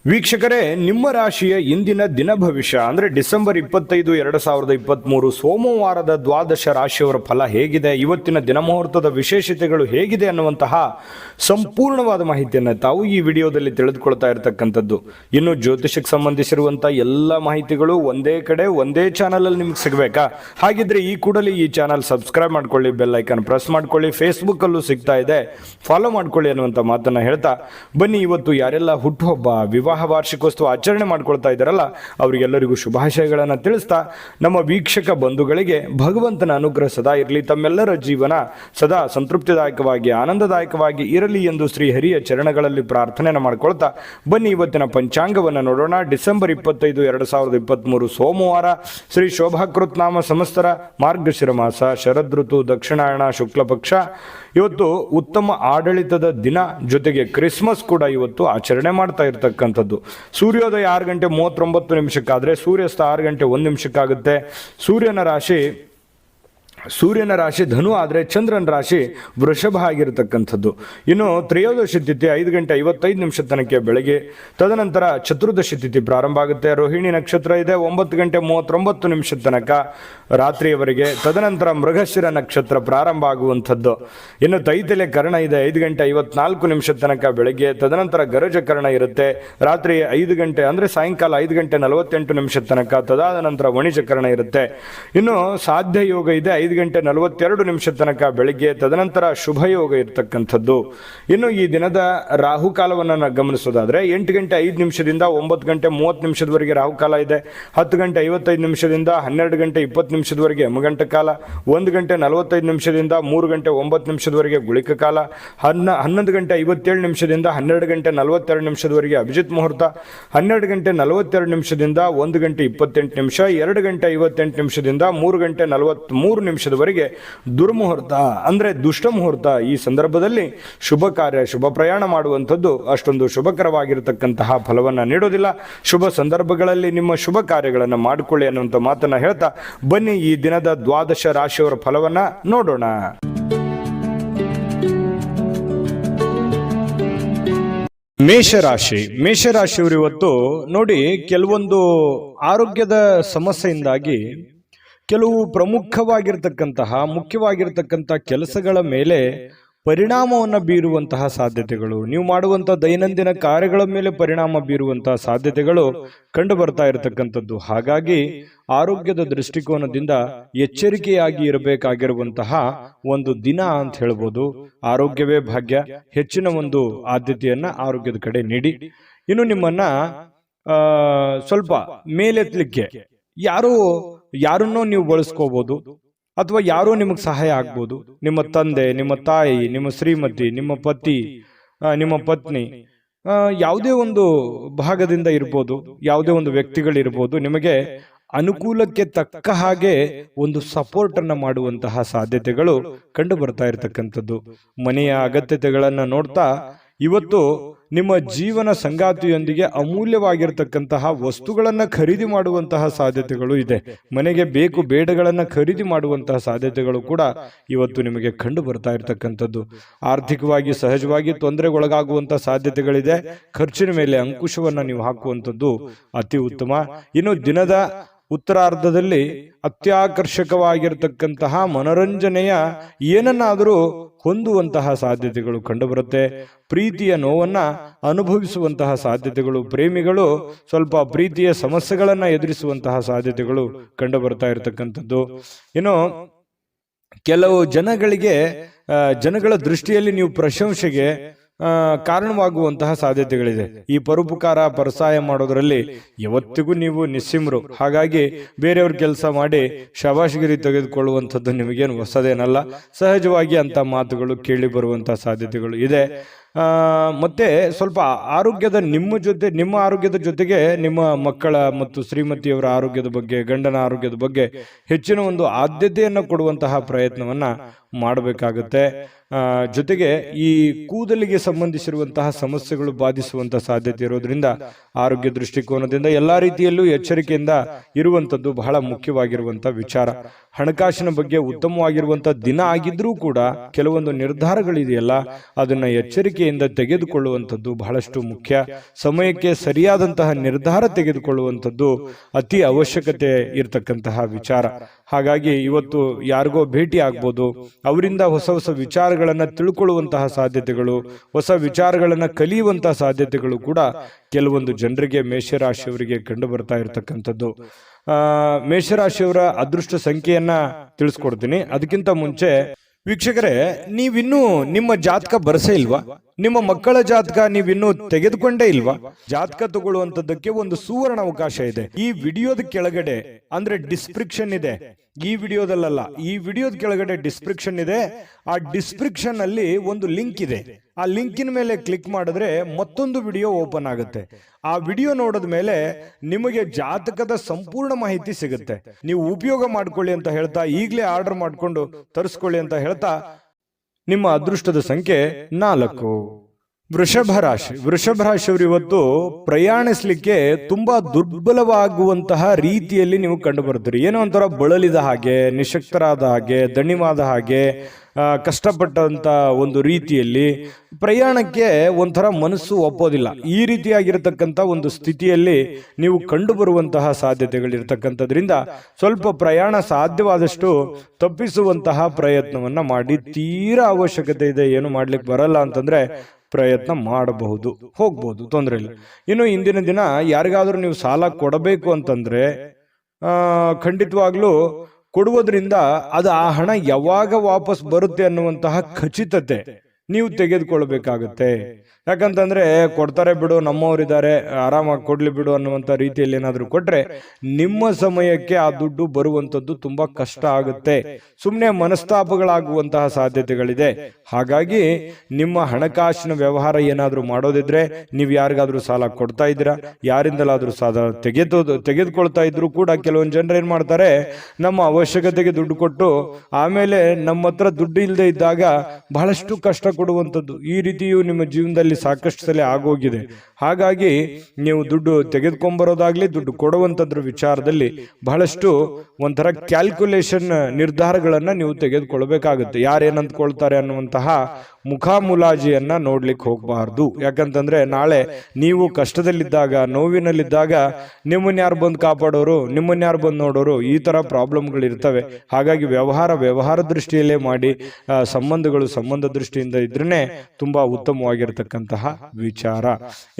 ವೀಕ್ಷಕರೇ, ನಿಮ್ಮ ರಾಶಿಯ ಇಂದಿನ ದಿನ ಭವಿಷ್ಯ ಅಂದರೆ ಡಿಸೆಂಬರ್ 25, 2023 ಸೋಮವಾರದ ದ್ವಾದಶ ರಾಶಿಯವರ ಫಲ ಹೇಗಿದೆ, ಇವತ್ತಿನ ದಿನ ಮುಹೂರ್ತದ ವಿಶೇಷತೆಗಳು ಹೇಗಿದೆ ಅನ್ನುವಂತಹ ಸಂಪೂರ್ಣವಾದ ಮಾಹಿತಿಯನ್ನು ತಾವು ಈ ವಿಡಿಯೋದಲ್ಲಿ ತಿಳಿದುಕೊಳ್ತಾ ಇರತಕ್ಕಂಥದ್ದು. ಇನ್ನು ಜ್ಯೋತಿಷಕ್ಕೆ ಸಂಬಂಧಿಸಿರುವಂಥ ಎಲ್ಲ ಮಾಹಿತಿಗಳು ಒಂದೇ ಕಡೆ ಒಂದೇ ಚಾನಲಲ್ಲಿ ನಿಮ್ಗೆ ಸಿಗಬೇಕಾ? ಹಾಗಿದ್ರೆ ಈ ಕೂಡಲೇ ಈ ಚಾನಲ್ ಸಬ್ಸ್ಕ್ರೈಬ್ ಮಾಡ್ಕೊಳ್ಳಿ, ಬೆಲ್ ಐಕಾನ್ ಪ್ರೆಸ್ ಮಾಡ್ಕೊಳ್ಳಿ, ಫೇಸ್ಬುಕ್ಕಲ್ಲೂ ಸಿಗ್ತಾ ಇದೆ, ಫಾಲೋ ಮಾಡ್ಕೊಳ್ಳಿ ಅನ್ನುವಂಥ ಮಾತನ್ನು ಹೇಳ್ತಾ ಬನ್ನಿ, ಇವತ್ತು ಯಾರೆಲ್ಲ ಹುಟ್ಟುಹಬ್ಬ, ವಿವಾಹ ವಾರ್ಷಿಕೋತ್ಸವ ಆಚರಣೆ ಮಾಡ್ಕೊಳ್ತಾ ಇದ್ದಾರಲ್ಲ ಅವರಿಗೆಲ್ಲರಿಗೂ ಶುಭಾಶಯಗಳನ್ನು ತಿಳಿಸ್ತಾ ನಮ್ಮ ವೀಕ್ಷಕ ಬಂಧುಗಳಿಗೆ ಭಗವಂತನ ಅನುಗ್ರಹ ಸದಾ ಇರಲಿ, ತಮ್ಮೆಲ್ಲರ ಜೀವನ ಸದಾ ಸಂತೃಪ್ತಿದಾಯಕವಾಗಿ ಆನಂದದಾಯಕವಾಗಿ ಇರಲಿ ಎಂದು ಶ್ರೀ ಹರಿಯ ಚರಣಗಳಲ್ಲಿ ಪ್ರಾರ್ಥನೆಯನ್ನು ಮಾಡ್ಕೊಳ್ತಾ ಬನ್ನಿ ಇವತ್ತಿನ ಪಂಚಾಂಗವನ್ನು ನೋಡೋಣ. ಡಿಸೆಂಬರ್ 25, 2023 ಸೋಮವಾರ, ಶ್ರೀ ಶೋಭಾಕೃತ್ ನಾಮ ಸಂವತ್ಸರ, ಮಾರ್ಗಶಿರ ಮಾಸ, ಶರದ್ ಋತು, ದಕ್ಷಿಣಾಯಣ, ಶುಕ್ಲ ಪಕ್ಷ. ಇವತ್ತು ಉತ್ತಮ ಆಡಳಿತದ ದಿನ, ಜೊತೆಗೆ ಕ್ರಿಸ್ಮಸ್ ಕೂಡ ಇವತ್ತು ಆಚರಣೆ ಮಾಡ್ತಾ ಇರ್ತಕ್ಕಂಥದ್ದು. ಸೂರ್ಯೋದಯ 6:39 ಸೂರ್ಯಾಸ್ತ 6:01 ಸೂರ್ಯನ ರಾಶಿ ಧನು ಆದರೆ ಚಂದ್ರನ ರಾಶಿ ವೃಷಭ ಆಗಿರತಕ್ಕಂಥದ್ದು. ಇನ್ನು ತ್ರಯೋದಶಿ ತಿಥಿ 5:55 ತನಕ ಬೆಳಗ್ಗೆ, ತದನಂತರ ಚತುರ್ದಶಿ ತಿಥಿ ಪ್ರಾರಂಭ ಆಗುತ್ತೆ. ರೋಹಿಣಿ ನಕ್ಷತ್ರ ಇದೆ 9:39 ತನಕ ರಾತ್ರಿಯವರೆಗೆ, ತದನಂತರ ಮೃಗಶಿರ ನಕ್ಷತ್ರ ಪ್ರಾರಂಭ ಆಗುವಂಥದ್ದು. ಇನ್ನು ತೈತಲೆ ಕರ್ಣ ಇದೆ 5:54 ತನಕ ಬೆಳಗ್ಗೆ, ತದನಂತರ ಗರಜ ಕರ್ಣ ಇರುತ್ತೆ ರಾತ್ರಿ 5 ಗಂಟೆ ಅಂದರೆ ಸಾಯಂಕಾಲ 5:48 ತನಕ, ತದಾದ ನಂತರ ವಣಿಜ ಕರ್ಣ ಇರುತ್ತೆ. ಇನ್ನು ಸಾಧ್ಯ ಯೋಗ ಇದೆ 5:42 ತನಕ ಬೆಳಿಗ್ಗೆ, ತದನಂತರ ಶುಭ ಯೋಗ ಇರತಕ್ಕಂಥದ್ದು. ಇನ್ನು ಈ ದಿನದ ರಾಹುಕಾಲವನ್ನು ಗಮನಿಸೋದಾದ್ರೆ 8:05 9:30 ರಾಹುಕಾಲ ಇದೆ. 10:55 12:20 ಯಮಗಂಟ ಕಾಲ, 1:45 3:09 ಗುಳಿಕ ಕಾಲ, 11:57 12:42 ಅಭಿಜಿತ್ ಮುಹೂರ್ತ, 12:42 1:28 2:58 3:43 ದುರ್ಮುಹೂರ್ತ ಅಂದರೆ ದುಷ್ಟ ಮುಹೂರ್ತ. ಈ ಸಂದರ್ಭದಲ್ಲಿ ಶುಭ ಕಾರ್ಯ, ಶುಭ ಪ್ರಯಾಣ ಮಾಡುವಂಥದ್ದು ಅಷ್ಟೊಂದು ಶುಭಕರವಾಗಿರತಕ್ಕಂತಹ ಫಲವನ್ನು ನೀಡೋದಿಲ್ಲ. ಶುಭ ಸಂದರ್ಭಗಳಲ್ಲಿ ನಿಮ್ಮ ಶುಭ ಕಾರ್ಯಗಳನ್ನು ಮಾಡಿಕೊಳ್ಳಿ ಅನ್ನುವಂಥ ಮಾತನ್ನು ಹೇಳ್ತಾ ಬನ್ನಿ ಈ ದಿನದ ದ್ವಾದಶ ರಾಶಿಯವರ ಫಲವನ್ನು ನೋಡೋಣ. ಮೇಷರಾಶಿಯವರು ಇವತ್ತು ನೋಡಿ, ಕೆಲವೊಂದು ಆರೋಗ್ಯದ ಸಮಸ್ಯೆಯಿಂದಾಗಿ ಕೆಲವು ಮುಖ್ಯವಾಗಿರ್ತಕ್ಕಂಥ ಕೆಲಸಗಳ ಮೇಲೆ ಪರಿಣಾಮವನ್ನು ಬೀರುವಂತಹ ಸಾಧ್ಯತೆಗಳು, ನೀವು ಮಾಡುವಂಥ ದೈನಂದಿನ ಕಾರ್ಯಗಳ ಮೇಲೆ ಪರಿಣಾಮ ಬೀರುವಂತಹ ಸಾಧ್ಯತೆಗಳು ಕಂಡು ಬರ್ತಾ ಇರತಕ್ಕಂಥದ್ದು. ಹಾಗಾಗಿ ಆರೋಗ್ಯದ ದೃಷ್ಟಿಕೋನದಿಂದ ಎಚ್ಚರಿಕೆಯಾಗಿ ಇರಬೇಕಾಗಿರುವಂತಹ ಒಂದು ದಿನ ಅಂತ ಹೇಳ್ಬೋದು. ಆರೋಗ್ಯವೇ ಭಾಗ್ಯ, ಹೆಚ್ಚಿನ ಒಂದು ಆದ್ಯತೆಯನ್ನ ಆರೋಗ್ಯದ ಕಡೆ ನೀಡಿ. ಇನ್ನು ನಿಮ್ಮನ್ನ ಸ್ವಲ್ಪ ಮೇಲೆತ್ತಲಿಕ್ಕೆ ಯಾರನ್ನೋ ನೀವು ಬಳಸ್ಕೋಬಹುದು, ಅಥವಾ ಯಾರೋ ನಿಮಗೆ ಸಹಾಯ ಆಗ್ಬೋದು. ನಿಮ್ಮ ತಂದೆ, ನಿಮ್ಮ ತಾಯಿ, ನಿಮ್ಮ ಶ್ರೀಮತಿ, ನಿಮ್ಮ ಪತಿ, ನಿಮ್ಮ ಪತ್ನಿ, ಯಾವುದೇ ಒಂದು ಭಾಗದಿಂದ ಇರ್ಬೋದು, ಯಾವುದೇ ಒಂದು ವ್ಯಕ್ತಿಗಳಿರ್ಬೋದು, ನಿಮಗೆ ಅನುಕೂಲಕ್ಕೆ ತಕ್ಕ ಹಾಗೆ ಒಂದು ಸಪೋರ್ಟ್ ಅನ್ನ ಮಾಡುವಂತಹ ಸಾಧ್ಯತೆಗಳು ಕಂಡು ಬರ್ತಾ ಇರತಕ್ಕಂಥದ್ದು. ಮನೆಯ ಅಗತ್ಯತೆಗಳನ್ನ ನೋಡ್ತಾ ಇವತ್ತು ನಿಮ್ಮ ಜೀವನ ಸಂಗಾತಿಯೊಂದಿಗೆ ಅಮೂಲ್ಯವಾಗಿರ್ತಕ್ಕಂತಹ ವಸ್ತುಗಳನ್ನ ಖರೀದಿ ಮಾಡುವಂತಹ ಸಾಧ್ಯತೆಗಳು ಇದೆ. ಮನೆಗೆ ಬೇಕು ಬೇಡಗಳನ್ನ ಖರೀದಿ ಮಾಡುವಂತಹ ಸಾಧ್ಯತೆಗಳು ಕೂಡ ಇವತ್ತು ನಿಮಗೆ ಕಂಡು ಬರ್ತಾ ಇರತಕ್ಕಂಥದ್ದು. ಆರ್ಥಿಕವಾಗಿ ಸಹಜವಾಗಿ ತೊಂದರೆಗೊಳಗಾಗುವಂತಹ ಸಾಧ್ಯತೆಗಳಿದೆ. ಖರ್ಚಿನ ಮೇಲೆ ಅಂಕುಶವನ್ನ ನೀವು ಹಾಕುವಂಥದ್ದು ಅತಿ ಉತ್ತಮ. ಇನ್ನು ದಿನದ ಉತ್ತರಾರ್ಧದಲ್ಲಿ ಅತ್ಯಾಕರ್ಷಕವಾಗಿರ್ತಕ್ಕಂತಹ ಮನೋರಂಜನೆಯ ಏನನ್ನಾದರೂ ಹೊಂದುವಂತಹ ಸಾಧ್ಯತೆಗಳು ಕಂಡುಬರುತ್ತೆ. ಪ್ರೀತಿಯ ನೋವನ್ನ ಅನುಭವಿಸುವಂತಹ ಸಾಧ್ಯತೆಗಳು, ಪ್ರೇಮಿಗಳು ಸ್ವಲ್ಪ ಪ್ರೀತಿಯ ಸಮಸ್ಯೆಗಳನ್ನ ಎದುರಿಸುವಂತಹ ಸಾಧ್ಯತೆಗಳು ಕಂಡು ಬರ್ತಾ ಇರತಕ್ಕಂಥದ್ದು. ಇನ್ನು ಕೆಲವು ಜನಗಳ ದೃಷ್ಟಿಯಲ್ಲಿ ನೀವು ಪ್ರಶಂಸೆಗೆ ಕಾರಣವಾಗುವಂತಹ ಸಾಧ್ಯತೆಗಳಿದೆ. ಈ ಪರೋಪಕಾರ ಪರಸಾಯ ಮಾಡೋದ್ರಲ್ಲಿ ಯಾವತ್ತಿಗೂ ನೀವು ನಿಸ್ಸಿಮ್ರು. ಹಾಗಾಗಿ ಬೇರೆಯವ್ರ ಕೆಲಸ ಮಾಡಿ ಶಬಾಷ್ಗಿರಿ ತೆಗೆದುಕೊಳ್ಳುವಂಥದ್ದು ನಿಮಗೇನು ಹೊಸದೇನಲ್ಲ. ಸಹಜವಾಗಿ ಅಂತ ಮಾತುಗಳು ಕೇಳಿ ಬರುವಂತಹ ಸಾಧ್ಯತೆಗಳು ಇದೆ. ಮತ್ತೆ ಸ್ವಲ್ಪ ನಿಮ್ಮ ಆರೋಗ್ಯದ ಜೊತೆಗೆ ನಿಮ್ಮ ಮಕ್ಕಳ ಮತ್ತು ಶ್ರೀಮತಿಯವರ ಆರೋಗ್ಯದ ಬಗ್ಗೆ, ಗಂಡನ ಆರೋಗ್ಯದ ಬಗ್ಗೆ ಹೆಚ್ಚಿನ ಒಂದು ಆದ್ಯತೆಯನ್ನು ಕೊಡುವಂತಹ ಪ್ರಯತ್ನವನ್ನ ಮಾಡಬೇಕಾಗುತ್ತೆ. ಜೊತೆಗೆ ಈ ಕೂದಲಿಗೆ ಸಂಬಂಧಿಸಿರುವಂತಹ ಸಮಸ್ಯೆಗಳು ಬಾಧಿಸುವಂತಹ ಸಾಧ್ಯತೆ ಇರೋದ್ರಿಂದ ಆರೋಗ್ಯ ದೃಷ್ಟಿಕೋನದಿಂದ ಎಲ್ಲಾ ರೀತಿಯಲ್ಲೂ ಎಚ್ಚರಿಕೆಯಿಂದ ಇರುವಂತದ್ದು ಬಹಳ ಮುಖ್ಯವಾಗಿರುವಂತಹ ವಿಚಾರ. ಹಣಕಾಸಿನ ಬಗ್ಗೆ ಉತ್ತಮವಾಗಿರುವಂತಹ ದಿನ ಆಗಿದ್ರೂ ಕೂಡ ಕೆಲವೊಂದು ನಿರ್ಧಾರಗಳಿದೆಯಲ್ಲ, ಅದನ್ನ ಎಚ್ಚರಿಕೆ ಎಚ್ಚರಿಕೆಯಿಂದ ತೆಗೆದುಕೊಳ್ಳುವಂಥದ್ದು ಬಹಳಷ್ಟು ಮುಖ್ಯ. ಸಮಯಕ್ಕೆ ಸರಿಯಾದಂತಹ ನಿರ್ಧಾರ ತೆಗೆದುಕೊಳ್ಳುವಂಥದ್ದು ಅತಿ ಅವಶ್ಯಕತೆ ಇರತಕ್ಕಂತಹ ವಿಚಾರ. ಹಾಗಾಗಿ ಇವತ್ತು ಯಾರಿಗೋ ಭೇಟಿ ಆಗ್ಬೋದು, ಅವರಿಂದ ಹೊಸ ಹೊಸ ವಿಚಾರಗಳನ್ನ ತಿಳ್ಕೊಳ್ಳುವಂತಹ ಸಾಧ್ಯತೆಗಳು, ಹೊಸ ವಿಚಾರಗಳನ್ನ ಕಲಿಯುವಂತಹ ಸಾಧ್ಯತೆಗಳು ಕೂಡ ಕೆಲವೊಂದು ಜನರಿಗೆ, ಮೇಷರಾಶಿಯವರಿಗೆ ಕಂಡು ಬರ್ತಾ ಇರತಕ್ಕಂಥದ್ದು. ಮೇಷರಾಶಿಯವರ ಅದೃಷ್ಟ ಸಂಖ್ಯೆಯನ್ನ ತಿಳಿಸ್ಕೊಡ್ತೀನಿ. ಅದಕ್ಕಿಂತ ಮುಂಚೆ ವೀಕ್ಷಕರೇ, ನೀವಿನ್ನೂ ನಿಮ್ಮ ಜಾತಕ ಬರಸೇ ಇಲ್ವಾ? ನಿಮ್ಮ ಮಕ್ಕಳ ಜಾತಕ ನೀವಿನ್ನೂ ತೆಗೆದುಕೊಂಡೇ ಇಲ್ವಾ? ಜಾತಕ ತಗೊಳ್ಳುವಂತದ್ದಕ್ಕೆ ಒಂದು ಸುವರ್ಣ ಅವಕಾಶ ಇದೆ. ಈ ವಿಡಿಯೋದ ಕೆಳಗಡೆ ಅಂದ್ರೆ ಡಿಸ್ಕ್ರಿಪ್ಷನ್ ಇದೆ, ಈ ವಿಡಿಯೋದಲ್ಲ, ಈ ವಿಡಿಯೋದ ಕೆಳಗಡೆ ಡಿಸ್ಕ್ರಿಪ್ಷನ್ ಇದೆ. ಆ ಡಿಸ್ಕ್ರಿಪ್ಷನ್ ಅಲ್ಲಿ ಒಂದು ಲಿಂಕ್ ಇದೆ. ಆ ಲಿಂಕಿನ ಮೇಲೆ ಕ್ಲಿಕ್ ಮಾಡಿದ್ರೆ ಮತ್ತೊಂದು ವಿಡಿಯೋ ಓಪನ್ ಆಗುತ್ತೆ. ಆ ವಿಡಿಯೋ ನೋಡಿದ ಮೇಲೆ ನಿಮಗೆ ಜಾತಕದ ಸಂಪೂರ್ಣ ಮಾಹಿತಿ ಸಿಗುತ್ತೆ. ನೀವು ಉಪಯೋಗ ಮಾಡ್ಕೊಳ್ಳಿ ಅಂತ ಹೇಳ್ತಾ, ಈಗಲೇ ಆರ್ಡರ್ ಮಾಡ್ಕೊಂಡು ತರಿಸ್ಕೊಳ್ಳಿ ಅಂತ ಹೇಳ್ತಾ, ನಿಮ್ಮ ಅದೃಷ್ಟದ ಸಂಖ್ಯೆ 4. ವೃಷಭ ರಾಶಿ. ವೃಷಭ ರಾಶಿಯವರು ಇವತ್ತು ಪ್ರಯಾಣಿಸ್ಲಿಕ್ಕೆ ತುಂಬಾ ದುರ್ಬಲವಾಗುವಂತಹ ರೀತಿಯಲ್ಲಿ ನೀವು ಕಂಡು ಬರ್ತೀರಿ. ಏನೋ ಒಂಥರ ಬಳಲಿದ ಹಾಗೆ, ನಿಶಕ್ತರಾದ ಹಾಗೆ, ದಣಿವಾದ ಹಾಗೆ, ಕಷ್ಟಪಟ್ಟಂತ ಒಂದು ರೀತಿಯಲ್ಲಿ ಪ್ರಯಾಣಕ್ಕೆ ಒಂಥರ ಮನಸ್ಸು ಒಪ್ಪೋದಿಲ್ಲ. ಈ ರೀತಿಯಾಗಿರತಕ್ಕಂಥ ಒಂದು ಸ್ಥಿತಿಯಲ್ಲಿ ನೀವು ಕಂಡು ಬರುವಂತಹ ಸಾಧ್ಯತೆಗಳಿರ್ತಕ್ಕಂಥದ್ರಿಂದ ಸ್ವಲ್ಪ ಪ್ರಯಾಣ ಸಾಧ್ಯವಾದಷ್ಟು ತಪ್ಪಿಸುವಂತಹ ಪ್ರಯತ್ನವನ್ನ ಮಾಡಿ. ತೀರಾ ಅವಶ್ಯಕತೆ ಇದೆ, ಏನು ಮಾಡ್ಲಿಕ್ಕೆ ಬರಲ್ಲ ಅಂತಂದ್ರೆ ಪ್ರಯತ್ನ ಮಾಡಬಹುದು, ಹೋಗ್ಬಹುದು, ತೊಂದರೆ ಇಲ್ಲ. ಇನ್ನು ಇಂದಿನ ದಿನ ಯಾರಿಗಾದ್ರೂ ನೀವು ಸಾಲ ಕೊಡಬೇಕು ಅಂತಂದ್ರೆ ಖಂಡಿತವಾಗ್ಲೂ ಕೊಡುವುದರಿಂದ ಅದು ಆ ಹಣ ಯಾವಾಗ ವಾಪಸ್ ಬರುತ್ತೆ ಅನ್ನುವಂತಹ ಖಚಿತತೆ ನೀವು ತೆಗೆದುಕೊಳ್ಬೇಕಾಗುತ್ತೆ. ಯಾಕಂತಂದ್ರೆ ಕೊಡ್ತಾರೆ ಬಿಡು, ನಮ್ಮವರಿದ್ದಾರೆ, ಆರಾಮಾಗಿ ಕೊಡ್ಲಿ ಬಿಡು ಅನ್ನುವಂಥ ರೀತಿಯಲ್ಲಿ ಏನಾದರೂ ಕೊಟ್ರೆ ನಿಮ್ಮ ಸಮಯಕ್ಕೆ ಆ ದುಡ್ಡು ಬರುವಂಥದ್ದು ತುಂಬಾ ಕಷ್ಟ ಆಗುತ್ತೆ. ಸುಮ್ಮನೆ ಮನಸ್ತಾಪಗಳಾಗುವಂತಹ ಸಾಧ್ಯತೆಗಳಿದೆ. ಹಾಗಾಗಿ ನಿಮ್ಮ ಹಣಕಾಸಿನ ವ್ಯವಹಾರ ಏನಾದರೂ ಮಾಡೋದಿದ್ರೆ, ನೀವು ಯಾರಿಗಾದ್ರೂ ಸಾಲ ಕೊಡ್ತಾ ಇದ್ದೀರಾ, ಯಾರಿಂದಲಾದ್ರೂ ಸಾಲ ತೆಗೆದುಕೊಳ್ತಾ ಇದ್ರು ಕೂಡ ಕೆಲವೊಂದು ಜನರು ಏನ್ ಮಾಡ್ತಾರೆ, ನಮ್ಮ ಅವಶ್ಯಕತೆಗೆ ದುಡ್ಡು ಕೊಟ್ಟು ಆಮೇಲೆ ನಮ್ಮ ಹತ್ರ ದುಡ್ಡು ಇಲ್ಲದೆ ಇದ್ದಾಗ ಬಹಳಷ್ಟು ಕಷ್ಟ ಕೊಡುವಂಥದ್ದು. ಈ ರೀತಿಯು ನಿಮ್ಮ ಜೀವನದಲ್ಲಿ ಸಾಕಷ್ಟು ಸಲ ಆಗೋಗಿದೆ. ಹಾಗಾಗಿ ನೀವು ದುಡ್ಡು ತೆಗೆದುಕೊಂಡ್ಬರೋದಾಗ್ಲಿ, ದುಡ್ಡು ಕೊಡುವಂತದ್ರ ವಿಚಾರದಲ್ಲಿ ಬಹಳಷ್ಟು ಒಂಥರ ಕ್ಯಾಲ್ಕುಲೇಷನ್ ನಿರ್ಧಾರಗಳನ್ನ ನೀವು ತೆಗೆದುಕೊಳ್ಬೇಕಾಗುತ್ತೆ. ಯಾರೇನಂತ್ಕೊಳ್ತಾರೆ ಅನ್ನುವಂತಹ ಮುಖಾಮುಲಾಜಿಯನ್ನ ನೋಡ್ಲಿಕ್ಕೆ ಹೋಗಬಾರ್ದು. ಯಾಕಂತಂದ್ರೆ ನಾಳೆ ನೀವು ಕಷ್ಟದಲ್ಲಿದ್ದಾಗ, ನೋವಿನಲ್ಲಿದ್ದಾಗ ನಿಮ್ಮನ್ನ ಯಾರು ಬಂದು ಕಾಪಾಡೋರು, ನಿಮ್ಮನ್ನ ಯಾರು ಬಂದು ನೋಡೋರು, ಈ ತರ ಪ್ರಾಬ್ಲಮ್ಗಳು ಇರ್ತವೆ. ಹಾಗಾಗಿ ವ್ಯವಹಾರ ದೃಷ್ಟಿಯಲ್ಲೇ ಮಾಡಿ. ಸಂಬಂಧಗಳು ಸಂಬಂಧ ದೃಷ್ಟಿಯಿಂದ ಇದ್ರೇನೆ ತುಂಬಾ ಉತ್ತಮವಾಗಿರ್ತಕ್ಕಂತಹ ವಿಚಾರ.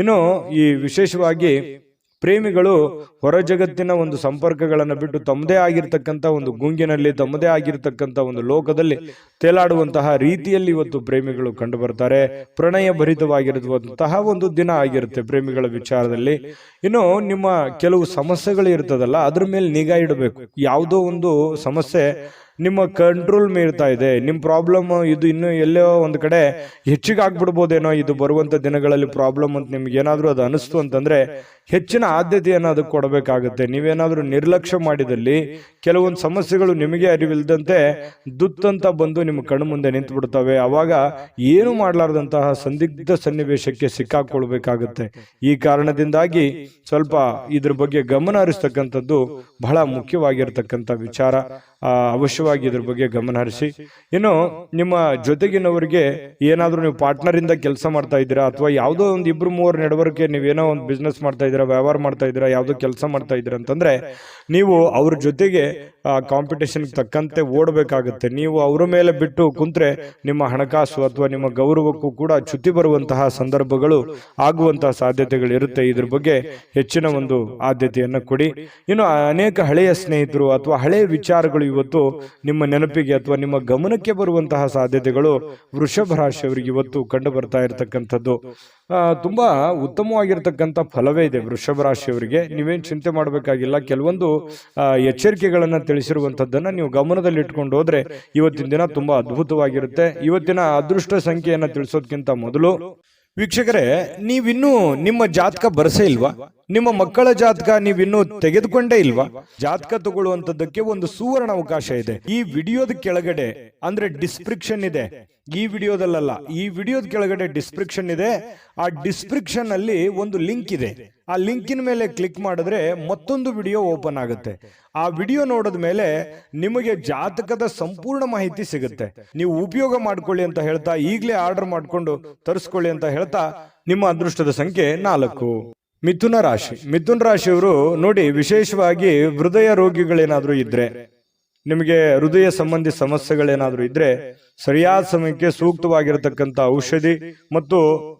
ಇನ್ನು ಈ ವಿಶೇಷವಾಗಿ ಪ್ರೇಮಿಗಳು ಹೊರ ಜಗತ್ತಿನ ಒಂದು ಸಂಪರ್ಕಗಳನ್ನು ಬಿಟ್ಟು ತಮ್ಮದೇ ಆಗಿರ್ತಕ್ಕಂಥ ಒಂದು ಗುಂಗಿನಲ್ಲಿ, ತಮ್ಮದೇ ಆಗಿರ್ತಕ್ಕಂಥ ಒಂದು ಲೋಕದಲ್ಲಿ ತೇಲಾಡುವಂತಹ ರೀತಿಯಲ್ಲಿ ಇವತ್ತು ಪ್ರೇಮಿಗಳು ಕಂಡು ಬರ್ತಾರೆ. ಪ್ರಣಯ ಭರಿತವಾಗಿರುವಂತಹ ಒಂದು ದಿನ ಆಗಿರುತ್ತೆ ಪ್ರೇಮಿಗಳ ವಿಚಾರದಲ್ಲಿ. ಇನ್ನು ನಿಮ್ಮ ಕೆಲವು ಸಮಸ್ಯೆಗಳು ಇರ್ತದಲ್ಲ, ಅದ್ರ ಮೇಲೆ ನಿಗಾ ಇಡಬೇಕು. ಯಾವುದೋ ಒಂದು ಸಮಸ್ಯೆ ನಿಮ್ಮ ಕಂಟ್ರೋಲ್ ಮೀರ್ತಾ ಇದೆ, ನಿಮ್ಮ ಪ್ರಾಬ್ಲಮ್ ಇದು ಇನ್ನು ಎಲ್ಲೋ ಒಂದು ಕಡೆ ಹೆಚ್ಚಿಗೆ ಆಗ್ಬಿಡ್ಬೋದೇನೋ ಇದು ಬರುವಂತ ದಿನಗಳಲ್ಲಿ ಪ್ರಾಬ್ಲಮ್ ಅಂತ ನಿಮ್ಗೆ ಏನಾದ್ರೂ ಅದು ಅನಿಸ್ತು ಅಂತಂದ್ರೆ ಹೆಚ್ಚಿನ ಆದ್ಯತೆಯನ್ನು ಅದಕ್ಕೆ ಕೊಡಬೇಕಾಗುತ್ತೆ. ನೀವೇನಾದ್ರೂ ನಿರ್ಲಕ್ಷ್ಯ ಮಾಡಿದಲ್ಲಿ ಕೆಲವೊಂದು ಸಮಸ್ಯೆಗಳು ನಿಮಗೆ ಅರಿವಿಲ್ಲದಂತೆ ದುತ್ತಂತ ಬಂದು ನಿಮ್ಮ ಕಣ್ಣು ಮುಂದೆ ನಿಂತು ಬಿಡ್ತವೆ. ಅವಾಗ ಏನು ಮಾಡಲಾರ್ದಂತಹ ಸಂದಿಗ್ಧ ಸನ್ನಿವೇಶಕ್ಕೆ ಸಿಕ್ಕಾಕೊಳ್ಬೇಕಾಗುತ್ತೆ. ಈ ಕಾರಣದಿಂದಾಗಿ ಸ್ವಲ್ಪ ಇದ್ರ ಬಗ್ಗೆ ಗಮನ ಹರಿಸ್ತಕ್ಕಂಥದ್ದು ಬಹಳ ಮುಖ್ಯವಾಗಿರ್ತಕ್ಕಂಥ ವಿಚಾರ. ಅವಶ್ಯವಾಗಿ ಇದ್ರ ಬಗ್ಗೆ ಗಮನ ಹರಿಸಿ. ಇನ್ನು ನಿಮ್ಮ ಜೊತೆಗಿನವರಿಗೆ ಏನಾದ್ರೂ ನೀವು ಪಾರ್ಟ್ನರ್ ಇಂದ ಕೆಲಸ ಮಾಡ್ತಾ ಇದ್ದೀರಾ, ಅಥವಾ ಯಾವುದೋ ಒಂದು 2-3 ನಡವಳಿಕೆ ನೀವೇನೋ ಒಂದು ಬಿಸ್ನೆಸ್ ಮಾಡ್ತಾ ಇದ್ದೀರಾ, ವ್ಯವಹಾರ ಮಾಡ್ತಾ ಇದ್ದೀರಾ, ಯಾವುದೋ ಕೆಲಸ ಮಾಡ್ತಾ ಇದ್ದೀರಾ ಅಂತಂದ್ರೆ ನೀವು ಅವ್ರ ಜೊತೆಗೆ ಕಾಂಪಿಟೇಷನ್ ತಕ್ಕಂತೆ ಓಡಬೇಕಾಗುತ್ತೆ. ನೀವು ಅವರ ಮೇಲೆ ಬಿಟ್ಟು ಕುಂತ್ರೆ ನಿಮ್ಮ ಹಣಕಾಸು ಅಥವಾ ನಿಮ್ಮ ಗೌರವಕ್ಕೂ ಕೂಡ ಚ್ಯುತಿ ಬರುವಂತಹ ಸಂದರ್ಭಗಳು ಆಗುವಂತಹ ಸಾಧ್ಯತೆಗಳು ಇರುತ್ತೆ. ಇದ್ರ ಬಗ್ಗೆ ಹೆಚ್ಚಿನ ಒಂದು ಆದ್ಯತೆಯನ್ನು ಕೊಡಿ. ಇನ್ನು ಅನೇಕ ಹಳೆಯ ಸ್ನೇಹಿತರು ಅಥವಾ ಹಳೆಯ ವಿಚಾರಗಳು ಇವತ್ತು ನಿಮ್ಮ ನೆನಪಿಗೆ ಅಥವಾ ನಿಮ್ಮ ಗಮನಕ್ಕೆ ಬರುವಂತಹ ಸಾಧ್ಯತೆಗಳು ವೃಷಭ ರಾಶಿಯವರಿಗೆ ಇವತ್ತು ಕಂಡು ಬರ್ತಾ ಇರತಕ್ಕಂಥದ್ದು. ತುಂಬಾ ಉತ್ತಮವಾಗಿರ್ತಕ್ಕಂಥ ಫಲವೇ ಇದೆ ವೃಷಭ ರಾಶಿಯವರಿಗೆ. ನೀವೇನು ಚಿಂತೆ ಮಾಡಬೇಕಾಗಿಲ್ಲ. ಕೆಲವೊಂದು ಎಚ್ಚರಿಕೆಗಳನ್ನ ತಿಳಿಸಿರುವಂತದ್ದನ್ನ ನೀವು ಗಮನದಲ್ಲಿ ಇಟ್ಕೊಂಡು ಹೋದ್ರೆ ಇವತ್ತಿನ ದಿನ ತುಂಬಾ ಅದ್ಭುತವಾಗಿರುತ್ತೆ. ಇವತ್ತಿನ ಅದೃಷ್ಟ ಸಂಖ್ಯೆಯನ್ನ ತಿಳಿಸೋದಕ್ಕಿಂತ ಮೊದಲು ವೀಕ್ಷಕರೇ, ನೀವಿನ್ನೂ ನಿಮ್ಮ ಜಾತಕ ಬರಸೇ ಇಲ್ವಾ? ನಿಮ್ಮ ಮಕ್ಕಳ ಜಾತಕ ನೀವಿನ್ನೂ ತೆಗೆದುಕೊಂಡೇ ಇಲ್ವಾ? ಜಾತಕ ತಗೊಳ್ಳುವಂತದ್ದಕ್ಕೆ ಒಂದು ಸುವರ್ಣ ಅವಕಾಶ ಇದೆ. ಈ ವಿಡಿಯೋದ ಕೆಳಗಡೆ ಅಂದ್ರೆ ಡಿಸ್ಕ್ರಿಪ್ಷನ್ ಇದೆ, ಈ ವಿಡಿಯೋದಲ್ಲ, ಈ ವಿಡಿಯೋದ ಕೆಳಗಡೆ ಡಿಸ್ಕ್ರಿಪ್ಷನ್ ಇದೆ. ಆ ಡಿಸ್ಕ್ರಿಪ್ಷನ್ ಅಲ್ಲಿ ಒಂದು ಲಿಂಕ್ ಇದೆ. ಆ ಲಿಂಕಿನ ಮೇಲೆ ಕ್ಲಿಕ್ ಮಾಡಿದ್ರೆ ಮತ್ತೊಂದು ವಿಡಿಯೋ ಓಪನ್ ಆಗುತ್ತೆ. ಆ ವಿಡಿಯೋ ನೋಡಿದ ಮೇಲೆ ನಿಮಗೆ ಜಾತಕದ ಸಂಪೂರ್ಣ ಮಾಹಿತಿ ಸಿಗುತ್ತೆ. ನೀವು ಉಪಯೋಗ ಮಾಡ್ಕೊಳ್ಳಿ ಅಂತ ಹೇಳ್ತಾ, ಈಗಲೇ ಆರ್ಡರ್ ಮಾಡ್ಕೊಂಡು ತರಿಸ್ಕೊಳ್ಳಿ ಅಂತ ಹೇಳ್ತಾ, ನಿಮ್ಮ ಅದೃಷ್ಟದ ಸಂಖ್ಯೆ 4. ಮಿಥುನ ರಾಶಿ. ಮಿಥುನ ರಾಶಿಯವರು ನೋಡಿ, ವಿಶೇಷವಾಗಿ ಹೃದಯ ರೋಗಿಗಳೇನಾದ್ರೂ ಇದ್ರೆ, ನಿಮಗೆ ಹೃದಯ ಸಂಬಂಧಿ ಸಮಸ್ಯೆಗಳೇನಾದ್ರೂ ಇದ್ರೆ, ಸರಿಯಾದ ಸಮಯಕ್ಕೆ ಸೂಕ್ತವಾಗಿರತಕ್ಕಂಥ ಔಷಧಿ ಮತ್ತು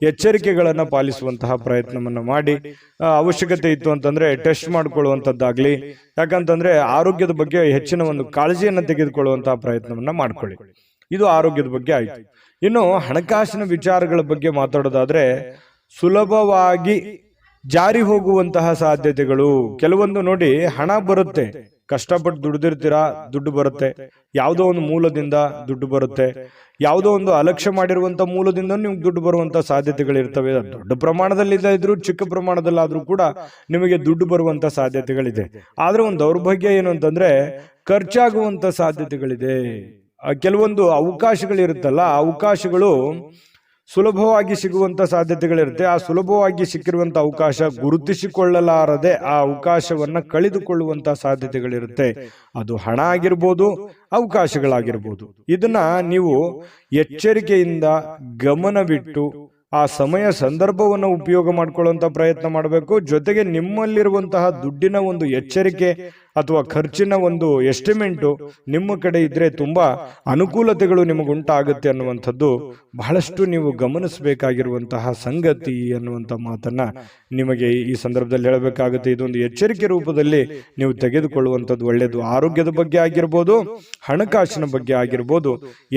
ಎಚ್ಚರಿಕೆಗಳನ್ನ ಪಾಲಿಸುವಂತಹ ಪ್ರಯತ್ನವನ್ನ ಮಾಡಿ, ಅವಶ್ಯಕತೆ ಇತ್ತು ಅಂತಂದ್ರೆ ಟೆಸ್ಟ್ ಮಾಡ್ಕೊಳ್ಳುವಂಥದ್ದಾಗ್ಲಿ, ಯಾಕಂತಂದ್ರೆ ಆರೋಗ್ಯದ ಬಗ್ಗೆ ಹೆಚ್ಚಿನ ಒಂದು ಕಾಳಜಿಯನ್ನು ತೆಗೆದುಕೊಳ್ಳುವಂತಹ ಪ್ರಯತ್ನವನ್ನ ಮಾಡ್ಕೊಳ್ಳಿ. ಇದು ಆರೋಗ್ಯದ ಬಗ್ಗೆ ಆಯ್ತು. ಇನ್ನು ಹಣಕಾಸಿನ ವಿಚಾರಗಳ ಬಗ್ಗೆ ಮಾತಾಡೋದಾದ್ರೆ, ಸುಲಭವಾಗಿ ಜಾರಿ ಹೋಗುವಂತಹ ಸಾಧ್ಯತೆಗಳು ಕೆಲವೊಂದು. ನೋಡಿ, ಹಣ ಬರುತ್ತೆ, ಕಷ್ಟಪಟ್ಟು ದುಡಿದಿರ್ತೀರಾ, ದುಡ್ಡು ಬರುತ್ತೆ. ಯಾವುದೋ ಒಂದು ಮೂಲದಿಂದ ದುಡ್ಡು ಬರುತ್ತೆ, ಯಾವುದೋ ಒಂದು ಅಲಕ್ಷ್ಯ ಮಾಡಿರುವಂತ ಮೂಲದಿಂದ ನಿಮ್ಗೆ ದುಡ್ಡು ಬರುವಂತ ಸಾಧ್ಯತೆಗಳಿರ್ತವೆ. ದೊಡ್ಡ ಪ್ರಮಾಣದಲ್ಲಿ ಇದ್ರೂ ಚಿಕ್ಕ ಪ್ರಮಾಣದಲ್ಲಾದ್ರೂ ಕೂಡ ನಿಮಗೆ ದುಡ್ಡು ಬರುವಂತ ಸಾಧ್ಯತೆಗಳಿದೆ. ಆದ್ರೆ ಒಂದು ದೌರ್ಭಾಗ್ಯ ಏನು ಅಂತಂದ್ರೆ, ಖರ್ಚಾಗುವಂತ ಸಾಧ್ಯತೆಗಳಿದೆ. ಕೆಲವೊಂದು ಅವಕಾಶಗಳಿರುತ್ತಲ್ಲ, ಆ ಅವಕಾಶಗಳು ಸುಲಭವಾಗಿ ಸಿಗುವಂತ ಸಾಧ್ಯತೆಗಳಿರುತ್ತೆ. ಆ ಸುಲಭವಾಗಿ ಸಿಕ್ಕಿರುವಂತ ಅವಕಾಶ ಗುರುತಿಸಿಕೊಳ್ಳಲಾರದೆ ಆ ಅವಕಾಶವನ್ನ ಕಳೆದುಕೊಳ್ಳುವಂತ ಸಾಧ್ಯತೆಗಳಿರುತ್ತೆ. ಅದು ಹಣ ಆಗಿರ್ಬೋದು, ಅವಕಾಶಗಳಾಗಿರ್ಬೋದು. ಇದನ್ನ ನೀವು ಎಚ್ಚರಿಕೆಯಿಂದ ಗಮನವಿಟ್ಟು ಆ ಸಮಯ ಸಂದರ್ಭವನ್ನು ಉಪಯೋಗ ಮಾಡ್ಕೊಳ್ಳುವಂತ ಪ್ರಯತ್ನ ಮಾಡಬೇಕು. ಜೊತೆಗೆ ನಿಮ್ಮಲ್ಲಿರುವಂತಹ ದುಡ್ಡಿನ ಒಂದು ಎಚ್ಚರಿಕೆ ಅಥವಾ ಖರ್ಚಿನ ಒಂದು ಎಸ್ಟಿಮೇಟು ನಿಮ್ಮ ಕಡೆ ಇದ್ರೆ ತುಂಬಾ ಅನುಕೂಲತೆಗಳು ನಿಮಗುಂಟಾಗುತ್ತೆ ಅನ್ನುವಂಥದ್ದು ಬಹಳಷ್ಟು ನೀವು ಗಮನಿಸಬೇಕಾಗಿರುವಂತಹ ಸಂಗತಿ ಅನ್ನುವಂಥ ಮಾತನ್ನ ನಿಮಗೆ ಈ ಸಂದರ್ಭದಲ್ಲಿ ಹೇಳಬೇಕಾಗುತ್ತೆ. ಇದೊಂದು ಎಚ್ಚರಿಕೆ ರೂಪದಲ್ಲಿ ನೀವು ತೆಗೆದುಕೊಳ್ಳುವಂಥದ್ದು ಒಳ್ಳೆಯದು. ಆರೋಗ್ಯದ ಬಗ್ಗೆ ಆಗಿರ್ಬೋದು, ಹಣಕಾಸಿನ ಬಗ್ಗೆ ಆಗಿರ್ಬೋದು,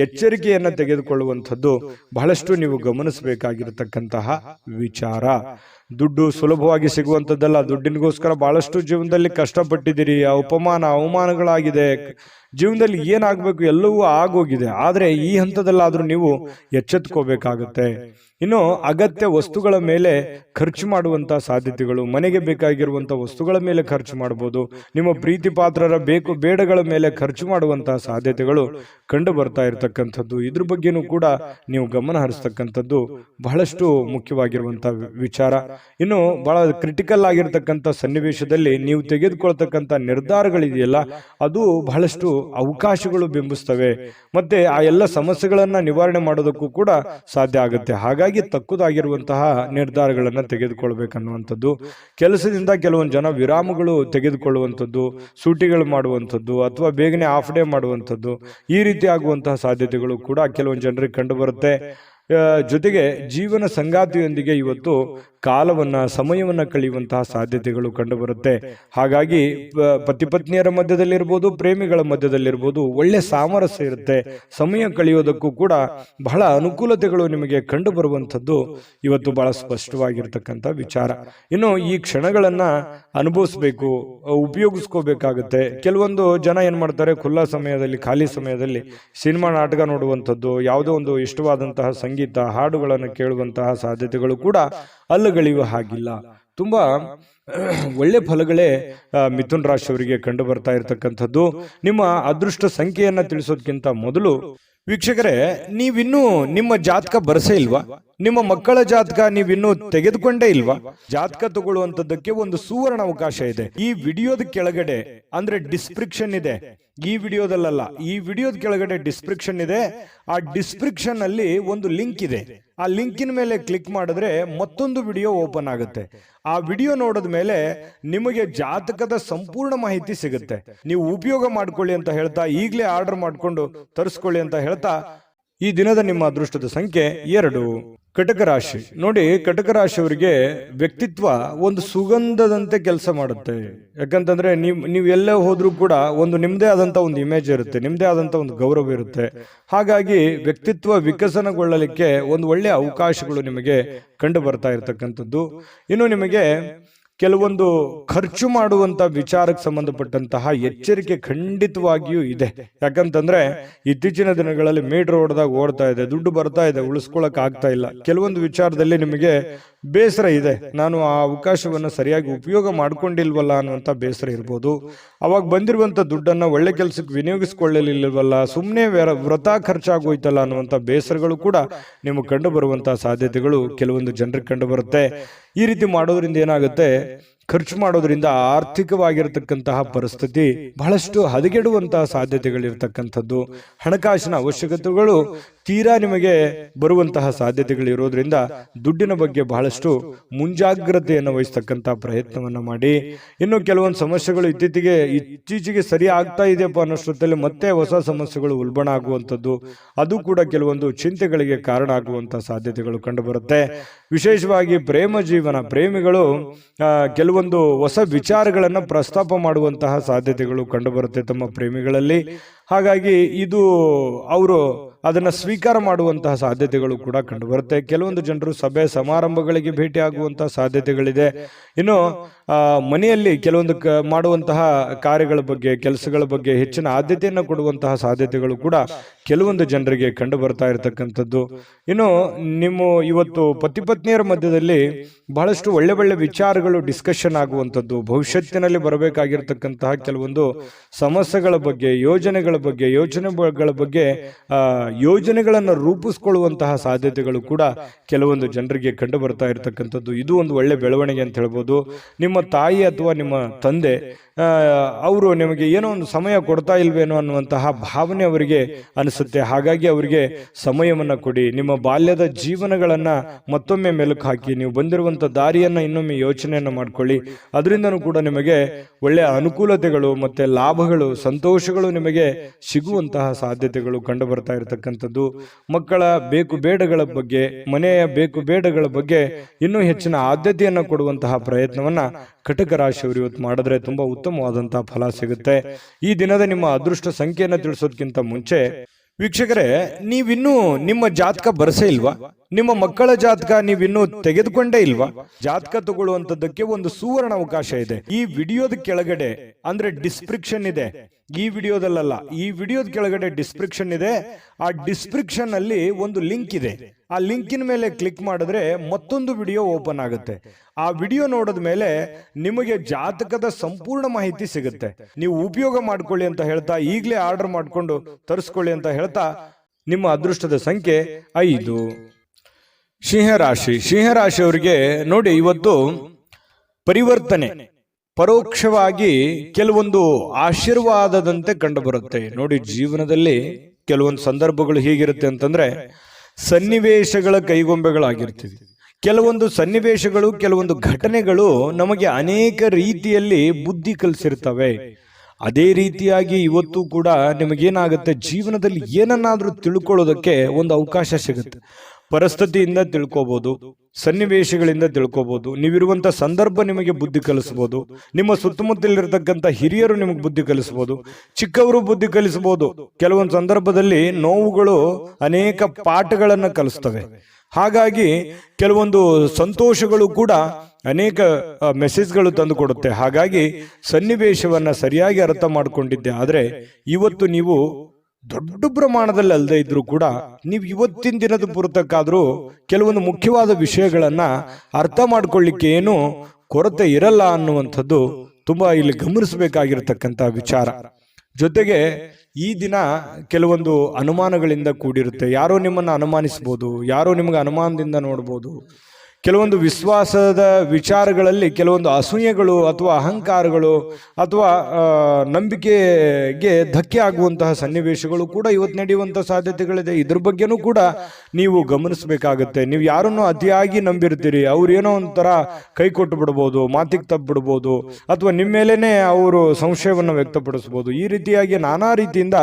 ಎಚ್ಚರಿಕೆಯನ್ನ ತೆಗೆದುಕೊಳ್ಳುವಂಥದ್ದು ಬಹಳಷ್ಟು ನೀವು ಗಮನಿಸಬೇಕಾಗಿರತಕ್ಕಂತಹ ವಿಚಾರ. ದುಡ್ಡು ಸುಲಭವಾಗಿ ಸಿಗುವಂಥದ್ದಲ್ಲ. ದುಡ್ಡಿನಿಗೋಸ್ಕರ ಬಹಳಷ್ಟು ಜೀವನದಲ್ಲಿ ಕಷ್ಟಪಟ್ಟಿದ್ದೀರಿ, ಅಪಮಾನ ಅವಮಾನಗಳಾಗಿದೆ, ಜೀವನದಲ್ಲಿ ಏನಾಗಬೇಕು ಎಲ್ಲವೂ ಆಗೋಗಿದೆ. ಆದರೆ ಈ ಹಂತದಲ್ಲಾದ್ರೂ ನೀವು ಎಚ್ಚೆತ್ಕೋಬೇಕಾಗುತ್ತೆ. ಇನ್ನು ಅಗತ್ಯ ವಸ್ತುಗಳ ಮೇಲೆ ಖರ್ಚು ಮಾಡುವಂತ ಸಾಧ್ಯತೆಗಳು, ಮನೆಗೆ ಬೇಕಾಗಿರುವಂತ ವಸ್ತುಗಳ ಮೇಲೆ ಖರ್ಚು ಮಾಡಬಹುದು. ನಿಮ್ಮ ಪ್ರೀತಿ ಪಾತ್ರರ ಬೇಕು ಬೇಡಗಳ ಮೇಲೆ ಖರ್ಚು ಮಾಡುವಂತಹ ಸಾಧ್ಯತೆಗಳು ಕಂಡು ಬರ್ತಾ ಇರತಕ್ಕಂಥದ್ದು. ಇದ್ರ ಬಗ್ಗೆನೂ ಕೂಡ ನೀವು ಗಮನ ಹರಿಸ್ತಕ್ಕಂಥದ್ದು ಬಹಳಷ್ಟು ಮುಖ್ಯವಾಗಿರುವಂತಹ ವಿಚಾರ. ಇನ್ನು ಬಹಳ ಕ್ರಿಟಿಕಲ್ ಆಗಿರ್ತಕ್ಕಂಥ ಸನ್ನಿವೇಶದಲ್ಲಿ ನೀವು ತೆಗೆದುಕೊಳ್ತಕ್ಕಂಥ ನಿರ್ಧಾರಗಳಿದೆಯಲ್ಲ, ಅದು ಬಹಳಷ್ಟು ಅವಕಾಶಗಳು ಬಿಂಬಿಸ್ತವೆ. ಮತ್ತೆ ಆ ಎಲ್ಲ ಸಮಸ್ಯೆಗಳನ್ನ ನಿವಾರಣೆ ಮಾಡೋದಕ್ಕೂ ಕೂಡ ಸಾಧ್ಯ ಆಗುತ್ತೆ. ಹಾಗಾಗಿ ತಕ್ಕುದಾಗಿರುವಂತಹ ನಿರ್ಧಾರಗಳನ್ನ ತೆಗೆದುಕೊಳ್ಬೇಕನ್ನುವಂಥದ್ದು. ಕೆಲಸದಿಂದ ಕೆಲವೊಂದು ಜನ ವಿರಾಮಗಳು ತೆಗೆದುಕೊಳ್ಳುವಂಥದ್ದು, ಸೂಟಿಗಳು ಮಾಡುವಂಥದ್ದು, ಅಥವಾ ಬೇಗನೆ ಆಫ್ ಡೇ ಮಾಡುವಂಥದ್ದು, ಈ ರೀತಿ ಆಗುವಂತಹ ಸಾಧ್ಯತೆಗಳು ಕೂಡ ಕೆಲವೊಂದು ಜನರಿಗೆ ಕಂಡು ಬರುತ್ತೆ. ಜೊತೆಗೆ ಜೀವನ ಸಂಗಾತಿಯೊಂದಿಗೆ ಇವತ್ತು ಸಮಯವನ್ನ ಕಳೆಯುವಂತಹ ಸಾಧ್ಯತೆಗಳು ಕಂಡು ಬರುತ್ತೆ. ಹಾಗಾಗಿ ಪತಿ ಪತ್ನಿಯರ ಮಧ್ಯದಲ್ಲಿರ್ಬೋದು, ಪ್ರೇಮಿಗಳ ಮಧ್ಯದಲ್ಲಿರ್ಬೋದು, ಒಳ್ಳೆ ಸಾಮರಸ್ಯ ಇರುತ್ತೆ. ಸಮಯ ಕಳೆಯೋದಕ್ಕೂ ಕೂಡ ಬಹಳ ಅನುಕೂಲತೆಗಳು ನಿಮಗೆ ಕಂಡು ಬರುವಂಥದ್ದು ಇವತ್ತು ಬಹಳ ಸ್ಪಷ್ಟವಾಗಿರ್ತಕ್ಕಂಥ ವಿಚಾರ. ಇನ್ನು ಈ ಕ್ಷಣಗಳನ್ನ ಅನುಭವಿಸ್ಬೇಕು, ಉಪಯೋಗಿಸ್ಕೋಬೇಕಾಗುತ್ತೆ. ಕೆಲವೊಂದು ಜನ ಏನ್ ಮಾಡ್ತಾರೆ, ಖುಲ್ಲಾ ಸಮಯದಲ್ಲಿ, ಖಾಲಿ ಸಮಯದಲ್ಲಿ ಸಿನಿಮಾ ನಾಟಕ ನೋಡುವಂಥದ್ದು, ಯಾವುದೋ ಒಂದು ಇಷ್ಟವಾದಂತಹ ಸಂಗೀತ ಹಾಡುಗಳನ್ನು ಕೇಳುವಂತಹ ಸಾಧ್ಯತೆಗಳು ಕೂಡ ಅಲ್ಲಗಳೆಯುವ ಹಾಗಿಲ್ಲ. ತುಂಬಾ ಒಳ್ಳೆ ಫಲಗಳೇ ಮಿಥುನ್ ರಾಶಿಯವರಿಗೆ ಕಂಡು ಬರ್ತಾ ಇರತಕ್ಕಂಥದ್ದು. ನಿಮ್ಮ ಅದೃಷ್ಟ ಸಂಖ್ಯೆಯನ್ನ ತಿಳಿಸೋದಕ್ಕಿಂತ ಮೊದಲು ವೀಕ್ಷಕರೇ, ನೀವಿನ್ನೂ ನಿಮ್ಮ ಜಾತಕ ಬರಸೇ ಇಲ್ವಾ? ನಿಮ್ಮ ಮಕ್ಕಳ ಜಾತಕ ನೀವಿನ್ನೂ ತೆಗೆದುಕೊಂಡೇ ಇಲ್ವಾ? ಜಾತಕ ತಗೊಳ್ಳುವಂತದ್ದಕ್ಕೆ ಒಂದು ಸುವರ್ಣ ಅವಕಾಶ ಇದೆ. ಈ ವಿಡಿಯೋದ ಕೆಳಗಡೆ ಅಂದ್ರೆ ಡಿಸ್ಕ್ರಿಪ್ಷನ್ ಇದೆ. ಈ ವಿಡಿಯೋದಲ್ಲ, ಈ ವಿಡಿಯೋದ ಕೆಳಗಡೆ ಡಿಸ್ಕ್ರಿಪ್ಷನ್ ಇದೆ. ಆ ಡಿಸ್ಕ್ರಿಪ್ಷನ್ ಅಲ್ಲಿ ಒಂದು ಲಿಂಕ್ ಇದೆ. ಆ ಲಿಂಕಿನ ಮೇಲೆ ಕ್ಲಿಕ್ ಮಾಡಿದ್ರೆ ಮತ್ತೊಂದು ವಿಡಿಯೋ ಓಪನ್ ಆಗುತ್ತೆ. ಆ ವಿಡಿಯೋ ನೋಡಿದ ಮೇಲೆ ನಿಮಗೆ ಜಾತಕದ ಸಂಪೂರ್ಣ ಮಾಹಿತಿ ಸಿಗುತ್ತೆ. ನೀವು ಉಪಯೋಗ ಮಾಡ್ಕೊಳ್ಳಿ ಅಂತ ಹೇಳ್ತಾ, ಈಗಲೇ ಆರ್ಡರ್ ಮಾಡ್ಕೊಂಡು ತರಿಸ್ಕೊಳ್ಳಿ ಅಂತ ಹೇಳ್ತಾ, ಈ ದಿನದ ನಿಮ್ಮ ಅದೃಷ್ಟದ ಸಂಖ್ಯೆ 2. ಕಟಕ ರಾಶಿ. ನೋಡಿ, ಕಟಕ ರಾಶಿಯವರಿಗೆ ವ್ಯಕ್ತಿತ್ವ ಒಂದು ಸುಗಂಧದಂತೆ ಕೆಲಸ ಮಾಡುತ್ತೆ. ಯಾಕಂತಂದ್ರೆ ನೀವು ಎಲ್ಲೇ ಹೋದ್ರೂ ಕೂಡ ಒಂದು ನಿಮ್ದೇ ಆದಂತ ಒಂದು ಇಮೇಜ್ ಇರುತ್ತೆ, ನಿಮ್ದೇ ಆದಂತ ಒಂದು ಗೌರವ ಇರುತ್ತೆ. ಹಾಗಾಗಿ ವ್ಯಕ್ತಿತ್ವ ವಿಕಸನಗೊಳ್ಳಲಿಕ್ಕೆ ಒಂದು ಒಳ್ಳೆಯ ಅವಕಾಶಗಳು ನಿಮಗೆ ಕಂಡು ಬರ್ತಾ ಇರತಕ್ಕಂಥದ್ದು. ಇನ್ನು ನಿಮಗೆ ಕೆಲವೊಂದು ಖರ್ಚು ಮಾಡುವಂತ ವಿಚಾರಕ್ಕೆ ಸಂಬಂಧಪಟ್ಟಂತಹ ಎಚ್ಚರಿಕೆ ಖಂಡಿತವಾಗಿಯೂ ಇದೆ. ಯಾಕಂತಂದ್ರೆ ಇತ್ತೀಚಿನ ದಿನಗಳಲ್ಲಿ ಮೀಟರ್ ಓಡ್ತಾ ಇದೆ, ದುಡ್ಡು ಬರ್ತಾ ಇದೆ, ಉಳಿಸ್ಕೊಳಕ್ ಆಗ್ತಾ ಇಲ್ಲ. ಕೆಲವೊಂದು ವಿಚಾರದಲ್ಲಿ ನಿಮಗೆ ಬೇಸರ ಇದೆ, ನಾನು ಆ ಅವಕಾಶವನ್ನು ಸರಿಯಾಗಿ ಉಪಯೋಗ ಮಾಡ್ಕೊಂಡಿಲ್ವಲ್ಲ ಅನ್ನುವಂಥ ಬೇಸರ ಇರ್ಬೋದು. ಅವಾಗ ಬಂದಿರುವಂತ ದುಡ್ಡನ್ನ ಒಳ್ಳೆ ಕೆಲಸಕ್ಕೆ ವಿನಿಯೋಗಿಸ್ಕೊಳ್ಳಲಿಲ್ವಲ್ಲ, ಸುಮ್ಮನೆ ವೃಥಾ ಖರ್ಚಾಗೋಯ್ತಲ್ಲ ಅನ್ನುವಂಥ ಬೇಸರಗಳು ಕೂಡ ನಿಮಗೆ ಕಂಡು ಬರುವಂತಹ ಸಾಧ್ಯತೆಗಳು ಕೆಲವೊಂದು ಜನರಿಗೆ ಕಂಡು ಬರುತ್ತೆ. ಈ ರೀತಿ ಮಾಡೋದ್ರಿಂದ ಏನಾಗುತ್ತೆ, ಖರ್ಚು ಮಾಡೋದ್ರಿಂದ ಆರ್ಥಿಕವಾಗಿರತಕ್ಕಂತಹ ಪರಿಸ್ಥಿತಿ ಬಹಳಷ್ಟು ಹದಗೆಡುವಂತಹ ಸಾಧ್ಯತೆಗಳಿರ್ತಕ್ಕಂಥದ್ದು. ಹಣಕಾಸಿನ ಅವಶ್ಯಕತೆಗಳು ತೀರಾ ನಿಮಗೆ ಬರುವಂತಹ ಸಾಧ್ಯತೆಗಳು ಇರೋದ್ರಿಂದ ದುಡ್ಡಿನ ಬಗ್ಗೆ ಬಹಳಷ್ಟು ಮುಂಜಾಗ್ರತೆಯನ್ನು ವಹಿಸ್ತಕ್ಕಂತಹ ಪ್ರಯತ್ನವನ್ನ ಮಾಡಿ. ಇನ್ನು ಕೆಲವೊಂದು ಸಮಸ್ಯೆಗಳು ಇತ್ತೀಚೆಗೆ ಸರಿ ಆಗ್ತಾ ಇದೆಯಪ್ಪ ಅನ್ನೋಷ್ಟೊತ್ತಲ್ಲಿ ಮತ್ತೆ ಹೊಸ ಸಮಸ್ಯೆಗಳು ಉಲ್ಬಣ ಆಗುವಂಥದ್ದು, ಅದು ಕೂಡ ಕೆಲವೊಂದು ಚಿಂತೆಗಳಿಗೆ ಕಾರಣ ಆಗುವಂತಹ ಸಾಧ್ಯತೆಗಳು ಕಂಡು ಬರುತ್ತೆ. ವಿಶೇಷವಾಗಿ ಪ್ರೇಮ ಜೀವನ, ಪ್ರೇಮಿಗಳು ಕೆಲವೊಂದು ಹೊಸ ವಿಚಾರಗಳನ್ನು ಪ್ರಸ್ತಾಪ ಮಾಡುವಂತಹ ಸಾಧ್ಯತೆಗಳು ಕಂಡುಬರುತ್ತೆ ತಮ್ಮ ಪ್ರೇಮಿಗಳಲ್ಲಿ. ಹಾಗಾಗಿ ಇದು ಅವರು ಅದನ್ನು ಸ್ವೀಕಾರ ಮಾಡುವಂತಹ ಸಾಧ್ಯತೆಗಳು ಕೂಡ ಕಂಡುಬರುತ್ತೆ. ಕೆಲವೊಂದು ಜನರು ಸಭೆ ಸಮಾರಂಭಗಳಿಗೆ ಭೇಟಿ ಆಗುವಂತಹ ಸಾಧ್ಯತೆಗಳಿದೆ. ಇನ್ನು ಮನೆಯಲ್ಲಿ ಕೆಲವೊಂದು ಮಾಡುವಂತಹ ಕಾರ್ಯಗಳ ಬಗ್ಗೆ, ಕೆಲಸಗಳ ಬಗ್ಗೆ ಹೆಚ್ಚಿನ ಆದ್ಯತೆಯನ್ನು ಕೊಡುವಂತಹ ಸಾಧ್ಯತೆಗಳು ಕೂಡ ಕೆಲವೊಂದು ಜನರಿಗೆ ಕಂಡು ಬರ್ತಾ ಇರತಕ್ಕಂಥದ್ದು. ಇನ್ನು ನಿಮ್ಮ ಇವತ್ತು ಪತಿ ಪತ್ನಿಯರ ಮಧ್ಯದಲ್ಲಿ ಬಹಳಷ್ಟು ಒಳ್ಳೆ ಒಳ್ಳೆ ವಿಚಾರಗಳು ಡಿಸ್ಕಷನ್ ಆಗುವಂಥದ್ದು, ಭವಿಷ್ಯತ್ತಿನಲ್ಲಿ ಬರಬೇಕಾಗಿರ್ತಕ್ಕಂತಹ ಕೆಲವೊಂದು ಸಮಸ್ಯೆಗಳ ಬಗ್ಗೆ, ಯೋಜನೆಗಳ ಬಗ್ಗೆ ಯೋಜನೆಗಳನ್ನು ರೂಪಿಸ್ಕೊಳ್ಳುವಂತಹ ಸಾಧ್ಯತೆಗಳು ಕೂಡ ಕೆಲವೊಂದು ಜನರಿಗೆ ಕಂಡು ಬರ್ತಾ ಇರತಕ್ಕಂಥದ್ದು. ಇದು ಒಂದು ಒಳ್ಳೆ ಬೆಳವಣಿಗೆ ಅಂತ ಹೇಳ್ಬೋದು. ನಿಮ್ಮ ತಾಯಿ ಅಥವಾ ನಿಮ್ಮ ತಂದೆ ಅವರು ನಿಮಗೆ ಏನೋ ಒಂದು ಸಮಯ ಕೊಡ್ತಾ ಇಲ್ವೇನೋ ಅನ್ನುವಂತಹ ಭಾವನೆ ಅವರಿಗೆ ಅನಿಸುತ್ತೆ. ಹಾಗಾಗಿ ಅವರಿಗೆ ಸಮಯವನ್ನು ಕೊಡಿ. ನಿಮ್ಮ ಬಾಲ್ಯದ ಜೀವನಗಳನ್ನ ಮತ್ತೊಮ್ಮೆ ಮೆಲುಕು ಹಾಕಿ, ನೀವು ಬಂದಿರುವಂತ ದಾರಿಯನ್ನ ಇನ್ನೊಮ್ಮೆ ಯೋಚನೆಯನ್ನು ಮಾಡ್ಕೊಳ್ಳಿ. ಅದರಿಂದನೂ ಕೂಡ ನಿಮಗೆ ಒಳ್ಳೆಯ ಅನುಕೂಲತೆಗಳು ಮತ್ತೆ ಲಾಭಗಳು, ಸಂತೋಷಗಳು ನಿಮಗೆ ಸಿಗುವಂತಹ ಸಾಧ್ಯತೆಗಳು ಕಂಡು ಬರ್ತಾ ಇರತಕ್ಕಂಥದ್ದು. ಮಕ್ಕಳ ಬೇಕು ಬೇಡಗಳ ಬಗ್ಗೆ, ಮನೆಯ ಬೇಕು ಬೇಡಗಳ ಬಗ್ಗೆ ಇನ್ನೂ ಹೆಚ್ಚಿನ ಆದ್ಯತೆಯನ್ನು ಕೊಡುವಂತಹ ಪ್ರಯತ್ನವನ್ನ ಕಟಕ ರಾಶಿಯವರು ಇವತ್ತು ಮಾಡಿದ್ರೆ ತುಂಬಾ ಉತ್ತಮವಾದಂತಹ ಫಲ ಸಿಗುತ್ತೆ. ಈ ದಿನದ ನಿಮ್ಮ ಅದೃಷ್ಟ ಸಂಖ್ಯೆಯನ್ನು ತಿಳಿಸೋದಕ್ಕಿಂತ ಮುಂಚೆ ವೀಕ್ಷಕರೇ, ನೀವಿನ್ನೂ ನಿಮ್ಮ ಜಾತಕ ಬರಸೇ ಇಲ್ವಾ? ನಿಮ್ಮ ಮಕ್ಕಳ ಜಾತಕ ನೀವಿನ್ನೂ ತೆಗೆದುಕೊಂಡೇ ಇಲ್ವಾ? ಜಾತಕ ತಗೊಳ್ಳುವಂತದ್ದಕ್ಕೆ ಒಂದು ಸುವರ್ಣ ಅವಕಾಶ ಇದೆ. ಈ ವಿಡಿಯೋದ ಕೆಳಗಡೆ ಅಂದ್ರೆ ಡಿಸ್ಕ್ರಿಪ್ಷನ್ ಇದೆ, ಈ ವಿಡಿಯೋದಲ್ಲ, ಈ ವಿಡಿಯೋದ ಕೆಳಗಡೆ ಡಿಸ್ಕ್ರಿಪ್ಷನ್ ಇದೆ. ಆ ಡಿಸ್ಕ್ರಿಪ್ಷನ್ ಅಲ್ಲಿ ಒಂದು ಲಿಂಕ್ ಇದೆ. ಆ ಲಿಂಕಿನ ಮೇಲೆ ಕ್ಲಿಕ್ ಮಾಡಿದ್ರೆ ಮತ್ತೊಂದು ವಿಡಿಯೋ ಓಪನ್ ಆಗುತ್ತೆ. ಆ ವಿಡಿಯೋ ನೋಡಿದ ಮೇಲೆ ನಿಮಗೆ ಜಾತಕದ ಸಂಪೂರ್ಣ ಮಾಹಿತಿ ಸಿಗುತ್ತೆ. ನೀವು ಉಪಯೋಗ ಮಾಡ್ಕೊಳ್ಳಿ ಅಂತ ಹೇಳ್ತಾ, ಈಗಲೇ ಆರ್ಡರ್ ಮಾಡಿಕೊಂಡು ತರಿಸ್ಕೊಳ್ಳಿ ಅಂತ ಹೇಳ್ತಾ, ನಿಮ್ಮ ಅದೃಷ್ಟದ ಸಂಖ್ಯೆ 5. ಸಿಂಹರಾಶಿಯವರಿಗೆ ನೋಡಿ, ಇವತ್ತು ಪರಿವರ್ತನೆ ಪರೋಕ್ಷವಾಗಿ ಕೆಲವೊಂದು ಆಶೀರ್ವಾದದಂತೆ ಕಂಡು ಬರುತ್ತೆ. ನೋಡಿ, ಜೀವನದಲ್ಲಿ ಕೆಲವೊಂದು ಸಂದರ್ಭಗಳು ಹೀಗಿರುತ್ತೆ ಅಂತಂದ್ರೆ ಸನ್ನಿವೇಶಗಳ ಕೈಗೊಂಬೆಗಳಾಗಿರ್ತೀವಿ. ಕೆಲವೊಂದು ಸನ್ನಿವೇಶಗಳು, ಕೆಲವೊಂದು ಘಟನೆಗಳು ನಮಗೆ ಅನೇಕ ರೀತಿಯಲ್ಲಿ ಬುದ್ಧಿ ಕಲಿಸಿರ್ತವೆ. ಅದೇ ರೀತಿಯಾಗಿ ಇವತ್ತು ಕೂಡ ನಿಮಗೇನಾಗುತ್ತೆ, ಜೀವನದಲ್ಲಿ ಏನನ್ನಾದ್ರೂ ತಿಳ್ಕೊಳ್ಳೋದಕ್ಕೆ ಒಂದು ಅವಕಾಶ ಸಿಗುತ್ತೆ. ಪರಿಸ್ಥಿತಿಯಿಂದ ತಿಳ್ಕೋಬಹುದು, ಸನ್ನಿವೇಶಗಳಿಂದ ತಿಳ್ಕೋಬಹುದು. ನೀವಿರುವಂತ ಸಂದರ್ಭ ನಿಮಗೆ ಬುದ್ಧಿ ಕಲಿಸಬಹುದು. ನಿಮ್ಮ ಸುತ್ತಮುತ್ತಲಿರ್ತಕ್ಕಂಥ ಹಿರಿಯರು ನಿಮಗೆ ಬುದ್ಧಿ ಕಲಿಸಬಹುದು, ಚಿಕ್ಕವರು ಬುದ್ಧಿ ಕಲಿಸಬಹುದು. ಕೆಲವೊಂದು ಸಂದರ್ಭದಲ್ಲಿ ನೋವುಗಳು ಅನೇಕ ಪಾಠಗಳನ್ನು ಕಲಿಸ್ತವೆ. ಹಾಗಾಗಿ ಕೆಲವೊಂದು ಸಂತೋಷಗಳು ಕೂಡ ಅನೇಕ ಮೆಸೇಜ್ಗಳು ತಂದು ಕೊಡುತ್ತೆ. ಹಾಗಾಗಿ ಸನ್ನಿವೇಶವನ್ನ ಸರಿಯಾಗಿ ಅರ್ಥ ಮಾಡಿಕೊಂಡಿದ್ದೆ ಆದ್ರೆ ಇವತ್ತು ನೀವು ದೊಡ್ಡ ಪ್ರಮಾಣದಲ್ಲಿ ಅಲ್ಲದೆ ಇದ್ರೂ ಕೂಡ ನೀವು ಇವತ್ತಿನ ದಿನದ ಪುರತಕ್ಕಾದ್ರೂ ಕೆಲವೊಂದು ಮುಖ್ಯವಾದ ವಿಷಯಗಳನ್ನ ಅರ್ಥ ಮಾಡ್ಕೊಳ್ಳಿಕ್ಕೆ ಏನು ಕೊರತೆ ಇರಲ್ಲ ಅನ್ನುವಂಥದ್ದು ತುಂಬಾ ಇಲ್ಲಿ ಗಮನಿಸಬೇಕಾಗಿರ್ತಕ್ಕಂಥ ವಿಚಾರ. ಜೊತೆಗೆ ಈ ದಿನ ಕೆಲವೊಂದು ಅನುಮಾನಗಳಿಂದ ಕೂಡಿರುತ್ತೆ. ಯಾರೋ ನಿಮ್ಮನ್ನು ಅನುಮಾನಿಸಬಹುದು, ಯಾರೋ ನಿಮಗೆ ಅನುಮಾನದಿಂದ ನೋಡ್ಬೋದು. ಕೆಲವೊಂದು ವಿಶ್ವಾಸದ ವಿಚಾರಗಳಲ್ಲಿ ಕೆಲವೊಂದು ಅಸೂಯೆಗಳು ಅಥವಾ ಅಹಂಕಾರಗಳು ಅಥವಾ ನಂಬಿಕೆಗೆ ಧಕ್ಕೆ ಆಗುವಂತಹ ಸನ್ನಿವೇಶಗಳು ಕೂಡ ಇವತ್ತು ನಡೆಯುವಂತಹ ಸಾಧ್ಯತೆಗಳಿದೆ. ಇದ್ರ ಬಗ್ಗೆನೂ ಕೂಡ ನೀವು ಗಮನಿಸಬೇಕಾಗುತ್ತೆ. ನೀವು ಯಾರನ್ನು ಅತಿಯಾಗಿ ನಂಬಿರ್ತೀರಿ, ಅವ್ರು ಏನೋ ಒಂಥರ ಕೈ ಕೊಟ್ಟು ಬಿಡ್ಬೋದು, ಮಾತಿಗೆ ತಪ್ಪು ಬಿಡ್ಬೋದು, ಅಥವಾ ನಿಮ್ಮ ಮೇಲೇನೆ ಅವರು ಸಂಶಯವನ್ನು ವ್ಯಕ್ತಪಡಿಸ್ಬೋದು. ಈ ರೀತಿಯಾಗಿ ನಾನಾ ರೀತಿಯಿಂದ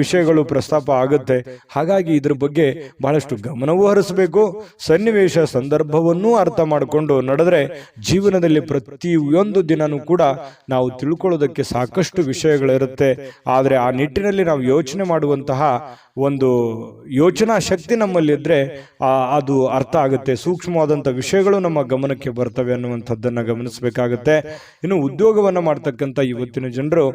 ವಿಷಯಗಳು ಪ್ರಸ್ತಾಪ ಆಗುತ್ತೆ. ಹಾಗಾಗಿ ಇದ್ರ ಬಗ್ಗೆ ಬಹಳಷ್ಟು ಗಮನವೂ ಹರಿಸಬೇಕು. ಸನ್ನಿವೇಶ ಸಂದರ್ಭವನ್ನು ಎಲ್ಲವನ್ನೂ ಅರ್ಥ ಮಾಡಿಕೊಂಡು ನಡೆದ್ರೆ ಜೀವನದಲ್ಲಿ ಪ್ರತಿಯೊಂದು ದಿನನೂ ಕೂಡ ನಾವು ತಿಳ್ಕೊಳ್ಳೋದಕ್ಕೆ ಸಾಕಷ್ಟು ವಿಷಯಗಳಿರುತ್ತೆ. ಆದರೆ ಆ ನಿಟ್ಟಿನಲ್ಲಿ ನಾವು ಯೋಚನೆ ಮಾಡುವಂತಹ ಒಂದು ಯೋಚನಾ ಶಕ್ತಿ ನಮ್ಮಲ್ಲಿದ್ರೆ ಅದು ಅರ್ಥ ಆಗುತ್ತೆ. ಸೂಕ್ಷ್ಮವಾದಂಥ ವಿಷಯಗಳು ನಮ್ಮ ಗಮನಕ್ಕೆ ಬರ್ತವೆ ಅನ್ನುವಂಥದ್ದನ್ನು ಗಮನಿಸಬೇಕಾಗುತ್ತೆ. ಇನ್ನು ಉದ್ಯೋಗವನ್ನು ಮಾಡ್ತಕ್ಕಂಥ ಇವತ್ತಿನ ಜನರು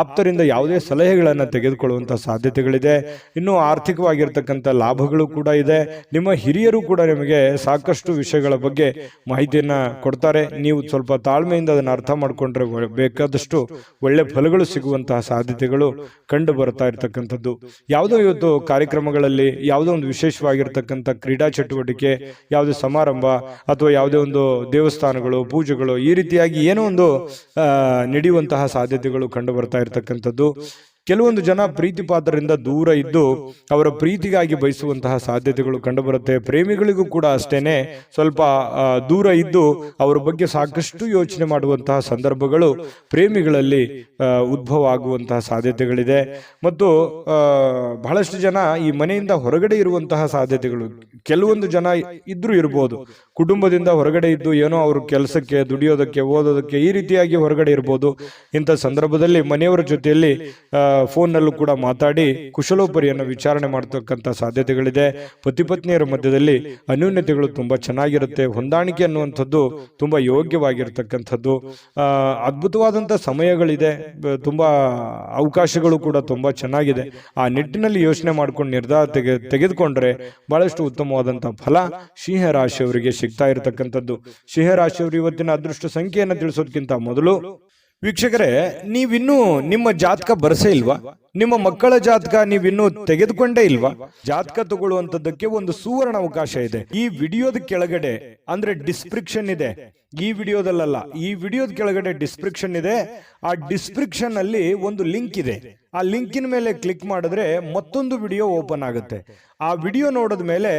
ಆಪ್ತರಿಂದ ಯಾವುದೇ ಸಲಹೆಗಳನ್ನು ತೆಗೆದುಕೊಳ್ಳುವಂಥ ಸಾಧ್ಯತೆಗಳಿದೆ. ಇನ್ನು ಆರ್ಥಿಕವಾಗಿರ್ತಕ್ಕಂಥ ಲಾಭಗಳು ಕೂಡ ಇದೆ. ನಿಮ್ಮ ಹಿರಿಯರು ಕೂಡ ನಿಮಗೆ ಸಾಕಷ್ಟು ವಿಷಯಗಳ ಬಗ್ಗೆ ಮಾಹಿತಿಯನ್ನು ಕೊಡ್ತಾರೆ. ನೀವು ಸ್ವಲ್ಪ ತಾಳ್ಮೆಯಿಂದ ಅದನ್ನು ಅರ್ಥ ಮಾಡಿಕೊಂಡ್ರೆ ಬೇಕಾದಷ್ಟು ಒಳ್ಳೆ ಫಲಗಳು ಸಿಗುವಂತಹ ಸಾಧ್ಯತೆಗಳು ಕಂಡು ಬರ್ತಾ ಇರತಕ್ಕಂಥದ್ದು. ಯಾವುದೋ ಇವತ್ತು ಕಾರ್ಯಕ್ರಮಗಳಲ್ಲಿ ಯಾವುದೋ ಒಂದು ವಿಶೇಷವಾಗಿರ್ತಕ್ಕಂಥ ಕ್ರೀಡಾ ಚಟುವಟಿಕೆ, ಯಾವುದೇ ಸಮಾರಂಭ ಅಥವಾ ಯಾವುದೇ ಒಂದು ದೇವಸ್ಥಾನಗಳು, ಪೂಜೆಗಳು, ಈ ರೀತಿಯಾಗಿ ಏನೋ ಒಂದು ನಡೆಯುವಂತಹ ಸಾಧ್ಯತೆಗಳು ಕಂಡು ಬರ್ತಾ ಇರತಕ್ಕಂಥದ್ದು. ಕೆಲವೊಂದು ಜನ ಪ್ರೀತಿ ಪಾತ್ರರಿಂದ ದೂರ ಇದ್ದು ಅವರ ಪ್ರೀತಿಗಾಗಿ ಬಯಸುವಂತಹ ಸಾಧ್ಯತೆಗಳು ಕಂಡುಬರುತ್ತೆ. ಪ್ರೇಮಿಗಳಿಗೂ ಕೂಡ ಅಷ್ಟೇನೆ ಸ್ವಲ್ಪ ದೂರ ಇದ್ದು ಅವರ ಬಗ್ಗೆ ಸಾಕಷ್ಟು ಯೋಚನೆ ಮಾಡುವಂತಹ ಸಂದರ್ಭಗಳು ಪ್ರೇಮಿಗಳಲ್ಲಿ ಉದ್ಭವ ಆಗುವಂತಹ ಸಾಧ್ಯತೆಗಳಿದೆ. ಮತ್ತು ಬಹಳಷ್ಟು ಜನ ಈ ಮನೆಯಿಂದ ಹೊರಗಡೆ ಇರುವಂತಹ ಸಾಧ್ಯತೆಗಳು, ಕೆಲವೊಂದು ಜನ ಇದ್ರೂ ಇರ್ಬೋದು, ಕುಟುಂಬದಿಂದ ಹೊರಗಡೆ ಇದ್ದು ಏನೋ ಅವರು ಕೆಲಸಕ್ಕೆ, ದುಡಿಯೋದಕ್ಕೆ, ಓದೋದಕ್ಕೆ ಈ ರೀತಿಯಾಗಿ ಹೊರಗಡೆ ಇರ್ಬೋದು. ಇಂಥ ಸಂದರ್ಭದಲ್ಲಿ ಮನೆಯವರ ಜೊತೆಯಲ್ಲಿ ಫೋನ್ನಲ್ಲೂ ಕೂಡ ಮಾತಾಡಿ ಕುಶಲೋಪರಿಯನ್ನು ವಿಚಾರಣೆ ಮಾಡತಕ್ಕಂಥ ಸಾಧ್ಯತೆಗಳಿದೆ. ಪತಿ ಪತ್ನಿಯರ ಮಧ್ಯದಲ್ಲಿ ಅನ್ಯೋನ್ಯತೆಗಳು ತುಂಬಾ ಚೆನ್ನಾಗಿರುತ್ತೆ. ಹೊಂದಾಣಿಕೆ ಅನ್ನುವಂಥದ್ದು ತುಂಬಾ ಯೋಗ್ಯವಾಗಿರ್ತಕ್ಕಂಥದ್ದು. ಅದ್ಭುತವಾದಂಥ ಸಮಯಗಳಿದೆ. ತುಂಬಾ ಅವಕಾಶಗಳು ಕೂಡ ತುಂಬಾ ಚೆನ್ನಾಗಿದೆ. ಆ ನಿಟ್ಟಿನಲ್ಲಿ ಯೋಚನೆ ಮಾಡ್ಕೊಂಡು ನಿರ್ಧಾರ ತೆಗೆದುಕೊಂಡ್ರೆ ಬಹಳಷ್ಟು ಉತ್ತಮವಾದಂಥ ಫಲ ಸಿಂಹ ರಾಶಿಯವರಿಗೆ ಸಿಗ್ತಾ ಇರತಕ್ಕಂಥದ್ದು. ಸಿಂಹ ರಾಶಿಯವರು ಇವತ್ತಿನ ಅದೃಷ್ಟ ಸಂಖ್ಯೆಯನ್ನು ತಿಳಿಸೋದಕ್ಕಿಂತ ಮೊದಲು ವೀಕ್ಷಕರೇ, ನೀವಿನ್ನೂ ನಿಮ್ಮ ಜಾತಕ ಬರಸೇ ಇಲ್ವಾ? ನಿಮ್ಮ ಮಕ್ಕಳ ಜಾತಕ ನೀವಿನ್ನೂ ತೆಗೆದುಕೊಂಡೇ ಇಲ್ವಾ? ಜಾತಕ ತಗೊಳ್ಳುವಂತದ್ದಕ್ಕೆ ಒಂದು ಸುವರ್ಣ ಅವಕಾಶ ಇದೆ. ಈ ವಿಡಿಯೋದ ಕೆಳಗಡೆ ಅಂದ್ರೆ ಡಿಸ್ಕ್ರಿಪ್ಷನ್ ಇದೆ. ಈ ವಿಡಿಯೋದಲ್ಲ, ಈ ವಿಡಿಯೋದ ಕೆಳಗಡೆ ಡಿಸ್ಕ್ರಿಪ್ಷನ್ ಇದೆ. ಆ ಡಿಸ್ಕ್ರಿಪ್ಷನ್ ಅಲ್ಲಿ ಒಂದು ಲಿಂಕ್ ಇದೆ. ಆ ಲಿಂಕಿನ ಮೇಲೆ ಕ್ಲಿಕ್ ಮಾಡಿದ್ರೆ ಮತ್ತೊಂದು ವಿಡಿಯೋ ಓಪನ್ ಆಗುತ್ತೆ. ಆ ವಿಡಿಯೋ ನೋಡಿದ ಮೇಲೆ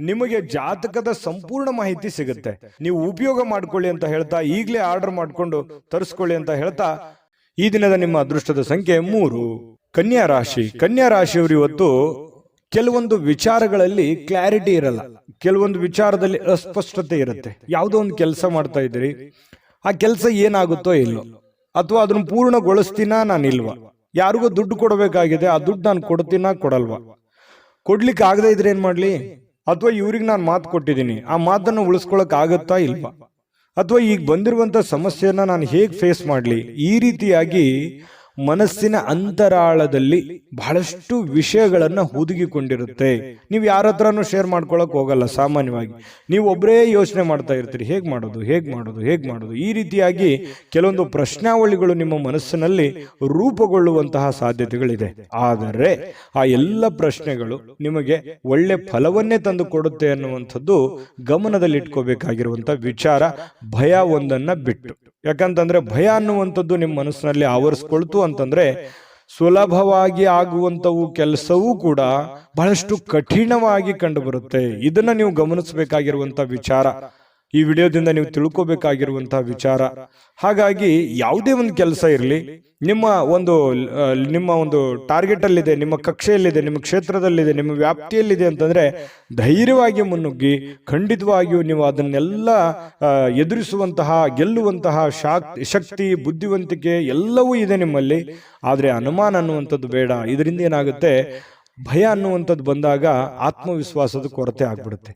ನಿಮಗೆ ಜಾತಕದ ಸಂಪೂರ್ಣ ಮಾಹಿತಿ ಸಿಗುತ್ತೆ. ನೀವು ಉಪಯೋಗ ಮಾಡ್ಕೊಳ್ಳಿ ಅಂತ ಹೇಳ್ತಾ, ಈಗಲೇ ಆರ್ಡರ್ ಮಾಡ್ಕೊಂಡು ತರಿಸ್ಕೊಳ್ಳಿ ಅಂತ ಹೇಳ್ತಾ, ಈ ದಿನದ ನಿಮ್ಮ ಅದೃಷ್ಟದ ಸಂಖ್ಯೆ 3. ಕನ್ಯಾ ರಾಶಿ. ಕನ್ಯಾ ರಾಶಿಯವರು ಇವತ್ತು ಕೆಲವೊಂದು ವಿಚಾರಗಳಲ್ಲಿ ಕ್ಲಾರಿಟಿ ಇರಲ್ಲ, ಕೆಲವೊಂದು ವಿಚಾರದಲ್ಲಿ ಅಸ್ಪಷ್ಟತೆ ಇರುತ್ತೆ. ಯಾವುದೋ ಒಂದು ಕೆಲಸ ಮಾಡ್ತಾ ಇದ್ದೀರಿ, ಆ ಕೆಲಸ ಏನಾಗುತ್ತೋ ಇಲ್ಲೋ, ಅಥವಾ ಅದನ್ನು ಪೂರ್ಣಗೊಳಿಸ್ತೀನಾ ನಾನಿಲ್ವಾ, ಯಾರಿಗೋ ದುಡ್ಡು ಕೊಡಬೇಕಾಗಿದೆ, ಆ ದುಡ್ಡು ನಾನು ಕೊಡ್ತೀನಾ ಕೊಡಲ್ವಾ, ಕೊಡ್ಲಿಕ್ಕೆ ಆಗದೆ ಇದ್ರೆ ಏನ್ ಮಾಡ್ಲಿ, ಅಥವಾ ಇವ್ರಿಗೆ ನಾನು ಮಾತು ಕೊಟ್ಟಿದ್ದೀನಿ, ಆ ಮಾತನ್ನು ಉಳಿಸ್ಕೊಳಕ್ ಆಗತ್ತಾ ಇಲ್ವಾ, ಅಥವಾ ಈಗ ಬಂದಿರುವಂತ ಸಮಸ್ಯೆಯನ್ನ ನಾನು ಹೇಗೆ ಫೇಸ್ ಮಾಡ್ಲಿ, ಈ ರೀತಿಯಾಗಿ ಮನಸ್ಸಿನ ಅಂತರಾಳದಲ್ಲಿ ಬಹಳಷ್ಟು ವಿಷಯಗಳನ್ನ ಹುದುಗಿಕೊಂಡಿರುತ್ತೆ. ನೀವು ಯಾರ ಹತ್ರನೂ ಶೇರ್ ಮಾಡ್ಕೊಳಕ್ ಹೋಗಲ್ಲ. ಸಾಮಾನ್ಯವಾಗಿ ನೀವು ಒಬ್ಬರೇ ಯೋಚನೆ ಮಾಡ್ತಾ ಇರ್ತೀರಿ, ಹೇಗ್ ಮಾಡೋದು. ಈ ರೀತಿಯಾಗಿ ಕೆಲವೊಂದು ಪ್ರಶ್ನಾವಳಿಗಳು ನಿಮ್ಮ ಮನಸ್ಸಿನಲ್ಲಿ ರೂಪುಗೊಳ್ಳುವಂತಹ ಸಾಧ್ಯತೆಗಳಿದೆ. ಆದರೆ ಆ ಎಲ್ಲ ಪ್ರಶ್ನೆಗಳು ನಿಮಗೆ ಒಳ್ಳೆ ಫಲವನ್ನೇ ತಂದು ಕೊಡುತ್ತೆ ಅನ್ನುವಂಥದ್ದು ಗಮನದಲ್ಲಿಟ್ಕೋಬೇಕಾಗಿರುವಂತ ವಿಚಾರ. ಭಯ ಒಂದನ್ನ ಬಿಟ್ಟು, ಯಾಕಂತಂದ್ರೆ ಭಯ ಅನ್ನುವಂಥದ್ದು ನಿಮ್ಮ ಮನಸ್ಸಿನಲ್ಲಿ ಆವರಿಸ್ಕೊಳ್ತು ಅಂತಂದ್ರೆ ಸುಲಭವಾಗಿ ಆಗುವಂಥವು ಕೆಲಸವೂ ಕೂಡ ಬಹಳಷ್ಟು ಕಠಿಣವಾಗಿ ಕಂಡು ಬರುತ್ತೆ. ಇದನ್ನ ನೀವು ಗಮನಿಸಬೇಕಾಗಿರುವಂತ ವಿಚಾರ, ಈ ವಿಡಿಯೋದಿಂದ ನೀವು ತಿಳ್ಕೋಬೇಕಾಗಿರುವಂತಹ ವಿಚಾರ. ಹಾಗಾಗಿ ಯಾವುದೇ ಒಂದು ಕೆಲಸ ಇರಲಿ, ನಿಮ್ಮ ಒಂದು ಟಾರ್ಗೆಟ್ ಅಲ್ಲಿದೆ, ನಿಮ್ಮ ಕಕ್ಷೆಯಲ್ಲಿದೆ, ನಿಮ್ಮ ಕ್ಷೇತ್ರದಲ್ಲಿದೆ, ನಿಮ್ಮ ವ್ಯಾಪ್ತಿಯಲ್ಲಿದೆ ಅಂತಂದ್ರೆ ಧೈರ್ಯವಾಗಿ ಮುನ್ನುಗ್ಗಿ ಖಂಡಿತವಾಗಿಯೂ ನೀವು ಅದನ್ನೆಲ್ಲ ಎದುರಿಸುವಂತಹ, ಗೆಲ್ಲುವಂತಹ ಶಕ್ತಿ, ಬುದ್ಧಿವಂತಿಕೆ ಎಲ್ಲವೂ ಇದೆ ನಿಮ್ಮಲ್ಲಿ. ಆದರೆ ಅನುಮಾನ ಅನ್ನುವಂಥದ್ದು ಬೇಡ. ಇದರಿಂದ ಏನಾಗುತ್ತೆ, ಭಯ ಅನ್ನುವಂಥದ್ದು ಬಂದಾಗ ಆತ್ಮವಿಶ್ವಾಸದ ಕೊರತೆ ಆಗ್ಬಿಡುತ್ತೆ.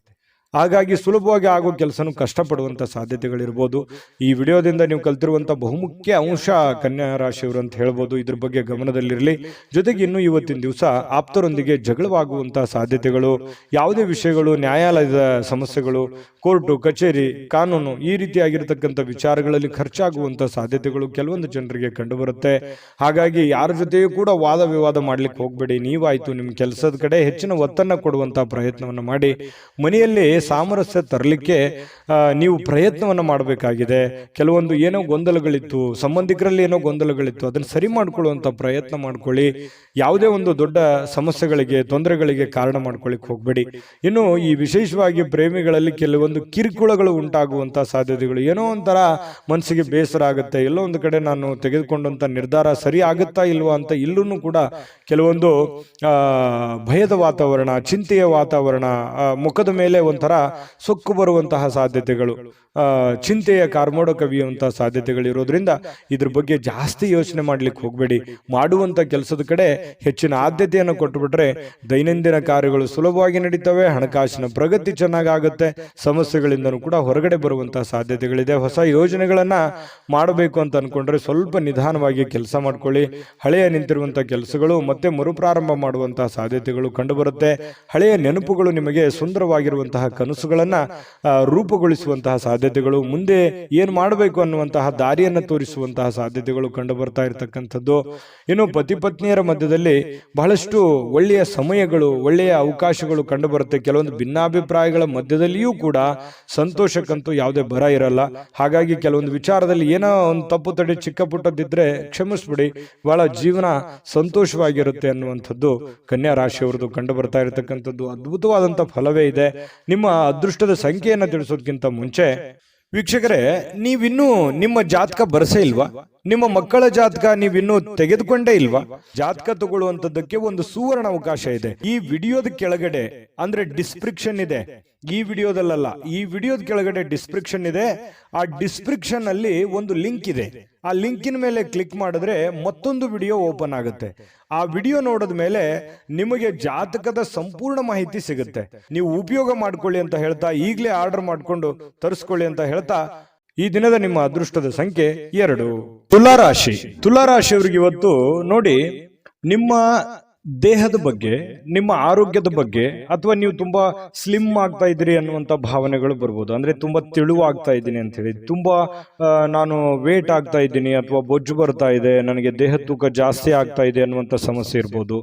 ಹಾಗಾಗಿ ಸುಲಭವಾಗಿ ಆಗೋ ಕೆಲಸನೂ ಕಷ್ಟಪಡುವಂಥ ಸಾಧ್ಯತೆಗಳಿರ್ಬೋದು. ಈ ವಿಡಿಯೋದಿಂದ ನೀವು ಕಲ್ತಿರುವಂಥ ಬಹುಮುಖ್ಯ ಅಂಶ ಕನ್ಯಾ ರಾಶಿಯವರು ಅಂತ ಹೇಳ್ಬೋದು. ಇದ್ರ ಬಗ್ಗೆ ಗಮನದಲ್ಲಿರಲಿ. ಜೊತೆಗೆ ಇನ್ನು ಇವತ್ತಿನ ದಿವಸ ಆಪ್ತರೊಂದಿಗೆ ಜಗಳವಾಗುವಂಥ ಸಾಧ್ಯತೆಗಳು, ಯಾವುದೇ ವಿಷಯಗಳು, ನ್ಯಾಯಾಲಯದ ಸಮಸ್ಯೆಗಳು, ಕೋರ್ಟು ಕಚೇರಿ, ಕಾನೂನು, ಈ ರೀತಿಯಾಗಿರ್ತಕ್ಕಂಥ ವಿಚಾರಗಳಲ್ಲಿ ಖರ್ಚಾಗುವಂಥ ಸಾಧ್ಯತೆಗಳು ಕೆಲವೊಂದು ಜನರಿಗೆ ಕಂಡುಬರುತ್ತೆ. ಹಾಗಾಗಿ ಯಾರ ಜೊತೆಯೂ ಕೂಡ ವಾದ ವಿವಾದ ಮಾಡ್ಲಿಕ್ಕೆ ಹೋಗ್ಬೇಡಿ. ನೀವಾಯ್ತು ನಿಮ್ಮ ಕೆಲಸದ ಕಡೆ ಹೆಚ್ಚಿನ ಒತ್ತನ್ನು ಕೊಡುವಂಥ ಪ್ರಯತ್ನವನ್ನು ಮಾಡಿ ಮನೆಯಲ್ಲಿ ಸಾಮರಸ್ಯ ತರಲಿಕ್ಕೆ ನೀವು ಪ್ರಯತ್ನವನ್ನು ಮಾಡಬೇಕಾಗಿದೆ. ಕೆಲವೊಂದು ಏನೋ ಗೊಂದಲಗಳಿತ್ತು, ಸಂಬಂಧಿಕರಲ್ಲಿ ಏನೋ ಗೊಂದಲಗಳಿತ್ತು, ಅದನ್ನು ಸರಿ ಮಾಡ್ಕೊಳ್ಳುವಂಥ ಪ್ರಯತ್ನ ಮಾಡ್ಕೊಳ್ಳಿ. ಯಾವುದೇ ಒಂದು ದೊಡ್ಡ ಸಮಸ್ಯೆಗಳಿಗೆ, ತೊಂದರೆಗಳಿಗೆ ಕಾರಣ ಮಾಡ್ಕೊಳ್ಳಿಕ್ಕೆ ಹೋಗ್ಬೇಡಿ. ಇನ್ನು ಈ ವಿಶೇಷವಾಗಿ ಪ್ರೇಮಿಗಳಲ್ಲಿ ಕೆಲವೊಂದು ಕಿರುಕುಳಗಳು ಉಂಟಾಗುವಂಥ ಸಾಧ್ಯತೆಗಳು, ಏನೋ ಒಂಥರ ಮನಸ್ಸಿಗೆ ಬೇಸರ ಆಗುತ್ತೆ, ಎಲ್ಲೋ ಒಂದು ಕಡೆ ನಾನು ತೆಗೆದುಕೊಂಡಂಥ ನಿರ್ಧಾರ ಸರಿ ಆಗುತ್ತಾ ಇಲ್ವಾ ಅಂತ ಇಲ್ಲೂ ಕೂಡ ಕೆಲವೊಂದು ಭಯದ ವಾತಾವರಣ, ಚಿಂತೆಯ ವಾತಾವರಣ, ಮುಖದ ಮೇಲೆ ಒಂಥರ ಸೊಕ್ಕು ಬರುವಂತಹ ಸಾಧ್ಯತೆಗಳು, ಚಿಂತೆಯ ಕಾರ್ಮೋಡ ಕವಿಯುವಂತಹ ಸಾಧ್ಯತೆಗಳಿರೋದ್ರಿಂದ ಇದ್ರ ಬಗ್ಗೆ ಜಾಸ್ತಿ ಯೋಚನೆ ಮಾಡ್ಲಿಕ್ಕೆ ಹೋಗಬೇಡಿ. ಮಾಡುವಂತ ಕೆಲಸದ ಕಡೆ ಹೆಚ್ಚಿನ ಆದ್ಯತೆಯನ್ನು ಕೊಟ್ಟುಬಿಟ್ರೆ ದೈನಂದಿನ ಕಾರ್ಯಗಳು ಸುಲಭವಾಗಿ ನಡೀತವೆ, ಹಣಕಾಸಿನ ಪ್ರಗತಿ ಚೆನ್ನಾಗಾಗುತ್ತೆ, ಸಮಸ್ಯೆಗಳಿಂದನೂ ಕೂಡ ಹೊರಗಡೆ ಬರುವಂತಹ ಸಾಧ್ಯತೆಗಳಿದೆ. ಹೊಸ ಯೋಜನೆಗಳನ್ನ ಮಾಡಬೇಕು ಅಂತ ಅನ್ಕೊಂಡ್ರೆ ಸ್ವಲ್ಪ ನಿಧಾನವಾಗಿ ಕೆಲಸ ಮಾಡ್ಕೊಳ್ಳಿ. ಹಳೆಯ ನಿಂತಿರುವಂತಹ ಕೆಲಸಗಳು ಮತ್ತೆ ಮರುಪ್ರಾರಂಭ ಮಾಡುವಂತಹ ಸಾಧ್ಯತೆಗಳು ಕಂಡುಬರುತ್ತೆ. ಹಳೆಯ ನೆನಪುಗಳು ನಿಮಗೆ ಸುಂದರವಾಗಿರುವಂತಹ ಕನಸುಗಳನ್ನ ರೂಪುಗೊಳಿಸುವಂತಹ ಸಾಧ್ಯತೆಗಳು, ಮುಂದೆ ಏನ್ ಮಾಡಬೇಕು ಅನ್ನುವಂತಹ ದಾರಿಯನ್ನು ತೋರಿಸುವಂತಹ ಸಾಧ್ಯತೆಗಳು ಕಂಡು ಬರ್ತಾ ಇರತಕ್ಕಂಥದ್ದು. ಇನ್ನು ಪತಿ ಪತ್ನಿಯರ ಮಧ್ಯದಲ್ಲಿ ಬಹಳಷ್ಟು ಒಳ್ಳೆಯ ಸಮಯಗಳು, ಒಳ್ಳೆಯ ಅವಕಾಶಗಳು ಕಂಡು ಬರುತ್ತೆ. ಕೆಲವೊಂದು ಭಿನ್ನಾಭಿಪ್ರಾಯಗಳ ಮಧ್ಯದಲ್ಲಿಯೂ ಕೂಡ ಸಂತೋಷಕ್ಕಂತೂ ಯಾವುದೇ ಬರ ಇರಲ್ಲ. ಹಾಗಾಗಿ ಕೆಲವೊಂದು ವಿಚಾರದಲ್ಲಿ ಏನೋ ಒಂದು ತಪ್ಪು ತಡೆ ಚಿಕ್ಕ ಪುಟ್ಟದಿದ್ರೆ ಕ್ಷಮಿಸ್ಬಿಡಿ, ಬಹಳ ಜೀವನ ಸಂತೋಷವಾಗಿರುತ್ತೆ ಅನ್ನುವಂಥದ್ದು ಕನ್ಯಾ ರಾಶಿಯವರದು ಕಂಡು ಬರ್ತಾ ಇರತಕ್ಕಂಥದ್ದು. ಅದ್ಭುತವಾದಂಥ ಫಲವೇ ಇದೆ. ನಿಮ್ಮ ಅದೃಷ್ಟದ ಸಂಖ್ಯೆಯನ್ನು ತಿಳಿಸೋದಕ್ಕಿಂತ ಮುಂಚೆ ವೀಕ್ಷಕರೇ, ನೀವಿನ್ನೂ ನಿಮ್ಮ ಜಾತಕ ಬರಸೇ ಇಲ್ವಾ? ನಿಮ್ಮ ಮಕ್ಕಳ ಜಾತಕ ನೀವಿನ್ನೂ ತೆಗೆದುಕೊಂಡೇ ಇಲ್ವಾ? ಜಾತಕ ತಗೊಳ್ಳುವಂತದ್ದಕ್ಕೆ ಒಂದು ಸುವರ್ಣ ಅವಕಾಶ ಇದೆ. ಈ ವಿಡಿಯೋದ ಕೆಳಗಡೆ ಅಂದ್ರೆ ಡಿಸ್ಕ್ರಿಪ್ಷನ್ ಇದೆ, ಈ ವಿಡಿಯೋದಲ್ಲ, ಈ ವಿಡಿಯೋದ ಕೆಳಗಡೆ ಡಿಸ್ಕ್ರಿಪ್ಷನ್ ಇದೆ. ಆ ಡಿಸ್ಕ್ರಿಪ್ಷನ್ ಅಲ್ಲಿ ಒಂದು ಲಿಂಕ್ ಇದೆ. ಆ ಲಿಂಕಿನ ಮೇಲೆ ಕ್ಲಿಕ್ ಮಾಡಿದ್ರೆ ಮತ್ತೊಂದು ವಿಡಿಯೋ ಓಪನ್ ಆಗುತ್ತೆ. ಆ ವಿಡಿಯೋ ನೋಡಿದ ಮೇಲೆ ನಿಮಗೆ ಜಾತಕದ ಸಂಪೂರ್ಣ ಮಾಹಿತಿ ಸಿಗುತ್ತೆ. ನೀವು ಉಪಯೋಗ ಮಾಡ್ಕೊಳ್ಳಿ ಅಂತ ಹೇಳ್ತಾ, ಈಗಲೇ ಆರ್ಡರ್ ಮಾಡ್ಕೊಂಡು ತರಿಸ್ಕೊಳ್ಳಿ ಅಂತ ಹೇಳ್ತಾ, ಈ ದಿನದ ನಿಮ್ಮ ಅದೃಷ್ಟದ ಸಂಖ್ಯೆ 2. ತುಲಾರಾಶಿ. ತುಲಾರಾಶಿಯವರಿಗೆ ಇವತ್ತು ನೋಡಿ, ನಿಮ್ಮ ದೇಹದ ಬಗ್ಗೆ, ನಿಮ್ಮ ಆರೋಗ್ಯದ ಬಗ್ಗೆ, ಅಥವಾ ನೀವು ತುಂಬಾ ಸ್ಲಿಮ್ ಆಗ್ತಾ ಇದ್ದೀರಿ ಅನ್ನುವಂಥ ಭಾವನೆಗಳು ಬರ್ಬೋದು. ಅಂದ್ರೆ ತುಂಬಾ ತೆಳುವಾಗ್ತಾ ಇದ್ದೀನಿ ಅಂತ ಹೇಳಿ, ತುಂಬಾ ನಾನು ವೇಟ್ ಆಗ್ತಾ ಇದ್ದೀನಿ, ಅಥವಾ ಬೊಜ್ಜು ಬರ್ತಾ ಇದೆ, ನನಗೆ ದೇಹ ತೂಕ ಜಾಸ್ತಿ ಆಗ್ತಾ ಇದೆ ಅನ್ನುವಂಥ ಸಮಸ್ಯೆ ಇರ್ಬೋದು.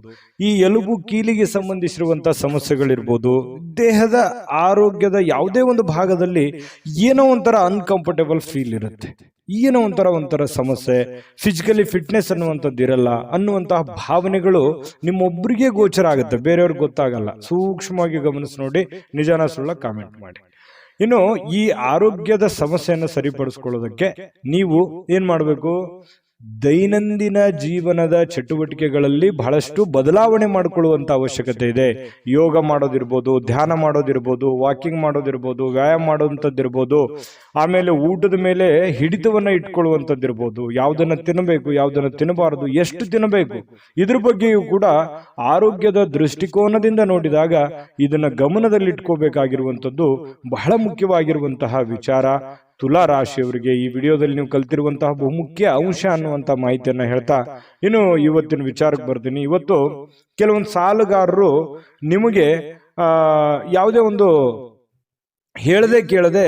ಈ ಎಲುಬು ಕೀಲಿಗೆ ಸಂಬಂಧಿಸಿರುವಂತ ಸಮಸ್ಯೆಗಳಿರ್ಬೋದು. ದೇಹದ ಆರೋಗ್ಯದ ಯಾವುದೇ ಒಂದು ಭಾಗದಲ್ಲಿ ಏನೋ ಒಂಥರ ಅನ್ಕಂಫರ್ಟೇಬಲ್ ಫೀಲ್ ಇರುತ್ತೆ, ಏನೋ ಒಂಥರ ಸಮಸ್ಯೆ, ಫಿಸಿಕಲಿ ಫಿಟ್ನೆಸ್ ಅನ್ನುವಂಥದ್ದು ಇರಲ್ಲ ಅನ್ನುವಂತಹ ಭಾವನೆಗಳು ನಿಮ್ಮೊಬ್ಬರಿಗೆ ಗೋಚರ ಆಗುತ್ತೆ, ಬೇರೆಯವ್ರಿಗೆ ಗೊತ್ತಾಗಲ್ಲ. ಸೂಕ್ಷ್ಮವಾಗಿ ಗಮನಿಸಿ ನೋಡಿ, ನಿಜಾನ ಸುಳ್ಳ ಕಾಮೆಂಟ್ ಮಾಡಿ. ಇನ್ನು ಈ ಆರೋಗ್ಯದ ಸಮಸ್ಯೆಯನ್ನು ಸರಿಪಡಿಸ್ಕೊಳ್ಳೋದಕ್ಕೆ ನೀವು ಏನ್ ಮಾಡಬೇಕು? ದೈನಂದಿನ ಜೀವನದ ಚಟುವಟಿಕೆಗಳಲ್ಲಿ ಬಹಳಷ್ಟು ಬದಲಾವಣೆ ಮಾಡಿಕೊಳ್ಳುವಂತ ಅವಶ್ಯಕತೆ ಇದೆ. ಯೋಗ ಮಾಡೋದಿರ್ಬೋದು, ಧ್ಯಾನ ಮಾಡೋದಿರ್ಬೋದು, ವಾಕಿಂಗ್ ಮಾಡೋದಿರ್ಬೋದು, ವ್ಯಾಯಾಮ ಮಾಡುವಂಥದ್ದಿರ್ಬೋದು, ಆಮೇಲೆ ಊಟದ ಮೇಲೆ ಹಿಡಿತವನ್ನ ಇಟ್ಕೊಳ್ಳುವಂಥದ್ದಿರ್ಬೋದು, ಯಾವುದನ್ನ ತಿನ್ನಬೇಕು, ಯಾವುದನ್ನ ತಿನ್ನಬಾರದು, ಎಷ್ಟು ತಿನ್ನಬೇಕು, ಇದ್ರ ಬಗ್ಗೆಯೂ ಕೂಡ ಆರೋಗ್ಯದ ದೃಷ್ಟಿಕೋನದಿಂದ ನೋಡಿದಾಗ ಇದನ್ನ ಗಮನದಲ್ಲಿಟ್ಕೋಬೇಕಾಗಿರುವಂಥದ್ದು ಬಹಳ ಮುಖ್ಯವಾಗಿರುವಂತಹ ವಿಚಾರ. ತುಲಾ ರಾಶಿಯವರಿಗೆ ಈ ವಿಡಿಯೋದಲ್ಲಿ ನೀವು ಕಲ್ತಿರುವಂತಹ ಬಹುಮುಖ್ಯ ಅಂಶ ಅನ್ನುವಂಥ ಮಾಹಿತಿಯನ್ನ ಹೇಳ್ತಾ ಇನ್ನು ಇವತ್ತಿನ ವಿಚಾರಕ್ಕೆ ಬರ್ತೀನಿ. ಇವತ್ತು ಕೆಲವೊಂದು ಸಾಲಗಾರರು ನಿಮಗೆ ಯಾವುದೇ ಒಂದು ಹೇಳದೆ ಕೇಳದೆ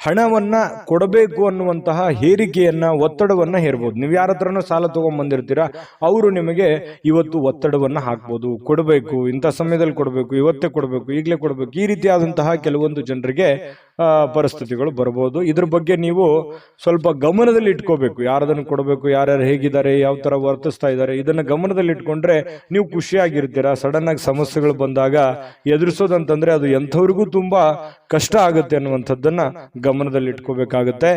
ಹಣವನ್ನ ಕೊಡಬೇಕು ಅನ್ನುವಂತಹ ಹೇರಿಕೆಯನ್ನ, ಒತ್ತಡವನ್ನ ಹೇರ್ಬೋದು. ನೀವು ಯಾರ ಹತ್ರನೂ ಸಾಲ ತಗೊಂಡ್ಬಂದಿರ್ತೀರಾ, ಅವರು ನಿಮಗೆ ಇವತ್ತು ಒತ್ತಡವನ್ನ ಹಾಕ್ಬೋದು. ಕೊಡಬೇಕು, ಇಂಥ ಸಮಯದಲ್ಲಿ ಕೊಡಬೇಕು, ಇವತ್ತೇ ಕೊಡಬೇಕು, ಈಗಲೇ ಕೊಡಬೇಕು, ಈ ರೀತಿಯಾದಂತಹ ಕೆಲವೊಂದು ಜನರಿಗೆ ಪರಿಸ್ಥಿತಿಗಳು ಬರ್ಬೋದು. ಇದ್ರ ಬಗ್ಗೆ ನೀವು ಸ್ವಲ್ಪ ಗಮನದಲ್ಲಿ ಇಟ್ಕೋಬೇಕು. ಯಾರದನ್ನು ಕೊಡಬೇಕು, ಯಾರ್ಯಾರು ಹೇಗಿದ್ದಾರೆ, ಯಾವ ತರ ವರ್ತಿಸ್ತಾ ಇದ್ದಾರೆ, ಇದನ್ನ ಗಮನದಲ್ಲಿ ಇಟ್ಕೊಂಡ್ರೆ ನೀವು ಖುಷಿಯಾಗಿರ್ತೀರಾ. ಸಡನ್ ಆಗಿ ಸಮಸ್ಯೆಗಳು ಬಂದಾಗ ಎದುರಿಸೋದಂತಂದ್ರೆ ಅದು ಎಂಥವ್ರಿಗೂ ತುಂಬಾ ಕಷ್ಟ ಆಗುತ್ತೆ ಅನ್ನುವಂಥದ್ದನ್ನ ಗಮನದಲ್ಲಿ ಇಟ್ಕೋಬೇಕಾಗುತ್ತೆ.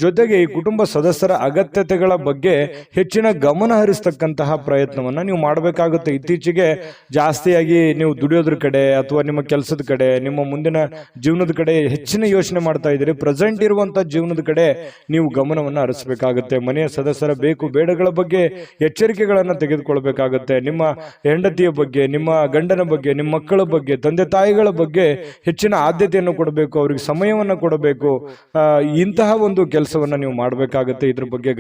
ಜೊತೆಗೆ ಈ ಕುಟುಂಬ ಸದಸ್ಯರ ಅಗತ್ಯತೆಗಳ ಬಗ್ಗೆ ಹೆಚ್ಚಿನ ಗಮನ ಹರಿಸ್ತಕ್ಕಂತಹ ಪ್ರಯತ್ನವನ್ನ ನೀವು ಮಾಡಬೇಕಾಗುತ್ತೆ. ಇತ್ತೀಚೆಗೆ ಜಾಸ್ತಿಯಾಗಿ ನೀವು ದುಡಿಯೋದ್ರ ಕಡೆ ಅಥವಾ ನಿಮ್ಮ ಕೆಲಸದ ಕಡೆ, ನಿಮ್ಮ ಮುಂದಿನ ಜೀವನದ ಕಡೆ ಹೆಚ್ಚಿನ ಯೋಚನೆ ಮಾಡ್ತಾ ಇದ್ದೀರಿ. ಪ್ರೆಸೆಂಟ್ ಇರುವಂತಹ ಜೀವನದ ಕಡೆ ನೀವು ಗಮನವನ್ನ ಹರಿಸಬೇಕಾಗುತ್ತೆ. ಮನೆಯ ಸದಸ್ಯರ ಬೇಕು ಬೇಡಗಳ ಬಗ್ಗೆ ಎಚ್ಚರಿಕೆಗಳನ್ನ ತೆಗೆದುಕೊಳ್ಬೇಕಾಗುತ್ತೆ. ನಿಮ್ಮ ಹೆಂಡತಿಯ ಬಗ್ಗೆ, ನಿಮ್ಮ ಗಂಡನ ಬಗ್ಗೆ, ನಿಮ್ಮ ಮಕ್ಕಳ ಬಗ್ಗೆ, ತಂದೆ ತಾಯಿಗಳ ಬಗ್ಗೆ ಹೆಚ್ಚಿನ ಆದ್ಯತೆಯನ್ನು ಕೊಡಬೇಕು, ಅವ್ರಿಗೆ ಸಮಯವನ್ನು ಕೊಡಬೇಕು. ಇಂತಹ ಒಂದು ಕೆಲಸವನ್ನ ನೀವು ಮಾಡಬೇಕಾಗುತ್ತೆ. ಇದ್ರ ಬಗ್ಗೆ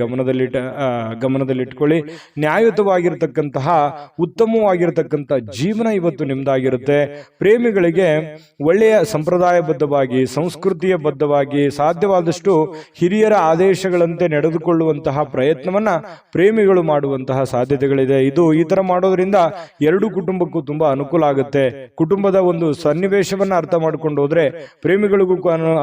ಗಮನದಲ್ಲಿಟ್ಕೊಳ್ಳಿ. ನ್ಯಾಯಯುತವಾಗಿರ್ತಕ್ಕಂತಹ ಉತ್ತಮವಾಗಿರ್ತಕ್ಕಂಥ ಜೀವನ ಇವತ್ತು ನಿಮ್ದಾಗಿರುತ್ತೆ. ಪ್ರೇಮಿಗಳಿಗೆ ಒಳ್ಳೆಯ ಸಂಪ್ರದಾಯಬದ್ಧವಾಗಿ, ಸಂಸ್ಕೃತಿಯ ಬದ್ಧವಾಗಿ, ಸಾಧ್ಯವಾದಷ್ಟು ಹಿರಿಯರ ಆದೇಶಗಳಂತೆ ನಡೆದುಕೊಳ್ಳುವಂತಹ ಪ್ರಯತ್ನವನ್ನ ಪ್ರೇಮಿಗಳು ಮಾಡುವಂತಹ ಸಾಧ್ಯತೆಗಳಿದೆ. ಈ ತರ ಮಾಡೋದ್ರಿಂದ ಎರಡು ಕುಟುಂಬಕ್ಕೂ ತುಂಬಾ ಅನುಕೂಲ ಆಗುತ್ತೆ. ಕುಟುಂಬದ ಒಂದು ಸನ್ನಿವೇಶವನ್ನ ಅರ್ಥ ಮಾಡ್ಕೊಂಡು ಹೋದ್ರೆ ಪ್ರೇಮಿಗಳಿಗೂ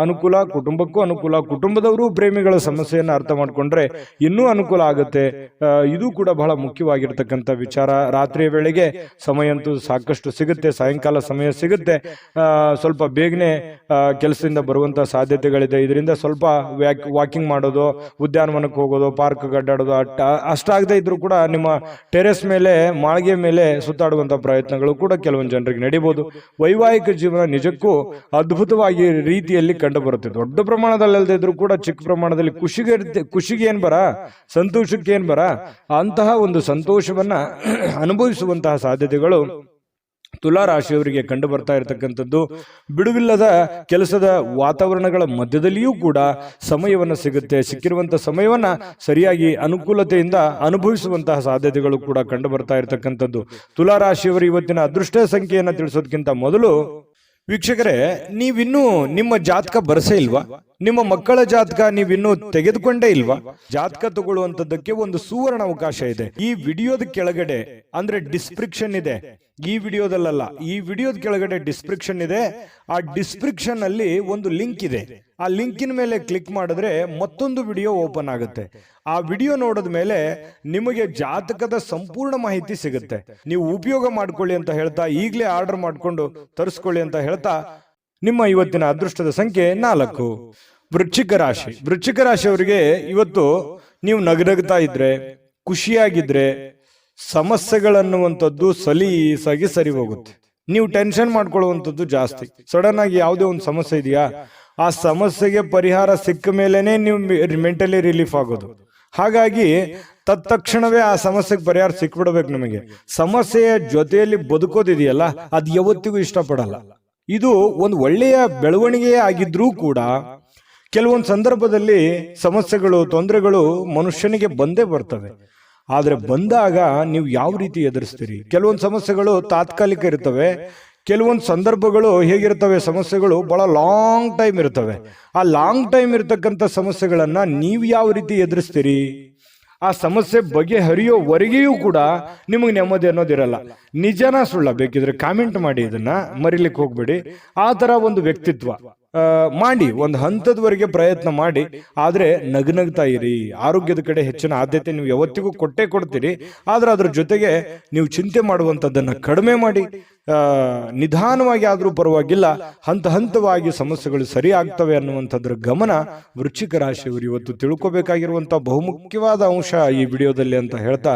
ಅನುಕೂಲ, ಕುಟುಂಬಕ್ಕೂ ಅನುಕೂಲ. ಕುಟುಂಬದವರು ಪ್ರೇಮಿಗಳ ಸಮಸ್ಯೆಯನ್ನು ಅರ್ಥ ಮಾಡ್ಕೊಂಡ್ರೆ ಇನ್ನೂ ಅನುಕೂಲ ಆಗುತ್ತೆ. ಇದು ಕೂಡ ಬಹಳ ಮುಖ್ಯವಾಗಿರ್ತಕ್ಕಂಥ ವಿಚಾರ. ರಾತ್ರಿಯ ವೇಳೆಗೆ ಸಮಯ ಅಂತೂ ಸಾಕಷ್ಟು ಸಿಗುತ್ತೆ, ಸಾಯಂಕಾಲ ಸಮಯ ಸಿಗುತ್ತೆ. ಸ್ವಲ್ಪ ಬೇಗನೆ ಕೆಲಸದಿಂದ ಅದರಿಂದ ಬರುವಂತಹ ಸಾಧ್ಯತೆಗಳಿದೆ. ಇದರಿಂದ ಸ್ವಲ್ಪ ವಾಕಿಂಗ್ ಮಾಡೋದು, ಉದ್ಯಾನವನಕ್ಕೆ ಹೋಗೋದು, ಪಾರ್ಕ್ ಅಡ್ಡಾಡೋದು ಅಷ್ಟಾಗದೇ ಇದ್ರೂ ಕೂಡ ನಿಮ್ಮ ಟೆರೆಸ್ ಮೇಲೆ, ಮಾಳಿಗೆ ಮೇಲೆ ಸುತ್ತಾಡುವಂತಹ ಪ್ರಯತ್ನಗಳು ಕೂಡ ಕೆಲವೊಂದು ಜನರಿಗೆ ನಡೀಬಹುದು. ವೈವಾಹಿಕ ಜೀವನ ನಿಜಕ್ಕೂ ಅದ್ಭುತವಾಗಿ ರೀತಿಯಲ್ಲಿ ಕಂಡು ಬರುತ್ತೆ. ದೊಡ್ಡ ಪ್ರಮಾಣದಲ್ಲಿ ಅಲ್ಲದೆ ಇದ್ರೂ ಕೂಡ ಚಿಕ್ಕ ಪ್ರಮಾಣದಲ್ಲಿ ಖುಷಿಗೆ ಏನ್ ಬರ, ಸಂತೋಷಕ್ಕೆ ಏನ್ ಬರ, ಅಂತಹ ಒಂದು ಸಂತೋಷವನ್ನ ಅನುಭವಿಸುವಂತಹ ಸಾಧ್ಯತೆಗಳು ತುಲಾ ರಾಶಿಯವರಿಗೆ ಕಂಡು ಬರ್ತಾ ಇರತಕ್ಕಂಥದ್ದು. ಬಿಡುವಿಲ್ಲದ ಕೆಲಸದ ವಾತಾವರಣಗಳ ಮಧ್ಯದಲ್ಲಿಯೂ ಕೂಡ ಸಮಯವನ್ನು ಸಿಕ್ಕಿರುವಂತಹ ಸಮಯವನ್ನ ಸರಿಯಾಗಿ ಅನುಕೂಲತೆಯಿಂದ ಅನುಭವಿಸುವಂತಹ ಸಾಧ್ಯತೆಗಳು ಕೂಡ ಕಂಡು ಬರ್ತಾ ಇರತಕ್ಕಂಥದ್ದು. ತುಲಾ ರಾಶಿಯವರು ಇವತ್ತಿನ ಅದೃಷ್ಟ ಸಂಖ್ಯೆಯನ್ನು ತಿಳಿಸೋದಕ್ಕಿಂತ ಮೊದಲು ವೀಕ್ಷಕರೇ, ನೀವಿನ್ನೂ ನಿಮ್ಮ ಜಾತಕ ಬರಸೇ ಇಲ್ವಾ? ನಿಮ್ಮ ಮಕ್ಕಳ ಜಾತಕ ನೀವಿನ್ನೂ ತೆಗೆದುಕೊಂಡೇ ಇಲ್ವಾ? ಜಾತಕ ತಗೊಳ್ಳುವಂತದ್ದಕ್ಕೆ ಒಂದು ಸುವರ್ಣ ಅವಕಾಶ ಇದೆ. ಈ ವಿಡಿಯೋದ ಕೆಳಗಡೆ ಅಂದ್ರೆ ಡಿಸ್ಕ್ರಿಪ್ಷನ್ ಇದೆ, ಈ ವಿಡಿಯೋದಲ್ಲ, ಈ ವಿಡಿಯೋದ ಕೆಳಗಡೆ ಡಿಸ್ಕ್ರಿಪ್ಷನ್ ಇದೆ. ಆ ಡಿಸ್ಕ್ರಿಪ್ಷನ್ ಅಲ್ಲಿ ಒಂದು ಲಿಂಕ್ ಇದೆ. ಆ ಲಿಂಕಿನ ಮೇಲೆ ಕ್ಲಿಕ್ ಮಾಡಿದ್ರೆ ಮತ್ತೊಂದು ವಿಡಿಯೋ ಓಪನ್ ಆಗುತ್ತೆ. ಆ ವಿಡಿಯೋ ನೋಡಿದ ಮೇಲೆ ನಿಮಗೆ ಜಾತಕದ ಸಂಪೂರ್ಣ ಮಾಹಿತಿ ಸಿಗುತ್ತೆ. ನೀವು ಉಪಯೋಗ ಮಾಡ್ಕೊಳ್ಳಿ ಅಂತ ಹೇಳ್ತಾ, ಈಗಲೇ ಆರ್ಡರ್ ಮಾಡ್ಕೊಂಡು ತರಿಸ್ಕೊಳ್ಳಿ ಅಂತ ಹೇಳ್ತಾ, ನಿಮ್ಮ ಇವತ್ತಿನ ಅದೃಷ್ಟದ ಸಂಖ್ಯೆ 4. ವೃಶ್ಚಿಕ ರಾಶಿ. ವೃಶ್ಚಿಕ ರಾಶಿಯವರಿಗೆ ಇವತ್ತು ನೀವು ನಗನಗ್ತಾ ಇದ್ರೆ, ಖುಷಿಯಾಗಿದ್ರೆ, ಸಮಸ್ಯೆಗಳನ್ನುವಂಥದ್ದು ಸಲೀಸಾಗಿ ಸರಿ ಹೋಗುತ್ತೆ. ನೀವು ಟೆನ್ಷನ್ ಮಾಡ್ಕೊಳ್ಳುವಂಥದ್ದು ಜಾಸ್ತಿ. ಸಡನ್ ಆಗಿ ಯಾವುದೇ ಒಂದು ಸಮಸ್ಯೆ ಇದೆಯಾ, ಆ ಸಮಸ್ಯೆಗೆ ಪರಿಹಾರ ಸಿಕ್ಕ ಮೇಲೇನೆ ನೀವು ಮೆಂಟಲಿ ರಿಲೀಫ್ ಆಗೋದು. ಹಾಗಾಗಿ ತತ್ಕ್ಷಣವೇ ಆ ಸಮಸ್ಯೆಗೆ ಪರಿಹಾರ ಸಿಕ್ಬಿಡ್ಬೇಕು. ನಮಗೆ ಸಮಸ್ಯೆಯ ಜೊತೆಯಲ್ಲಿ ಬದುಕೋದಿದೆಯಲ್ಲ, ಅದು ಯಾವತ್ತಿಗೂ ಇಷ್ಟಪಡಲ್ಲ. ಇದು ಒಂದು ಒಳ್ಳೆಯ ಬೆಳವಣಿಗೆ ಆಗಿದ್ರೂ ಕೂಡ ಕೆಲವೊಂದು ಸಂದರ್ಭದಲ್ಲಿ ಸಮಸ್ಯೆಗಳು, ತೊಂದರೆಗಳು ಮನುಷ್ಯನಿಗೆ ಬಂದೇ ಬರ್ತವೆ. ಆದ್ರೆ ಬಂದಾಗ ನೀವು ಯಾವ ರೀತಿ ಎದುರಿಸ್ತೀರಿ? ಕೆಲವೊಂದು ಸಮಸ್ಯೆಗಳು ತಾತ್ಕಾಲಿಕ ಇರ್ತವೆ, ಕೆಲವೊಂದು ಸಂದರ್ಭಗಳು ಹೇಗಿರ್ತವೆ, ಸಮಸ್ಯೆಗಳು ಬಹಳ ಲಾಂಗ್ ಟೈಮ್ ಇರ್ತವೆ. ಆ ಲಾಂಗ್ ಟೈಮ್ ಇರ್ತಕ್ಕಂಥ ಸಮಸ್ಯೆಗಳನ್ನ ನೀವು ಯಾವ ರೀತಿ ಎದುರಿಸ್ತೀರಿ? ಆ ಸಮಸ್ಯೆ ಬಗೆಹರಿಯೋವರೆಗೆಯೂ ಕೂಡ ನಿಮಗೆ ನೆಮ್ಮದಿ ಅನ್ನೋದಿರಲ್ಲ. ನಿಜನ ಸುಳ್ಳ ಬೇಕಿದ್ರೆ ಕಾಮೆಂಟ್ ಮಾಡಿ, ಇದನ್ನ ಮರಿಲಿಕ್ಕೆ ಹೋಗ್ಬೇಡಿ. ಆ ತರ ಒಂದು ವ್ಯಕ್ತಿತ್ವ ಮಾಡಿ, ಒಂದು ಹಂತದವರೆಗೆ ಪ್ರಯತ್ನ ಮಾಡಿ. ಆದ್ರೆ ನಗ್ನಗ್ತಾ ಇರಿ. ಆರೋಗ್ಯದ ಕಡೆ ಹೆಚ್ಚಿನ ಆದ್ಯತೆ ನೀವು ಯಾವತ್ತಿಗೂ ಕೊಟ್ಟೇ ಕೊಡ್ತೀರಿ. ಆದ್ರೆ ಅದ್ರ ಜೊತೆಗೆ ನೀವು ಚಿಂತೆ ಮಾಡುವಂಥದ್ದನ್ನ ಕಡಿಮೆ ಮಾಡಿ, ನಿಧಾನವಾಗಿ ಆದ್ರೂ ಪರವಾಗಿಲ್ಲ, ಹಂತವಾಗಿ ಸಮಸ್ಯೆಗಳು ಸರಿ ಆಗ್ತವೆ ಅನ್ನುವಂಥದ್ರ ಗಮನ ವೃಶ್ಚಿಕ ರಾಶಿಯವರು ಇವತ್ತು ತಿಳ್ಕೊಬೇಕಾಗಿರುವಂತಹ ಬಹುಮುಖ್ಯವಾದ ಅಂಶ ಈ ವಿಡಿಯೋದಲ್ಲಿ ಅಂತ ಹೇಳ್ತಾ,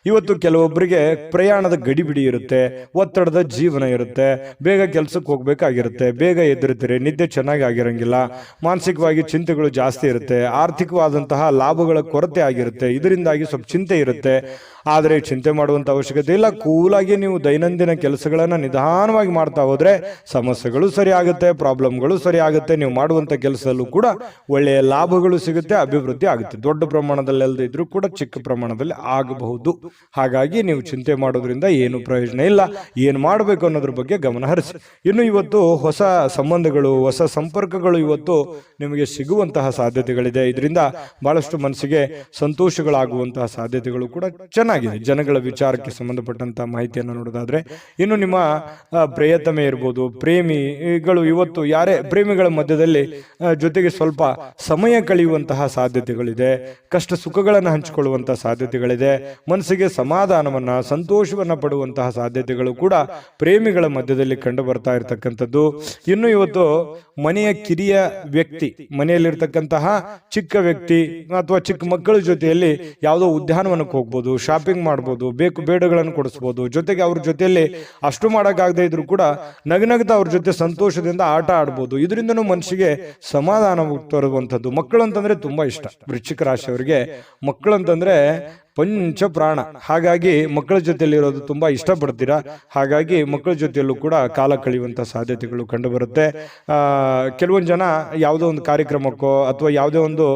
ಇವತ್ತು ಕೆಲವೊಬ್ಬರಿಗೆ ಪ್ರಯಾಣದ ಗಡಿಬಿಡಿ ಇರುತ್ತೆ, ಒತ್ತಡದ ಜೀವನ ಇರುತ್ತೆ, ಬೇಗ ಕೆಲಸಕ್ಕೆ ಹೋಗ್ಬೇಕಾಗಿರುತ್ತೆ, ಬೇಗ ಎದ್ದಿರ್ತೀರಿ, ನಿದ್ದೆ ಚೆನ್ನಾಗಿ ಆಗಿರಂಗಿಲ್ಲ, ಮಾನಸಿಕವಾಗಿ ಚಿಂತೆಗಳು ಜಾಸ್ತಿ ಇರುತ್ತೆ, ಆರ್ಥಿಕವಾದಂತಹ ಲಾಭಗಳ ಕೊರತೆ ಆಗಿರುತ್ತೆ, ಇದರಿಂದಾಗಿ ಸ್ವಲ್ಪ ಚಿಂತೆ ಇರುತ್ತೆ. ಆದರೆ ಚಿಂತೆ ಮಾಡುವಂತ ಅವಶ್ಯಕತೆ ಇಲ್ಲ. ಕೂಲಾಗಿ ನೀವು ದೈನಂದಿನ ಕೆಲಸಗಳನ್ನ ನಿಧಾನವಾಗಿ ಮಾಡ್ತಾ ಹೋದ್ರೆ ಸಮಸ್ಯೆಗಳು ಸರಿ ಆಗುತ್ತೆ, ಪ್ರಾಬ್ಲಮ್ಗಳು ಸರಿ ಆಗುತ್ತೆ. ನೀವು ಮಾಡುವಂತ ಕೆಲಸದಲ್ಲೂ ಕೂಡ ಒಳ್ಳೆಯ ಲಾಭಗಳು ಸಿಗುತ್ತೆ, ಅಭಿವೃದ್ಧಿ ಆಗುತ್ತೆ. ದೊಡ್ಡ ಪ್ರಮಾಣದಲ್ಲಿ ಅಲ್ಲದೆ ಇದ್ರೂ ಕೂಡ ಚಿಕ್ಕ ಪ್ರಮಾಣದಲ್ಲಿ ಆಗಬಹುದು. ಹಾಗಾಗಿ ನೀವು ಚಿಂತೆ ಮಾಡೋದ್ರಿಂದ ಏನು ಪ್ರಯೋಜನ ಇಲ್ಲ. ಏನು ಮಾಡಬೇಕು ಅನ್ನೋದ್ರ ಬಗ್ಗೆ ಗಮನ ಹರಿಸಿ. ಇನ್ನು ಇವತ್ತು ಹೊಸ ಸಂಬಂಧಗಳು, ಹೊಸ ಸಂಪರ್ಕಗಳು ಇವತ್ತು ನಿಮಗೆ ಸಿಗುವಂತಹ ಸಾಧ್ಯತೆಗಳಿದೆ. ಇದರಿಂದ ಬಹಳಷ್ಟು ಮನಸ್ಸಿಗೆ ಸಂತೋಷಗಳಾಗುವಂತಹ ಸಾಧ್ಯತೆಗಳು ಕೂಡ ಚೆನ್ನಾಗಿದೆ. ಜನಗಳ ವಿಚಾರಕ್ಕೆ ಸಂಬಂಧಪಟ್ಟಂತಹ ಮಾಹಿತಿಯನ್ನು ನೋಡೋದಾದ್ರೆ, ಇನ್ನು ನಿಮ್ಮ ಪ್ರಿಯತಮೆ ಇರ್ಬೋದು, ಪ್ರೇಮಿಗಳು ಇವತ್ತು ಯಾರೇ ಪ್ರೇಮಿಗಳ ಮಧ್ಯದಲ್ಲಿ ಜೊತೆಗೆ ಸ್ವಲ್ಪ ಸಮಯ ಕಳೆಯುವಂತಹ ಸಾಧ್ಯತೆಗಳಿದೆ. ಕಷ್ಟ ಸುಖಗಳನ್ನು ಹಂಚಿಕೊಳ್ಳುವಂತಹ ಸಾಧ್ಯತೆಗಳಿದೆ. ಮನಸ್ಸಿಗೆ ಸಮಾಧಾನವನ್ನ, ಸಂತೋಷವನ್ನ ಪಡುವಂತಹ ಸಾಧ್ಯತೆಗಳು ಕೂಡ ಪ್ರೇಮಿಗಳ ಮಧ್ಯದಲ್ಲಿ ಕಂಡು ಬರ್ತಾ ಇರತಕ್ಕಂಥದ್ದು. ಇನ್ನು ಇವತ್ತು ಮನೆಯ ಕಿರಿಯ ವ್ಯಕ್ತಿ, ಮನೆಯಲ್ಲಿರ್ತಕ್ಕಂತಹ ಚಿಕ್ಕ ವ್ಯಕ್ತಿ ಅಥವಾ ಚಿಕ್ಕ ಮಕ್ಕಳ ಜೊತೆಯಲ್ಲಿ ಯಾವುದೋ ಉದ್ಯಾನವನಕ್ಕೆ ಹೋಗ್ಬೋದು, ಶಾಪಿಂಗ್ ಮಾಡ್ಬೋದು, ಬೇಕು ಬೇಡಗಳನ್ನು ಕೊಡಿಸ್ಬೋದು. ಜೊತೆಗೆ ಅವ್ರ ಜೊತೆಯಲ್ಲಿ ಅಷ್ಟು ಮಾಡೋಕ್ಕಾಗದೇ ಇದ್ರು ಕೂಡ ನಗನಗ್ತಾ ಅವ್ರ ಜೊತೆ ಸಂತೋಷದಿಂದ ಆಟ ಆಡ್ಬೋದು. ಇದರಿಂದನೂ ಮನಸ್ಸಿಗೆ ಸಮಾಧಾನ ತರುವಂಥದ್ದು. ಮಕ್ಕಳು ಅಂತಂದ್ರೆ ತುಂಬಾ ಇಷ್ಟ. ವೃಶ್ಚಿಕ ರಾಶಿಯವರಿಗೆ ಮಕ್ಕಳಂತಂದ್ರೆ ಪಂಚ ಪ್ರಾಣ. ಹಾಗಾಗಿ ಮಕ್ಕಳ ಜೊತೆಯಲ್ಲಿ ಇರೋದು ತುಂಬಾ ಇಷ್ಟಪಡ್ತೀರಾ. ಹಾಗಾಗಿ ಮಕ್ಕಳ ಜೊತೆಯಲ್ಲೂ ಕೂಡ ಕಾಲ ಕಳೆಯುವಂತ ಸಾಧ್ಯತೆಗಳು ಕಂಡು ಬರುತ್ತೆ. ಕೆಲವೊಂದು ಜನ ಯಾವುದೋ ಒಂದು ಕಾರ್ಯಕ್ರಮಕ್ಕೋ ಅಥವಾ ಯಾವುದೇ ಒಂದು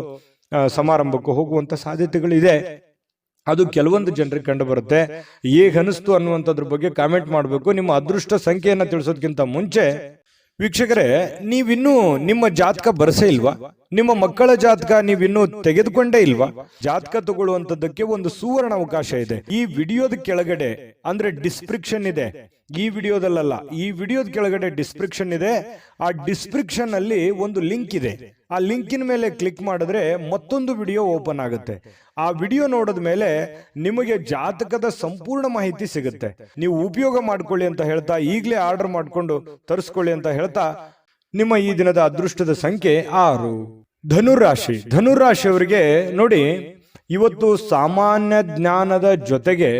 ಸಮಾರಂಭಕ್ಕೋ ಹೋಗುವಂತ ಸಾಧ್ಯತೆಗಳಿದೆ. ಅದು ಕೆಲವೊಂದು ಜನರಿಗೆ ಕಂಡು ಬರುತ್ತೆ. ಹೇಗನಿಸ್ತು ಅನ್ನುವಂಥದ್ರ ಬಗ್ಗೆ ಕಾಮೆಂಟ್ ಮಾಡಬೇಕು. ನಿಮ್ಮ ಅದೃಷ್ಟ ಸಂಖ್ಯೆಯನ್ನ ತಿಳಿಸೋದಕ್ಕಿಂತ ಮುಂಚೆ ವೀಕ್ಷಕರೇ, ನೀವಿನ್ನೂ ನಿಮ್ಮ ಜಾತಕ ಬರಸೇ ಇಲ್ವಾ? ನಿಮ್ಮ ಮಕ್ಕಳ ಜಾತಕ ನೀವಿನ್ನೂ ತೆಗೆದುಕೊಂಡೇ ಇಲ್ವಾ? ಜಾತಕ ತಗೊಳ್ಳುವಂತದ್ದಕ್ಕೆ ಒಂದು ಸುವರ್ಣ ಅವಕಾಶ ಇದೆ. ಈ ವಿಡಿಯೋದ ಕೆಳಗಡೆ ಅಂದ್ರೆ ಡಿಸ್ಕ್ರಿಪ್ಷನ್ ಇದೆ, ಈ ವಿಡಿಯೋದಲ್ಲ, ಈ ವಿಡಿಯೋದ ಕೆಳಗಡೆ ಡಿಸ್ಕ್ರಿಪ್ಷನ್ ಇದೆ. ಆ ಡಿಸ್ಕ್ರಿಪ್ಷನ್ ಅಲ್ಲಿ ಒಂದು ಲಿಂಕ್ ಇದೆ. ಆ ಲಿಂಕಿನ ಮೇಲೆ ಕ್ಲಿಕ್ ಮಾಡಿದ್ರೆ ಮತ್ತೊಂದು ವಿಡಿಯೋ ಓಪನ್ ಆಗುತ್ತೆ. ಆ ವಿಡಿಯೋ ನೋಡಿದ ಮೇಲೆ ನಿಮಗೆ ಜಾತಕದ ಸಂಪೂರ್ಣ ಮಾಹಿತಿ ಸಿಗುತ್ತೆ. ನೀವು ಉಪಯೋಗ ಮಾಡ್ಕೊಳ್ಳಿ ಅಂತ ಹೇಳ್ತಾ, ಈಗಲೇ ಆರ್ಡರ್ ಮಾಡ್ಕೊಂಡು ತರಿಸ್ಕೊಳ್ಳಿ ಅಂತ ಹೇಳ್ತಾ, ನಿಮ್ಮ ಈ ದಿನದ ಅದೃಷ್ಟದ ಸಂಖ್ಯೆ 6. ಧನುರಾಶಿ. ಧನುರಾಶಿಯವರಿಗೆ ನೋಡಿ, ಇವತ್ತು ಸಾಮಾನ್ಯ ಜ್ಞಾನದ ಜೊತೆಗೆ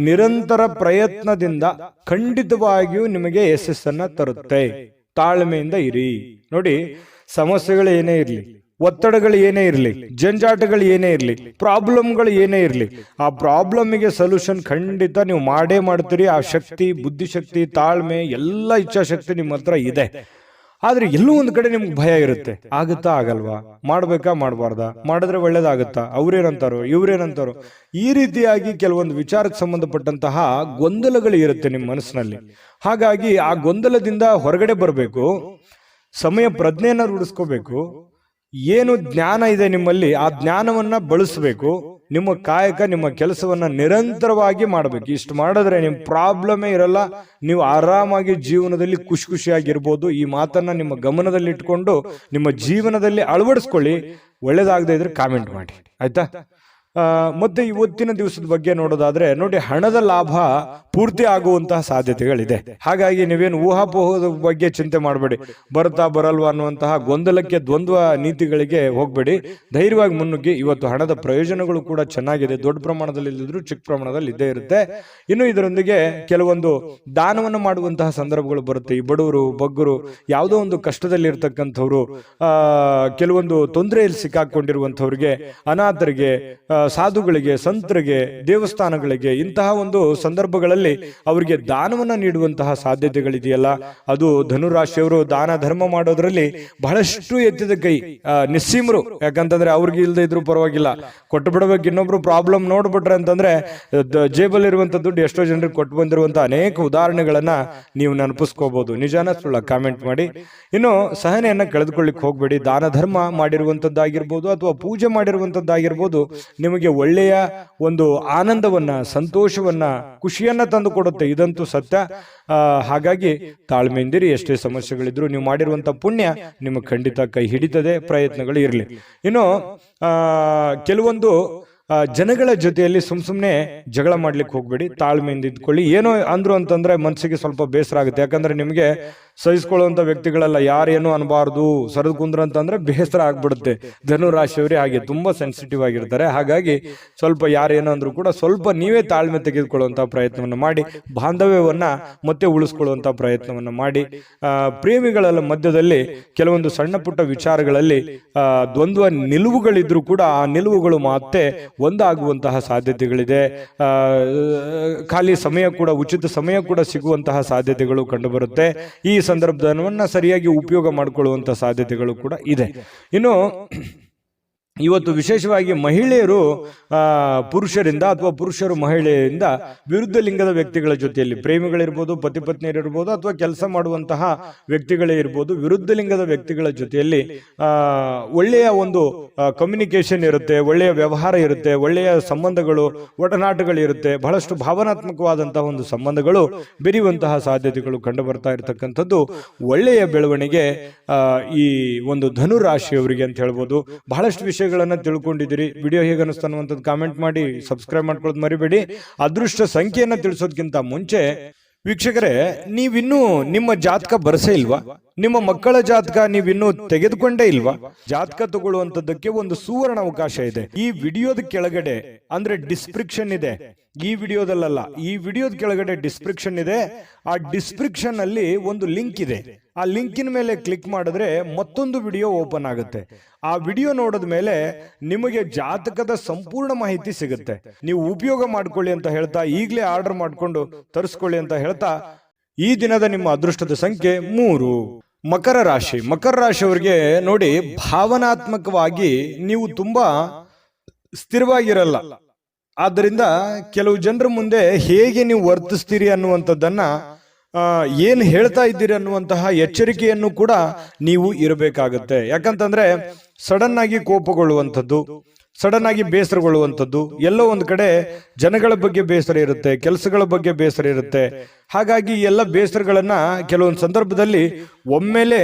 ನಿರಂತರ ಪ್ರಯತ್ನದಿಂದ ಖಂಡಿತವಾಗಿಯೂ ನಿಮಗೆ ಯಶಸ್ಸನ್ನ ತರುತ್ತೆ. ತಾಳ್ಮೆಯಿಂದ ಇರಿ. ನೋಡಿ, ಸಮಸ್ಯೆಗಳು ಏನೇ ಇರಲಿ, ಒತ್ತಡಗಳು ಏನೇ ಇರಲಿ, ಜಂಜಾಟಗಳು ಏನೇ ಇರಲಿ, ಪ್ರಾಬ್ಲಮ್ಗಳು ಏನೇ ಇರಲಿ, ಆ ಪ್ರಾಬ್ಲಮ್ಗೆ ಸೊಲ್ಯೂಷನ್ ಖಂಡಿತ ನೀವು ಮಾಡೇ ಮಾಡ್ತೀರಿ. ಆ ಶಕ್ತಿ, ಬುದ್ಧಿಶಕ್ತಿ, ತಾಳ್ಮೆ, ಎಲ್ಲ ಇಚ್ಛಾಶಕ್ತಿ ನಿಮ್ಮ ಹತ್ರ ಇದೆ. ಆದ್ರೆ ಎಲ್ಲೂ ಒಂದ್ ಕಡೆ ನಿಮ್ಗೆ ಭಯ ಇರುತ್ತೆ. ಆಗುತ್ತಾ ಆಗಲ್ವಾ, ಮಾಡ್ಬೇಕಾ ಮಾಡಬಾರ್ದಾ, ಮಾಡಿದ್ರೆ ಒಳ್ಳೇದಾಗುತ್ತಾ, ಅವ್ರೇನಂತಾರೋ ಇವ್ರೇನಂತಾರೋ, ಈ ರೀತಿಯಾಗಿ ಕೆಲವೊಂದು ವಿಚಾರಕ್ಕೆ ಸಂಬಂಧಪಟ್ಟಂತಹ ಗೊಂದಲಗಳು ಇರುತ್ತೆ ನಿಮ್ಮ ಮನಸ್ಸಿನಲ್ಲಿ. ಹಾಗಾಗಿ ಆ ಗೊಂದಲದಿಂದ ಹೊರಗಡೆ ಬರಬೇಕು, ಸಮಯ ಪ್ರಜ್ಞೆಯನ್ನ ರೂಢಿಸ್ಕೋಬೇಕು. ಏನು ಜ್ಞಾನ ಇದೆ ನಿಮ್ಮಲ್ಲಿ, ಆ ಜ್ಞಾನವನ್ನ ಬಳಸಬೇಕು. ನಿಮ್ಮ ಕಾಯಕ, ನಿಮ್ಮ ಕೆಲಸವನ್ನ ನಿರಂತರವಾಗಿ ಮಾಡಬೇಕು. ಇಷ್ಟು ಮಾಡಿದ್ರೆ ನಿಮ್ ಪ್ರಾಬ್ಲಮೇ ಇರಲ್ಲ, ನೀವು ಆರಾಮಾಗಿ ಜೀವನದಲ್ಲಿ ಖುಷಿಯಾಗಿರ್ಬೋದು. ಈ ಮಾತನ್ನ ನಿಮ್ಮ ಗಮನದಲ್ಲಿ ಇಟ್ಕೊಂಡು ನಿಮ್ಮ ಜೀವನದಲ್ಲಿ ಅಳವಡಿಸ್ಕೊಳ್ಳಿ. ಒಳ್ಳೇದಾಗದೇ ಇದ್ರೆ ಕಾಮೆಂಟ್ ಮಾಡಿ, ಆಯ್ತಾ? ಮತ್ತೆ ಇವತ್ತಿನ ದಿವಸದ ಬಗ್ಗೆ ನೋಡೋದಾದ್ರೆ ನೋಡಿ, ಹಣದ ಲಾಭ ಪೂರ್ತಿ ಆಗುವಂತಹ ಸಾಧ್ಯತೆಗಳಿದೆ. ಹಾಗಾಗಿ ನೀವೇನು ಊಹಾಪೋಹದ ಬಗ್ಗೆ ಚಿಂತೆ ಮಾಡಬೇಡಿ. ಬರ್ತಾ ಬರಲ್ವಾ ಅನ್ನುವಂತಹ ಗೊಂದಲಕ್ಕೆ, ದ್ವಂದ್ವ ನೀತಿಗಳಿಗೆ ಹೋಗ್ಬೇಡಿ. ಧೈರ್ಯವಾಗಿ ಮುನ್ನುಗ್ಗಿ. ಇವತ್ತು ಹಣದ ಪ್ರಯೋಜನಗಳು ಕೂಡ ಚೆನ್ನಾಗಿದೆ. ದೊಡ್ಡ ಪ್ರಮಾಣದಲ್ಲಿ ಇಲ್ಲದಿದ್ರು ಚಿಕ್ಕ ಪ್ರಮಾಣದಲ್ಲಿ ಇದ್ದೇ ಇರುತ್ತೆ. ಇನ್ನು ಇದರೊಂದಿಗೆ ಕೆಲವೊಂದು ದಾನವನ್ನು ಮಾಡುವಂತಹ ಸಂದರ್ಭಗಳು ಬರುತ್ತೆ. ಈ ಬಡವರು, ಬಗ್ಗರು, ಯಾವುದೋ ಒಂದು ಕಷ್ಟದಲ್ಲಿ ಇರ್ತಕ್ಕಂಥವ್ರು, ಕೆಲವೊಂದು ತೊಂದರೆಯಲ್ಲಿ ಸಿಕ್ಕಾಕೊಂಡಿರುವಂಥವ್ರಿಗೆ, ಅನಾಥರಿಗೆ, ಸಾಧುಗಳಿಗೆ, ಸಂತರಿಗೆ, ದೇವಸ್ಥಾನಗಳಿಗೆ, ಇಂತಹ ಒಂದು ಸಂದರ್ಭಗಳಲ್ಲಿ ಅವರಿಗೆ ದಾನವನ್ನ ನೀಡುವಂತಹ ಸಾಧ್ಯತೆಗಳಿದೆಯಲ್ಲ, ಅದು ಧನುರಾಶಿಯವರು ದಾನ ಧರ್ಮ ಮಾಡೋದ್ರಲ್ಲಿ ಬಹಳಷ್ಟು ಎತ್ತಿದ ಕೈ, ನಿಸ್ಸೀಮರು. ಯಾಕಂತಂದ್ರೆ ಅವ್ರಿಗೆ ಇಲ್ಲದೆ ಇದ್ರು ಪರವಾಗಿಲ್ಲ, ಕೊಟ್ಟು ಬಿಡಬೇಕು. ಇನ್ನೊಬ್ರು ಪ್ರಾಬ್ಲಮ್ ನೋಡ್ಬಿಟ್ರೆ ಅಂತಂದ್ರೆ ಜೇಬಲ್ ಇರುವಂತ ದುಡ್ಡು ಎಷ್ಟೋ ಜನರಿಗೆ ಕೊಟ್ಟು ಬಂದಿರುವಂತಹ ಅನೇಕ ಉದಾಹರಣೆಗಳನ್ನ ನೀವು ನೆನಪಿಸ್ಕೋಬಹುದು. ನಿಜಾನ ಸುಳ್ಳ ಕಾಮೆಂಟ್ ಮಾಡಿ. ಇನ್ನು ಸಹನೆಯನ್ನ ಕಳೆದುಕೊಳ್ಳಿಕ್ ಹೋಗ್ಬೇಡಿ. ದಾನ ಧರ್ಮ ಮಾಡಿರುವಂತದ್ದಾಗಿರ್ಬೋದು ಅಥವಾ ಪೂಜೆ ಮಾಡಿರುವಂತದ್ದಾಗಿರ್ಬೋದು, ನಿಮಗೆ ಒಳ್ಳೆಯ ಒಂದು ಆನಂದವನ್ನ, ಸಂತೋಷವನ್ನ, ಖುಷಿಯನ್ನ ತಂದು ಕೊಡುತ್ತೆ. ಇದಂತೂ ಸತ್ಯ. ಹಾಗಾಗಿ ತಾಳ್ಮೆಯಿಂದಿರಿ. ಎಷ್ಟೇ ಸಮಸ್ಯೆಗಳಿದ್ರು ನೀವು ಮಾಡಿರುವಂತ ಪುಣ್ಯ ನಿಮಗೆ ಖಂಡಿತ ಕೈ ಹಿಡಿತದೆ. ಪ್ರಯತ್ನಗಳು ಇರಲಿ. ಇನ್ನು ಕೆಲವೊಂದು ಜನಗಳ ಜೊತೆಯಲ್ಲಿ ಸುಮ್ನೆ ಜಗಳ ಮಾಡ್ಲಿಕ್ಕೆ ಹೋಗ್ಬೇಡಿ. ತಾಳ್ಮೆಯಿಂದ ಇದ್ಕೊಳ್ಳಿ. ಏನೋ ಅಂದ್ರು ಅಂತಂದ್ರೆ ಮನಸ್ಸಿಗೆ ಸ್ವಲ್ಪ ಬೇಸರ ಆಗುತ್ತೆ. ಯಾಕಂದ್ರೆ ನಿಮಗೆ ಸಹಿಸ್ಕೊಳ್ಳುವಂತ ವ್ಯಕ್ತಿಗಳೆಲ್ಲ ಯಾರೇನು ಅನ್ಬಾರ್ದು, ಸರದ್ ಕುಂದ್ರ ಅಂತಂದ್ರೆ ಬೇಸರ ಆಗ್ಬಿಡುತ್ತೆ. ಧನುರಾಶಿಯವರೇ ಹಾಗೆ ತುಂಬಾ ಸೆನ್ಸಿಟಿವ್ ಆಗಿರ್ತಾರೆ. ಹಾಗಾಗಿ ಸ್ವಲ್ಪ ಯಾರೇನೋ ಅಂದ್ರೂ ಕೂಡ ಸ್ವಲ್ಪ ನೀವೇ ತಾಳ್ಮೆ ತೆಗೆದುಕೊಳ್ಳುವಂತ ಪ್ರಯತ್ನವನ್ನ ಮಾಡಿ, ಬಾಂಧವ್ಯವನ್ನ ಮತ್ತೆ ಉಳಿಸ್ಕೊಳ್ಳುವಂತ ಪ್ರಯತ್ನವನ್ನ ಮಾಡಿ. ಪ್ರೇಮಿಗಳ ಮಧ್ಯದಲ್ಲಿ ಕೆಲವೊಂದು ಸಣ್ಣ ಪುಟ್ಟ ವಿಚಾರಗಳಲ್ಲಿ ದ್ವಂದ್ವ ನಿಲುವುಗಳಿದ್ರು ಕೂಡ ಆ ನಿಲುವುಗಳು ಮತ್ತೆ ಒಂದಾಗುವಂತಹ ಸಾಧ್ಯತೆಗಳಿದೆ. ಖಾಲಿ ಸಮಯ ಕೂಡ, ಉಚಿತ ಸಮಯ ಕೂಡ ಸಿಗುವಂತಹ ಸಾಧ್ಯತೆಗಳು ಕಂಡುಬರುತ್ತೆ. ಈ ಸಂದರ್ಭವನ್ನ ಸರಿಯಾಗಿ ಉಪಯೋಗ ಮಾಡಿಕೊಳ್ಳುವಂತಹ ಸಾಧ್ಯತೆಗಳು ಕೂಡ ಇದೆ. ಇನ್ನು ಇವತ್ತು ವಿಶೇಷವಾಗಿ ಮಹಿಳೆಯರು ಪುರುಷರಿಂದ ಅಥವಾ ಪುರುಷರು ಮಹಿಳೆಯರಿಂದ ವಿರುದ್ಧ ಲಿಂಗದ ವ್ಯಕ್ತಿಗಳ ಜೊತೆಯಲ್ಲಿ, ಪ್ರೇಮಿಗಳಿರ್ಬೋದು, ಪತಿ ಪತ್ನಿಯರಿರ್ಬೋದು, ಅಥವಾ ಕೆಲಸ ಮಾಡುವಂತಹ ವ್ಯಕ್ತಿಗಳೇ ಇರ್ಬೋದು, ವಿರುದ್ಧ ಲಿಂಗದ ವ್ಯಕ್ತಿಗಳ ಜೊತೆಯಲ್ಲಿ ಒಳ್ಳೆಯ ಒಂದು ಕಮ್ಯುನಿಕೇಶನ್ ಇರುತ್ತೆ, ಒಳ್ಳೆಯ ವ್ಯವಹಾರ ಇರುತ್ತೆ, ಒಳ್ಳೆಯ ಸಂಬಂಧಗಳು, ಒಡನಾಟಗಳು ಇರುತ್ತೆ. ಬಹಳಷ್ಟು ಭಾವನಾತ್ಮಕವಾದಂತಹ ಒಂದು ಸಂಬಂಧಗಳು ಬೆರೆಯುವಂತಹ ಸಾಧ್ಯತೆಗಳು ಕಂಡು ಬರ್ತಾ ಇರತಕ್ಕಂಥದ್ದು ಒಳ್ಳೆಯ ಬೆಳವಣಿಗೆ ಈ ಒಂದು ಧನುರಾಶಿಯವರಿಗೆ ಅಂತ ಹೇಳ್ಬೋದು. ಬಹಳಷ್ಟು ವಿಷಯಗಳನ್ನ ತಿಳ್ಕೊಂಡಿದ್ದೀರಿ. ವಿಡಿಯೋ ಹೇಗೆ ಅನಿಸ್ತಾ ಅನ್ನುವಂಥದ್ದು ಕಾಮೆಂಟ್ ಮಾಡಿ, ಸಬ್ಸ್ಕ್ರೈಬ್ ಮಾಡ್ಕೊಳ್ಳೋದು ಮರಿಬೇಡಿ. ಅದೃಷ್ಟ ಸಂಖ್ಯೆಯನ್ನ ತಿಳಿಸೋದಕ್ಕಿಂತ ಮುಂಚೆ ವೀಕ್ಷಕರೇ, ನೀವಿನ್ನೂ ನಿಮ್ಮ ಜಾತಕ ಬರಸೇ ಇಲ್ವಾ? ನಿಮ್ಮ ಮಕ್ಕಳ ಜಾತಕ ನೀವಿನ್ನೂ ತೆಗೆದುಕೊಂಡೇ ಇಲ್ವಾ? ಜಾತಕ ತಗೊಳ್ಳುವಂತದ್ದಕ್ಕೆ ಒಂದು ಸುವರ್ಣ ಅವಕಾಶ ಇದೆ. ಈ ವಿಡಿಯೋದ ಕೆಳಗಡೆ ಅಂದ್ರೆ ಡಿಸ್ಕ್ರಿಪ್ಷನ್ ಇದೆ. ಈ ವಿಡಿಯೋದಲ್ಲ, ಈ ವಿಡಿಯೋದ ಕೆಳಗಡೆ ಡಿಸ್ಕ್ರಿಪ್ಷನ್ ಇದೆ. ಆ ಡಿಸ್ಕ್ರಿಪ್ಷನ್ ಅಲ್ಲಿ ಒಂದು ಲಿಂಕ್ ಇದೆ. ಆ ಲಿಂಕಿನ ಮೇಲೆ ಕ್ಲಿಕ್ ಮಾಡಿದ್ರೆ ಮತ್ತೊಂದು ವಿಡಿಯೋ ಓಪನ್ ಆಗುತ್ತೆ. ಆ ವಿಡಿಯೋ ನೋಡಿದ ಮೇಲೆ ನಿಮಗೆ ಜಾತಕದ ಸಂಪೂರ್ಣ ಮಾಹಿತಿ ಸಿಗುತ್ತೆ. ನೀವು ಉಪಯೋಗ ಮಾಡ್ಕೊಳ್ಳಿ ಅಂತ ಹೇಳ್ತಾ, ಈಗಲೇ ಆರ್ಡರ್ ಮಾಡ್ಕೊಂಡು ತರಿಸ್ಕೊಳ್ಳಿ ಅಂತ ಹೇಳ್ತಾ, ಈ ದಿನದ ನಿಮ್ಮ ಅದೃಷ್ಟದ ಸಂಖ್ಯೆ 3. ಮಕರ ರಾಶಿ. ಮಕರ ರಾಶಿಯವರಿಗೆ ನೋಡಿ, ಭಾವನಾತ್ಮಕವಾಗಿ ನೀವು ತುಂಬಾ ಸ್ಥಿರವಾಗಿರಲ್ಲ. ಆದ್ದರಿಂದ ಕೆಲವು ಜನರ ಮುಂದೆ ಹೇಗೆ ನೀವು ವರ್ತಿಸ್ತೀರಿ ಅನ್ನುವಂಥದ್ದನ್ನ, ಏನ್ ಹೇಳ್ತಾ ಇದ್ದೀರಿ ಅನ್ನುವಂತಹ ಎಚ್ಚರಿಕೆಯನ್ನು ಕೂಡ ನೀವು ಇರಬೇಕಾಗುತ್ತೆ. ಯಾಕಂತಂದ್ರೆ ಸಡನ್ ಆಗಿ ಕೋಪಗೊಳ್ಳುವಂಥದ್ದು, ಸಡನ್ ಆಗಿ ಬೇಸರಗೊಳ್ಳುವಂಥದ್ದು, ಎಲ್ಲೋ ಒಂದು ಕಡೆ ಜನಗಳ ಬಗ್ಗೆ ಬೇಸರ ಇರುತ್ತೆ, ಕೆಲಸಗಳ ಬಗ್ಗೆ ಬೇಸರ ಇರುತ್ತೆ. ಹಾಗಾಗಿ ಎಲ್ಲ ಬೇಸರಗಳನ್ನ ಕೆಲವೊಂದು ಸಂದರ್ಭದಲ್ಲಿ ಒಮ್ಮೆಲೆ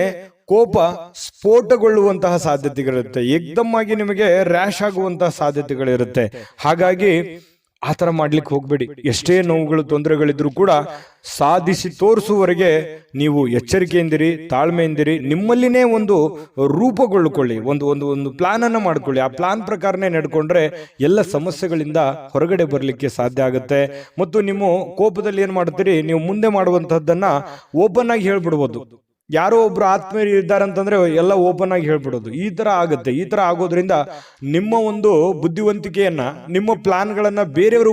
ಕೋಪ ಸ್ಫೋಟಗೊಳ್ಳುವಂತಹ ಸಾಧ್ಯತೆಗಳಿರುತ್ತೆ. ಏಕ್ದಮ್ ಆಗಿ ನಿಮಗೆ ರ್ಯಾಶ್ ಆಗುವಂತಹ ಸಾಧ್ಯತೆಗಳಿರುತ್ತೆ. ಹಾಗಾಗಿ ಆತರ ಮಾಡ್ಲಿಕ್ಕೆ ಹೋಗ್ಬೇಡಿ. ಎಷ್ಟೇ ನೋವುಗಳು ತೊಂದರೆಗಳಿದ್ರು ಕೂಡ ಸಾಧಿಸಿ ತೋರಿಸುವವರೆಗೆ ನೀವು ಎಚ್ಚರಿಕೆಯಿಂದಿರಿ, ತಾಳ್ಮೆಯಿಂದಿರಿ. ನಿಮ್ಮಲ್ಲಿನೇ ಒಂದು ರೂಪುಗೊಳ್ಕೊಳ್ಳಿ, ಒಂದು ಒಂದು ಒಂದು ಪ್ಲಾನ್ ಅನ್ನ ಮಾಡ್ಕೊಳ್ಳಿ. ಆ ಪ್ಲಾನ್ ಪ್ರಕಾರನೇ ನಡ್ಕೊಂಡ್ರೆ ಎಲ್ಲ ಸಮಸ್ಯೆಗಳಿಂದ ಹೊರಗಡೆ ಬರಲಿಕ್ಕೆ ಸಾಧ್ಯ ಆಗುತ್ತೆ. ಮತ್ತು ನೀವು ಕೋಪದಲ್ಲಿ ಏನ್ ಮಾಡ್ತೀರಿ, ನೀವು ಮುಂದೆ ಮಾಡುವಂತಹದ್ದನ್ನ ಓಪನ್ ಆಗಿ ಹೇಳ್ಬಿಡ್ಬೋದು. ಯಾರೋ ಒಬ್ರು ಆತ್ಮೀಯರು ಇದ್ದಾರೆ ಅಂತಂದ್ರೆ ಎಲ್ಲ ಓಪನ್ ಆಗಿ ಹೇಳ್ಬಿಡೋದು. ಈ ತರ ಆಗುತ್ತೆ. ಈ ತರ ಆಗೋದ್ರಿಂದ ನಿಮ್ಮ ಒಂದು ಬುದ್ಧಿವಂತಿಕೆಯನ್ನ, ನಿಮ್ಮ ಪ್ಲಾನ್ಗಳನ್ನ ಬೇರೆಯವರು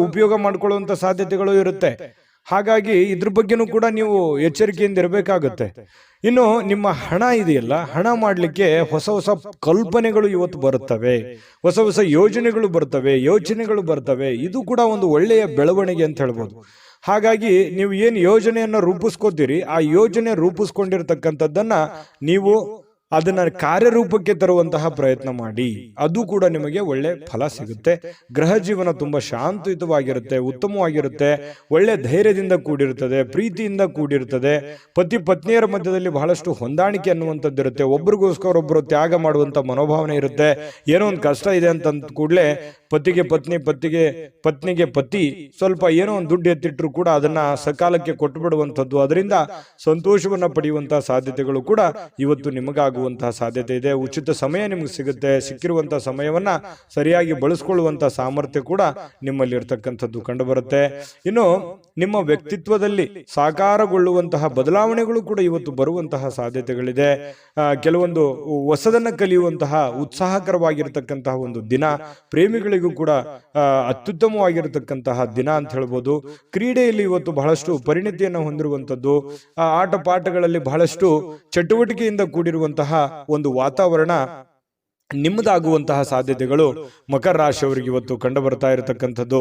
ಉಪಯೋಗ ಮಾಡ್ಕೊಳ್ಳುವಂತ ಸಾಧ್ಯತೆಗಳು ಇರುತ್ತೆ. ಹಾಗಾಗಿ ಇದ್ರ ಬಗ್ಗೆನೂ ಕೂಡ ನೀವು ಎಚ್ಚರಿಕೆಯಿಂದ ಇರಬೇಕಾಗುತ್ತೆ. ಇನ್ನು ನಿಮ್ಮ ಹಣ ಇದೆಯಲ್ಲ, ಹಣ ಮಾಡ್ಲಿಕ್ಕೆ ಹೊಸ ಹೊಸ ಕಲ್ಪನೆಗಳು ಇವತ್ತು ಬರುತ್ತವೆ, ಹೊಸ ಹೊಸ ಯೋಚನೆಗಳು ಬರ್ತವೆ. ಇದು ಕೂಡ ಒಂದು ಒಳ್ಳೆಯ ಬೆಳವಣಿಗೆ ಅಂತ ಹೇಳ್ಬೋದು. ಹಾಗಾಗಿ ನೀವು ಏನು ಯೋಜನೆಯನ್ನು ರೂಪಿಸ್ಕೋತೀರಿ, ಆ ಯೋಜನೆ ರೂಪಿಸ್ಕೊಂಡಿರ್ತಕ್ಕಂಥದ್ದನ್ನ ನೀವು ಅದನ್ನ ಕಾರ್ಯರೂಪಕ್ಕೆ ತರುವಂತಹ ಪ್ರಯತ್ನ ಮಾಡಿ. ಅದು ಕೂಡ ನಿಮಗೆ ಒಳ್ಳೆ ಫಲ ಸಿಗುತ್ತೆ. ಗೃಹ ಜೀವನ ತುಂಬಾ ಶಾಂತಿಯುತವಾಗಿರುತ್ತೆ, ಉತ್ತಮವಾಗಿರುತ್ತೆ, ಒಳ್ಳೆ ಧೈರ್ಯದಿಂದ ಕೂಡಿರುತ್ತದೆ, ಪ್ರೀತಿಯಿಂದ ಕೂಡಿರುತ್ತದೆ. ಪತಿ ಪತ್ನಿಯರ ಮಧ್ಯದಲ್ಲಿ ಬಹಳಷ್ಟು ಹೊಂದಾಣಿಕೆ ಅನ್ನುವಂಥದ್ದು ಇರುತ್ತೆ. ಒಬ್ರಿಗೋಸ್ಕರ ಒಬ್ಬರು ತ್ಯಾಗ ಮಾಡುವಂತ ಮನೋಭಾವನೆ ಇರುತ್ತೆ. ಏನೋ ಒಂದು ಕಷ್ಟ ಇದೆ ಅಂತ ಕೂಡಲೇ ಪತಿಗೆ ಪತ್ನಿ, ಪತ್ನಿಗೆ ಪತಿ ಸ್ವಲ್ಪ ಏನೋ ಒಂದು ದುಡ್ಡು ಎತ್ತಿಟ್ರು ಕೂಡ ಅದನ್ನ ಸಕಾಲಕ್ಕೆ ಕೊಟ್ಟು ಬಿಡುವಂಥದ್ದು, ಅದರಿಂದ ಸಂತೋಷವನ್ನ ಪಡೆಯುವಂತಹ ಸಾಧ್ಯತೆಗಳು ಕೂಡ ಇವತ್ತು ನಿಮಗಾಗುವಂತಹ ಸಾಧ್ಯತೆ ಇದೆ. ಉಚಿತ ಸಮಯ ನಿಮ್ಗೆ ಸಿಗುತ್ತೆ. ಸಿಕ್ಕಿರುವಂತಹ ಸಮಯವನ್ನ ಸರಿಯಾಗಿ ಬಳಸ್ಕೊಳ್ಳುವಂತಹ ಸಾಮರ್ಥ್ಯ ಕೂಡ ನಿಮ್ಮಲ್ಲಿ ಇರ್ತಕ್ಕಂಥದ್ದು ಕಂಡು ಬರುತ್ತೆ. ಇನ್ನು ನಿಮ್ಮ ವ್ಯಕ್ತಿತ್ವದಲ್ಲಿ ಸಾಕಾರಗೊಳ್ಳುವಂತಹ ಬದಲಾವಣೆಗಳು ಕೂಡ ಇವತ್ತು ಬರುವಂತಹ ಸಾಧ್ಯತೆಗಳಿದೆ. ಕೆಲವೊಂದು ಹೊಸದನ್ನ ಕಲಿಯುವಂತಹ ಉತ್ಸಾಹಕರವಾಗಿರ್ತಕ್ಕಂತಹ ಒಂದು ದಿನ. ಪ್ರೇಮಿಗಳಿಗೂ ಕೂಡ ಅತ್ಯುತ್ತಮವಾಗಿರತಕ್ಕಂತಹ ದಿನ ಅಂತ ಹೇಳ್ಬೋದು. ಕ್ರೀಡೆಯಲ್ಲಿ ಇವತ್ತು ಬಹಳಷ್ಟು ಪರಿಣಿತಿಯನ್ನು ಹೊಂದಿರುವಂತದ್ದು, ಆಟ ಪಾಠಗಳಲ್ಲಿ ಬಹಳಷ್ಟು ಚಟುವಟಿಕೆಯಿಂದ ಕೂಡಿರುವಂತಹ ಒಂದು ವಾತಾವರಣ ನಿಮ್ಮದಾಗುವಂತಹ ಸಾಧ್ಯತೆಗಳು ಮಕರ ರಾಶಿಯವರಿಗೆ ಇವತ್ತು ಕಂಡು ಬರ್ತಾ ಇರತಕ್ಕಂಥದ್ದು.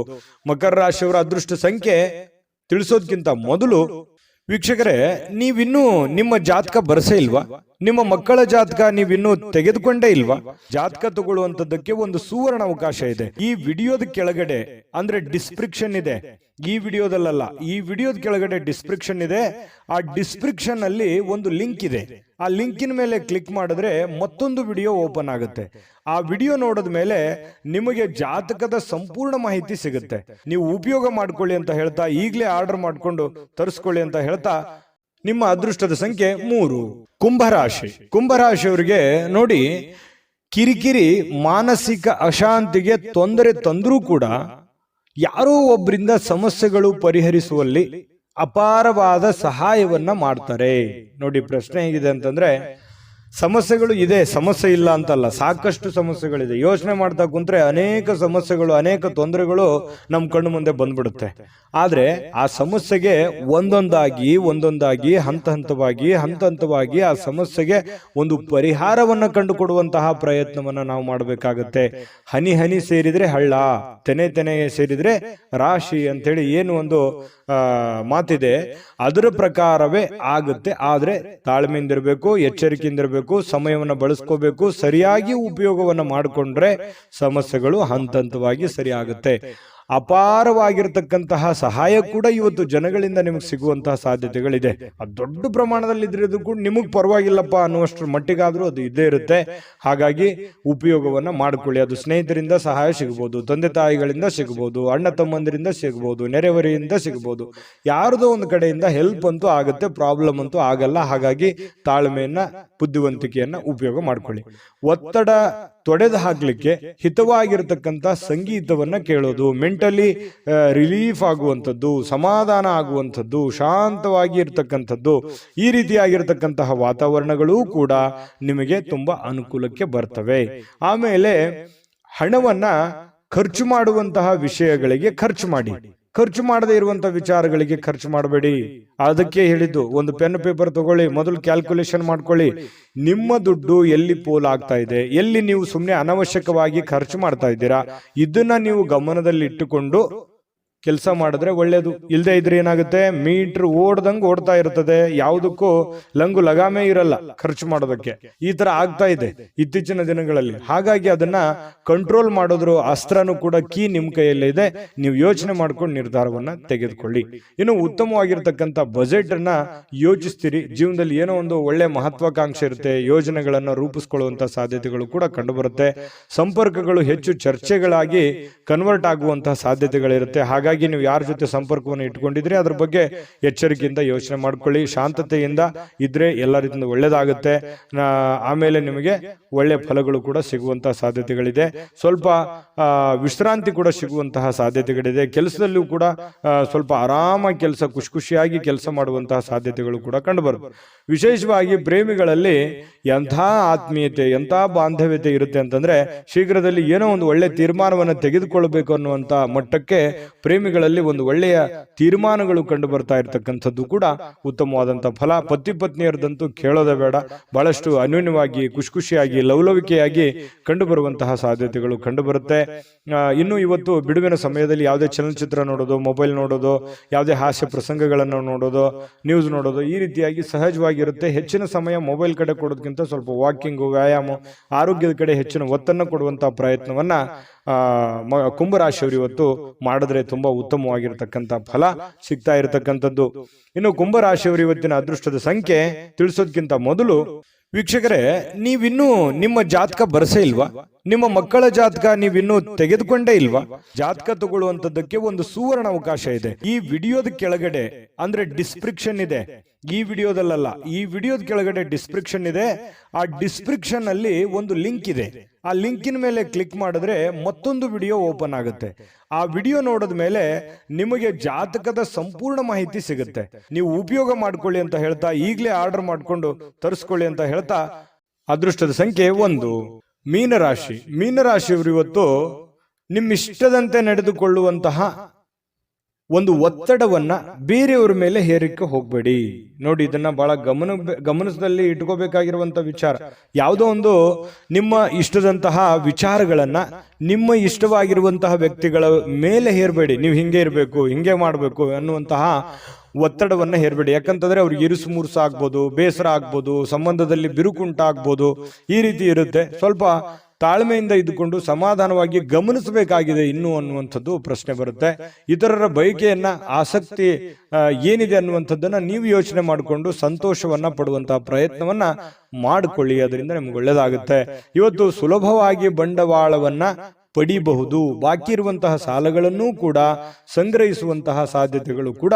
ಮಕರ ರಾಶಿಯವರ ಅದೃಷ್ಟ ಸಂಖ್ಯೆ ತಿಳಿಸೋದಕ್ಕಿಂತ ಮೊದಲು ವೀಕ್ಷಕರೇ, ನೀವಿನ್ನೂ ನಿಮ್ಮ ಜಾತಕ ಬರಸೇ ಇಲ್ವಾ? ನಿಮ್ಮ ಮಕ್ಕಳ ಜಾತಕ ನೀವಿನ್ನೂ ತೆಗೆದುಕೊಂಡೇ ಇಲ್ವಾ? ಜಾತಕ ತಗೊಳ್ಳುವಂತದ್ದಕ್ಕೆ ಒಂದು ಸುವರ್ಣ ಅವಕಾಶ ಇದೆ. ಈ ವಿಡಿಯೋದ ಕೆಳಗಡೆ ಅಂದ್ರೆ ಡಿಸ್ಕ್ರಿಪ್ಷನ್ ಇದೆ. ಈ ವಿಡಿಯೋದಲ್ಲ, ಈ ವಿಡಿಯೋದ ಕೆಳಗಡೆ ಡಿಸ್ಕ್ರಿಪ್ಷನ್ ಇದೆ. ಆ ಡಿಸ್ಕ್ರಿಪ್ಷನ್ ಅಲ್ಲಿ ಒಂದು ಲಿಂಕ್ ಇದೆ. ಆ ಲಿಂಕಿನ ಮೇಲೆ ಕ್ಲಿಕ್ ಮಾಡಿದ್ರೆ ಮತ್ತೊಂದು ವಿಡಿಯೋ ಓಪನ್ ಆಗುತ್ತೆ. ಆ ವಿಡಿಯೋ ನೋಡಿದ ಮೇಲೆ ನಿಮಗೆ ಜಾತಕದ ಸಂಪೂರ್ಣ ಮಾಹಿತಿ ಸಿಗುತ್ತೆ. ನೀವು ಉಪಯೋಗ ಮಾಡ್ಕೊಳ್ಳಿ ಅಂತ ಹೇಳ್ತಾ, ಈಗಲೇ ಆರ್ಡರ್ ಮಾಡ್ಕೊಂಡು ತರಿಸ್ಕೊಳ್ಳಿ ಅಂತ ಹೇಳ್ತಾ, ನಿಮ್ಮ ಅದೃಷ್ಟದ ಸಂಖ್ಯೆ 3. ಕುಂಭರಾಶಿ. ಕುಂಭರಾಶಿಯವರಿಗೆ ನೋಡಿ, ಕಿರಿಕಿರಿ, ಮಾನಸಿಕ ಅಶಾಂತಿಗೆ ತೊಂದರೆ ತಂದ್ರೂ ಕೂಡ ಯಾರೋ ಒಬ್ಬರಿಂದ ಸಮಸ್ಯೆಗಳು ಪರಿಹರಿಸುವಲ್ಲಿ ಅಪಾರವಾದ ಸಹಾಯವನ್ನ ಮಾಡ್ತಾರೆ. ನೋಡಿ, ಪ್ರಶ್ನೆ ಹೇಗಿದೆ ಅಂತಂದ್ರೆ, ಸಮಸ್ಯೆಗಳು ಇದೆ, ಸಮಸ್ಯೆ ಇಲ್ಲ ಅಂತಲ್ಲ, ಸಾಕಷ್ಟು ಸಮಸ್ಯೆಗಳಿದೆ. ಯೋಚನೆ ಮಾಡ್ತಾ ಕುಂತ್ರೆ ಅನೇಕ ಸಮಸ್ಯೆಗಳು, ಅನೇಕ ತೊಂದರೆಗಳು ನಮ್ಮ ಕಣ್ಣು ಮುಂದೆ ಬಂದ್ಬಿಡುತ್ತೆ. ಆದ್ರೆ ಆ ಸಮಸ್ಯೆಗೆ ಒಂದೊಂದಾಗಿ ಹಂತ ಹಂತವಾಗಿ ಆ ಸಮಸ್ಯೆಗೆ ಒಂದು ಪರಿಹಾರವನ್ನ ಕಂಡುಕೊಡುವಂತಹ ಪ್ರಯತ್ನವನ್ನ ನಾವು ಮಾಡಬೇಕಾಗತ್ತೆ. ಹನಿ ಹನಿ ಸೇರಿದ್ರೆ ಹಳ್ಳ, ತೆನೆ ಸೇರಿದ್ರೆ ರಾಶಿ ಅಂತೇಳಿ ಏನು ಒಂದು ಮಾತಿದೆ, ಅದರ ಪ್ರಕಾರವೇ ಆಗುತ್ತೆ. ಆದ್ರೆ ತಾಳ್ಮೆಯಿಂದಿರಬೇಕು, ಎಚ್ಚರಿಕೆಯಿಂದಿರಬೇಕು, ಸಮಯವನ್ನು ಬಳಸ್ಕೋಬೇಕು. ಸರಿಯಾಗಿ ಉಪಯೋಗವನ್ನ ಮಾಡಿಕೊಂಡ್ರೆ ಸಮಸ್ಯೆಗಳು ಹಂತವಾಗಿ ಸರಿ ಆಗುತ್ತೆ. ಅಪಾರವಾಗಿರ್ತಕ್ಕಂತಹ ಸಹಾಯ ಕೂಡ ಇವತ್ತು ಜನಗಳಿಂದ ನಿಮಗೆ ಸಿಗುವಂತಹ ಸಾಧ್ಯತೆಗಳಿದೆ. ಅದು ದೊಡ್ಡ ಪ್ರಮಾಣದಲ್ಲಿ ಇದ್ರೂ ಕೂಡ ನಿಮಗೆ ಪರವಾಗಿಲ್ಲಪ್ಪ ಅನ್ನುವಷ್ಟರ ಮಟ್ಟಿಗಾದ್ರೂ ಅದು ಇದ್ದೇ ಇರುತ್ತೆ. ಹಾಗಾಗಿ ಉಪಯೋಗವನ್ನ ಮಾಡ್ಕೊಳ್ಳಿ. ಅದು ಸ್ನೇಹಿತರಿಂದ ಸಹಾಯ ಸಿಗಬಹುದು, ತಂದೆ ತಾಯಿಗಳಿಂದ ಸಿಗಬಹುದು, ಅಣ್ಣ ತಮ್ಮಂದಿರಿಂದ ಸಿಗಬಹುದು, ನೆರೆಹೊರೆಯಿಂದ ಸಿಗಬಹುದು. ಯಾರದೋ ಒಂದು ಕಡೆಯಿಂದ ಹೆಲ್ಪ್ ಅಂತೂ ಆಗುತ್ತೆ, ಪ್ರಾಬ್ಲಮ್ ಅಂತೂ ಆಗಲ್ಲ. ಹಾಗಾಗಿ ತಾಳ್ಮೆಯನ್ನ, ಬುದ್ಧಿವಂತಿಕೆಯನ್ನ ಉಪಯೋಗ ಮಾಡ್ಕೊಳ್ಳಿ. ಒತ್ತಡ ತೊಡೆದು ಹಾಕ್ಲಿಕ್ಕೆ ಹಿತವಾಗಿರತಕ್ಕಂಥ ಸಂಗೀತವನ್ನ ಕೇಳೋದು, ಮೆಂಟಲಿ ರಿಲೀಫ್ ಆಗುವಂಥದ್ದು, ಸಮಾಧಾನ ಆಗುವಂಥದ್ದು, ಶಾಂತವಾಗಿ ಇರ್ತಕ್ಕಂಥದ್ದು, ಈ ರೀತಿಯಾಗಿರ್ತಕ್ಕಂತಹ ವಾತಾವರಣಗಳು ಕೂಡ ನಿಮಗೆ ತುಂಬಾ ಅನುಕೂಲಕ್ಕೆ ಬರ್ತವೆ. ಆಮೇಲೆ ಹಣವನ್ನ ಖರ್ಚು ಮಾಡುವಂತಹ ವಿಷಯಗಳಿಗೆ ಖರ್ಚು ಮಾಡಿ. ಖರ್ಚು ಮಾಡದೇ ಇರುವಂತಹ ವಿಚಾರಗಳಿಗೆ ಖರ್ಚು ಮಾಡಬೇಡಿ. ಅದಕ್ಕೆ ಹೇಳಿದ್ದು, ಒಂದು ಪೆನ್ ಪೇಪರ್ ತಗೊಳ್ಳಿ, ಮೊದಲು ಕ್ಯಾಲ್ಕುಲೇಷನ್ ಮಾಡ್ಕೊಳ್ಳಿ. ನಿಮ್ಮ ದುಡ್ಡು ಎಲ್ಲಿ ಪೋಲ್ ಆಗ್ತಾ ಇದೆ, ಎಲ್ಲಿ ನೀವು ಸುಮ್ಮನೆ ಅನವಶ್ಯಕವಾಗಿ ಖರ್ಚು ಮಾಡ್ತಾ ಇದ್ದೀರಾ, ಇದನ್ನ ನೀವು ಗಮನದಲ್ಲಿ ಇಟ್ಟುಕೊಂಡು ಕೆಲಸ ಮಾಡಿದ್ರೆ ಒಳ್ಳೇದು. ಇಲ್ಲದೆ ಇದ್ರೆ ಏನಾಗುತ್ತೆ, ಮೀಟರ್ ಓಡ್ದಂಗೆ ಓಡ್ತಾ ಇರ್ತದೆ, ಯಾವುದಕ್ಕೂ ಲಂಗು ಲಗಾಮೆ ಇರಲ್ಲ ಖರ್ಚು ಮಾಡೋದಕ್ಕೆ. ಈ ತರ ಆಗ್ತಾ ಇದೆ ಇತ್ತೀಚಿನ ದಿನಗಳಲ್ಲಿ. ಹಾಗಾಗಿ ಅದನ್ನ ಕಂಟ್ರೋಲ್ ಮಾಡೋದ್ರ ಅಸ್ತ್ರನೂ ಕೂಡ ಕೀ ನಿಮ್ ಕೈಯಲ್ಲೇ ಇದೆ. ನೀವು ಯೋಚನೆ ಮಾಡ್ಕೊಂಡು ನಿರ್ಧಾರವನ್ನ ತೆಗೆದುಕೊಳ್ಳಿ. ಇನ್ನು ಉತ್ತಮವಾಗಿರ್ತಕ್ಕಂಥ ಬಜೆಟ್ ಅನ್ನ ಯೋಚಿಸ್ತೀರಿ. ಜೀವನದಲ್ಲಿ ಏನೋ ಒಂದು ಒಳ್ಳೆ ಮಹತ್ವಾಕಾಂಕ್ಷೆ ಇರುತ್ತೆ, ಯೋಜನೆಗಳನ್ನ ರೂಪಿಸ್ಕೊಳ್ಳುವಂತ ಸಾಧ್ಯತೆಗಳು ಕೂಡ ಕಂಡು ಬರುತ್ತೆ. ಸಂಪರ್ಕಗಳು ಹೆಚ್ಚು ಚರ್ಚೆಗಳಾಗಿ ಕನ್ವರ್ಟ್ ಆಗುವಂತಹ ಸಾಧ್ಯತೆಗಳಿರುತ್ತೆ. ಹಾಗಾಗಿ ನೀವು ಯಾರ ಜೊತೆ ಸಂಪರ್ಕವನ್ನು ಇಟ್ಕೊಂಡಿದ್ರೆ ಅದ್ರ ಬಗ್ಗೆ ಎಚ್ಚರಿಕೆಯಿಂದ ಯೋಚನೆ ಮಾಡ್ಕೊಳ್ಳಿ. ಶಾಂತತೆಯಿಂದ ಇದ್ರೆ ಎಲ್ಲ ರೀತಿಯಿಂದ ಒಳ್ಳೇದಾಗುತ್ತೆ. ಆಮೇಲೆ ನಿಮಗೆ ಒಳ್ಳೆ ಫಲಗಳು ಕೂಡ ಸಿಗುವಂತಹ ಸಾಧ್ಯತೆಗಳಿದೆ. ಸ್ವಲ್ಪ ವಿಶ್ರಾಂತಿ ಕೂಡ ಸಿಗುವಂತಹ ಸಾಧ್ಯತೆಗಳಿದೆ. ಕೆಲಸದಲ್ಲೂ ಕೂಡ ಸ್ವಲ್ಪ ಆರಾಮಾಗಿ ಕೆಲಸ, ಖುಷಿಯಾಗಿ ಕೆಲಸ ಮಾಡುವಂತಹ ಸಾಧ್ಯತೆಗಳು ಕೂಡ ಕಂಡುಬರುತ್ತೆ. ವಿಶೇಷವಾಗಿ ಪ್ರೇಮಿಗಳಲ್ಲಿ ಎಂಥ ಆತ್ಮೀಯತೆ, ಎಂಥ ಬಾಂಧವ್ಯತೆ ಇರುತ್ತೆ ಅಂತಂದ್ರೆ ಶೀಘ್ರದಲ್ಲಿ ಏನೋ ಒಂದು ಒಳ್ಳೆ ತೀರ್ಮಾನವನ್ನು ತೆಗೆದುಕೊಳ್ಬೇಕು ಅನ್ನುವಂತ ಮಟ್ಟಕ್ಕೆ ಪ್ರೇಮಿಗಳಲ್ಲಿ ಒಂದು ಒಳ್ಳೆಯ ತೀರ್ಮಾನಗಳು ಕಂಡು ಬರ್ತಾ ಇರತಕ್ಕಂಥದ್ದು ಕೂಡ ಉತ್ತಮವಾದಂತಹ ಫಲ. ಪತಿ ಪತ್ನಿಯರದಂತೂ ಕೇಳೋದೇ ಬೇಡ. ಬಹಳಷ್ಟು ಅನ್ಯೋನ್ಯವಾಗಿ, ಖುಷಿಯಾಗಿ, ಲವಲವಿಕೆಯಾಗಿ ಕಂಡು ಬರುವಂತಹ ಸಾಧ್ಯತೆಗಳು ಕಂಡು ಬರುತ್ತೆ. ಇನ್ನು ಇವತ್ತು ಬಿಡುವಿನ ಸಮಯದಲ್ಲಿ ಯಾವುದೇ ಚಲನಚಿತ್ರ ನೋಡೋದು, ಮೊಬೈಲ್ ನೋಡೋದು, ಯಾವುದೇ ಹಾಸ್ಯ ಪ್ರಸಂಗಗಳನ್ನು ನೋಡೋದು, ನ್ಯೂಸ್ ನೋಡೋದು, ಈ ರೀತಿಯಾಗಿ ಸಹಜವಾಗಿರುತ್ತೆ. ಹೆಚ್ಚಿನ ಸಮಯ ಮೊಬೈಲ್ ಕಡೆ ಕೊಡೋದಕ್ಕಿಂತ ಸ್ವಲ್ಪ ವಾಕಿಂಗು, ವ್ಯಾಯಾಮ, ಆರೋಗ್ಯದ ಕಡೆ ಹೆಚ್ಚಿನ ಒತ್ತನ್ನು ಕೊಡುವಂತಹ ಪ್ರಯತ್ನವನ್ನ ಕುಂಭರಾಶಿಯವರು ಇವತ್ತು ಮಾಡಿದ್ರೆ ತುಂಬಾ ಉತ್ತಮವಾಗಿರತಕ್ಕಂತ ಫಲ ಸಿಗ್ತಾ ಇರತಕ್ಕಂಥದ್ದು. ಇನ್ನು ಕುಂಭರಾಶಿಯವರು ಇವತ್ತಿನ ಅದೃಷ್ಟದ ಸಂಖ್ಯೆ ತಿಳಿಸೋದಕ್ಕಿಂತ ಮೊದಲು ವೀಕ್ಷಕರೇ, ನೀವಿನ್ನೂ ನಿಮ್ಮ ಜಾತಕ ಬರಸೇ ಇಲ್ವಾ? ನಿಮ್ಮ ಮಕ್ಕಳ ಜಾತಕ ನೀವಿನ್ನೂ ತೆಗೆದುಕೊಂಡೇ ಇಲ್ವಾ? ಜಾತಕ ತಗೊಳ್ಳುವಂತದ್ದಕ್ಕೆ ಒಂದು ಸುವರ್ಣ ಅವಕಾಶ ಇದೆ. ಈ ವಿಡಿಯೋದ ಕೆಳಗಡೆ ಅಂದ್ರೆ ಡಿಸ್ಕ್ರಿಪ್ಷನ್ ಇದೆ. ಈ ವಿಡಿಯೋದಲ್ಲ, ಈ ವಿಡಿಯೋದ ಕೆಳಗಡೆ ಡಿಸ್ಕ್ರಿಪ್ಷನ್ ಇದೆ. ಆ ಡಿಸ್ಕ್ರಿಪ್ಷನ್ ಅಲ್ಲಿ ಒಂದು ಲಿಂಕ್ ಇದೆ. ಆ ಲಿಂಕಿನ ಮೇಲೆ ಕ್ಲಿಕ್ ಮಾಡಿದ್ರೆ ಮತ್ತೊಂದು ವಿಡಿಯೋ ಓಪನ್ ಆಗುತ್ತೆ. ಆ ವಿಡಿಯೋ ನೋಡಿದ ಮೇಲೆ ನಿಮಗೆ ಜಾತಕದ ಸಂಪೂರ್ಣ ಮಾಹಿತಿ ಸಿಗುತ್ತೆ. ನೀವು ಉಪಯೋಗ ಮಾಡ್ಕೊಳ್ಳಿ ಅಂತ ಹೇಳ್ತಾ, ಈಗಲೇ ಆರ್ಡರ್ ಮಾಡ್ಕೊಂಡು ತರಿಸ್ಕೊಳ್ಳಿ ಅಂತ ಹೇಳ್ತಾ, ಅದೃಷ್ಟದ ಸಂಖ್ಯೆ 1 ಮೀನರಾಶಿ. ಮೀನರಾಶಿಯವರು ಇವತ್ತು ನಿಮ್ಮಿಷ್ಟದಂತೆ ನಡೆದುಕೊಳ್ಳುವಂತಹ ಒಂದು ಒತ್ತಡವನ್ನ ಬೇರೆಯವರ ಮೇಲೆ ಹೇರಿಕೆ ಹೋಗ್ಬೇಡಿ. ನೋಡಿ, ಇದನ್ನ ಬಹಳ ಗಮನದಲ್ಲಿ ಇಟ್ಕೋಬೇಕಾಗಿರುವಂತ ವಿಚಾರ. ಯಾವುದೋ ಒಂದು ನಿಮ್ಮ ಇಷ್ಟದಂತಹ ವಿಚಾರಗಳನ್ನ ನಿಮ್ಮ ಇಷ್ಟವಾಗಿರುವಂತಹ ವ್ಯಕ್ತಿಗಳ ಮೇಲೆ ಹೇರಬೇಡಿ. ನೀವು ಹಿಂಗೆ ಇರಬೇಕು, ಹಿಂಗೆ ಮಾಡಬೇಕು ಅನ್ನುವಂತಹ ಒತ್ತಡವನ್ನ ಹೇರಬೇಡಿ. ಯಾಕಂತಂದ್ರೆ ಅವ್ರಿಗೆ ಇರುಸು ಮುರುಸು ಆಗ್ಬೋದು, ಬೇಸರ ಆಗ್ಬೋದು, ಸಂಬಂಧದಲ್ಲಿ ಬಿರುಕುಂಟಾಗ್ಬೋದು, ಈ ರೀತಿ ಇರುತ್ತೆ. ಸ್ವಲ್ಪ ತಾಳ್ಮೆಯಿಂದ ಇದ್ದುಕೊಂಡು ಸಮಾಧಾನವಾಗಿ ಗಮನಿಸಬೇಕಾಗಿದೆ ಇನ್ನು ಅನ್ನುವಂಥದ್ದು ಪ್ರಶ್ನೆ ಬರುತ್ತೆ. ಇತರರ ಬಯಕೆಯನ್ನ, ಆಸಕ್ತಿ ಏನಿದೆ ಅನ್ನುವಂಥದ್ದನ್ನ ನೀವು ಯೋಚನೆ ಮಾಡಿಕೊಂಡು ಸಂತೋಷವನ್ನ ಪಡುವಂತಹ ಪ್ರಯತ್ನವನ್ನ ಮಾಡಿಕೊಳ್ಳಿ. ಅದರಿಂದ ನಿಮ್ಗೆ ಒಳ್ಳೇದಾಗುತ್ತೆ. ಇವತ್ತು ಸುಲಭವಾಗಿ ಬಂಡವಾಳವನ್ನ ಪಡಿಬಹುದು. ಬಾಕಿ ಇರುವಂತಹ ಸಾಲಗಳನ್ನು ಕೂಡ ಸಂಗ್ರಹಿಸುವಂತಹ ಸಾಧ್ಯತೆಗಳು ಕೂಡ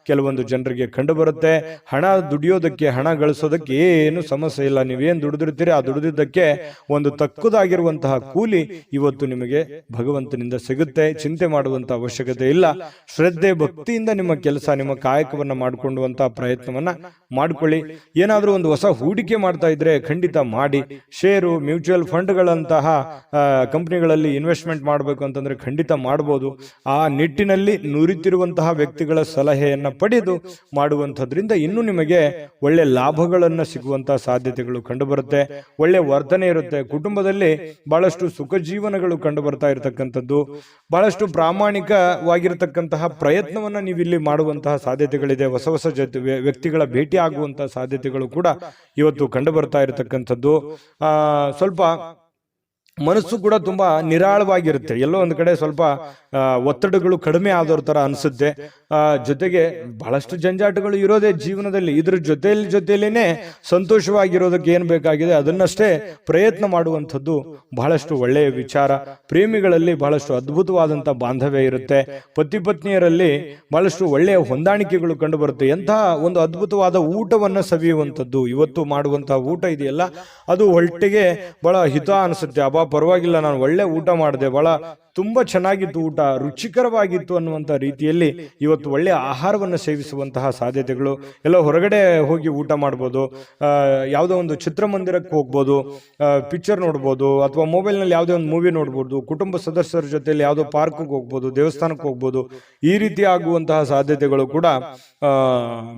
ಕೆಲವೊಂದು ಜನರಿಗೆ ಕಂಡು ಬರುತ್ತೆ. ಹಣ ದುಡಿಯೋದಕ್ಕೆ, ಹಣ ಗಳಿಸೋದಕ್ಕೆ ಏನು ಸಮಸ್ಯೆ ಇಲ್ಲ. ನೀವೇನು ದುಡಿದಿರ್ತೀರಿ ಆ ದುಡಿದಿದ್ದಕ್ಕೆ ಒಂದು ತಕ್ಕದಾಗಿರುವಂತಹ ಕೂಲಿ ಇವತ್ತು ನಿಮಗೆ ಭಗವಂತನಿಂದ ಸಿಗುತ್ತೆ. ಚಿಂತೆ ಮಾಡುವಂತಹ ಅವಶ್ಯಕತೆ ಇಲ್ಲ. ಶ್ರದ್ಧೆ, ಭಕ್ತಿಯಿಂದ ನಿಮ್ಮ ಕೆಲಸ, ನಿಮ್ಮ ಕಾಯಕವನ್ನ ಮಾಡಿಕೊಳ್ಳುವಂತಹ ಪ್ರಯತ್ನವನ್ನ ಮಾಡ್ಕೊಳ್ಳಿ. ಏನಾದ್ರೂ ಒಂದು ಹೊಸ ಹೂಡಿಕೆ ಮಾಡ್ತಾ ಇದ್ರೆ ಖಂಡಿತ ಮಾಡಿ. ಷೇರು, ಮ್ಯೂಚುವಲ್ ಫಂಡ್ಗಳಂತಹ ಕಂಪನಿಗಳಲ್ಲಿ ಇನ್ವೆಸ್ಟ್ಮೆಂಟ್ ಮಾಡಬೇಕು ಅಂತಂದ್ರೆ ಖಂಡಿತ ಮಾಡಬಹುದು. ಆ ನಿಟ್ಟಿನಲ್ಲಿ ನುರಿತಿರುವಂತಹ ವ್ಯಕ್ತಿಗಳ ಸಲಹೆಯನ್ನ ಪಡೆದು ಮಾಡುವಂಥದ್ರಿಂದ ಇನ್ನೂ ನಿಮಗೆ ಒಳ್ಳೆ ಲಾಭಗಳನ್ನ ಸಿಗುವಂತಹ ಸಾಧ್ಯತೆಗಳು ಕಂಡು ಬರುತ್ತೆ. ಒಳ್ಳೆ ವರ್ತನೆ ಇರುತ್ತೆ. ಕುಟುಂಬದಲ್ಲಿ ಬಹಳಷ್ಟು ಸುಖ ಜೀವನಗಳು ಕಂಡು ಬರ್ತಾ ಇರತಕ್ಕಂಥದ್ದು. ಬಹಳಷ್ಟು ಪ್ರಾಮಾಣಿಕವಾಗಿರತಕ್ಕಂತಹ ಪ್ರಯತ್ನವನ್ನ ನೀವಿಲ್ಲಿ ಮಾಡುವಂತಹ ಸಾಧ್ಯತೆಗಳಿದೆ. ಹೊಸ ಹೊಸ ವ್ಯಕ್ತಿಗಳ ಭೇಟಿ ಆಗುವಂತಹ ಸಾಧ್ಯತೆಗಳು ಕೂಡ ಇವತ್ತು ಕಂಡು ಬರ್ತಾ ಇರತಕ್ಕಂಥದ್ದು. ಸ್ವಲ್ಪ ಮನಸ್ಸು ಕೂಡ ತುಂಬಾ ನಿರಾಳವಾಗಿರುತ್ತೆ. ಎಲ್ಲೋ ಒಂದು ಕಡೆ ಸ್ವಲ್ಪ ಒತ್ತಡಗಳು ಕಡಿಮೆ ಆದವ್ರ ತರ ಅನ್ಸುತ್ತೆ. ಜೊತೆಗೆ ಬಹಳಷ್ಟು ಜಂಜಾಟಗಳು ಇರೋದೇ ಜೀವನದಲ್ಲಿ. ಇದ್ರ ಜೊತೆಯಲ್ಲೇನೆ ಸಂತೋಷವಾಗಿರೋದಕ್ಕೆ ಏನ್ ಬೇಕಾಗಿದೆ ಅದನ್ನಷ್ಟೇ ಪ್ರಯತ್ನ ಮಾಡುವಂಥದ್ದು ಬಹಳಷ್ಟು ಒಳ್ಳೆಯ ವಿಚಾರ. ಪ್ರೇಮಿಗಳಲ್ಲಿ ಬಹಳಷ್ಟು ಅದ್ಭುತವಾದಂತಹ ಬಾಂಧವ್ಯ ಇರುತ್ತೆ. ಪತಿ ಪತ್ನಿಯರಲ್ಲಿ ಬಹಳಷ್ಟು ಒಳ್ಳೆಯ ಹೊಂದಾಣಿಕೆಗಳು ಕಂಡು ಬರುತ್ತೆ. ಎಂತಹ ಒಂದು ಅದ್ಭುತವಾದ ಊಟವನ್ನ ಸವಿಯುವಂಥದ್ದು. ಇವತ್ತು ಮಾಡುವಂತಹ ಊಟ ಇದೆಯಲ್ಲ, ಅದು ಹೊಟ್ಟೆಗೆ ಬಹಳ ಹಿತ ಅನಿಸುತ್ತೆ. ಅಬ್ಬಾ ಪರವಾಗಿಲ್ಲ, ನಾನು ಒಳ್ಳೆ ಊಟ ಮಾಡಿದೆ, ಬಹಳ ತುಂಬಾ ಚೆನ್ನಾಗಿತ್ತು, ಊಟ ರುಚಿಕರವಾಗಿತ್ತು ಅನ್ನುವಂಥ ರೀತಿಯಲ್ಲಿ ಇವತ್ತು ಒಳ್ಳೆಯ ಆಹಾರವನ್ನು ಸೇವಿಸುವಂತಹ ಸಾಧ್ಯತೆಗಳು. ಎಲ್ಲ ಹೊರಗಡೆ ಹೋಗಿ ಊಟ ಮಾಡ್ಬೋದು, ಯಾವುದೋ ಒಂದು ಚಿತ್ರಮಂದಿರಕ್ಕೆ ಹೋಗ್ಬೋದು, ಪಿಕ್ಚರ್ ನೋಡ್ಬೋದು, ಅಥವಾ ಮೊಬೈಲ್ನಲ್ಲಿ ಯಾವುದೇ ಒಂದು ಮೂವಿ ನೋಡ್ಬೋದು, ಕುಟುಂಬ ಸದಸ್ಯರ ಜೊತೆಯಲ್ಲಿ ಯಾವುದೋ ಪಾರ್ಕ್ಗೆ ಹೋಗ್ಬೋದು, ದೇವಸ್ಥಾನಕ್ಕೆ ಹೋಗ್ಬೋದು. ಈ ರೀತಿ ಆಗುವಂತಹ ಸಾಧ್ಯತೆಗಳು ಕೂಡ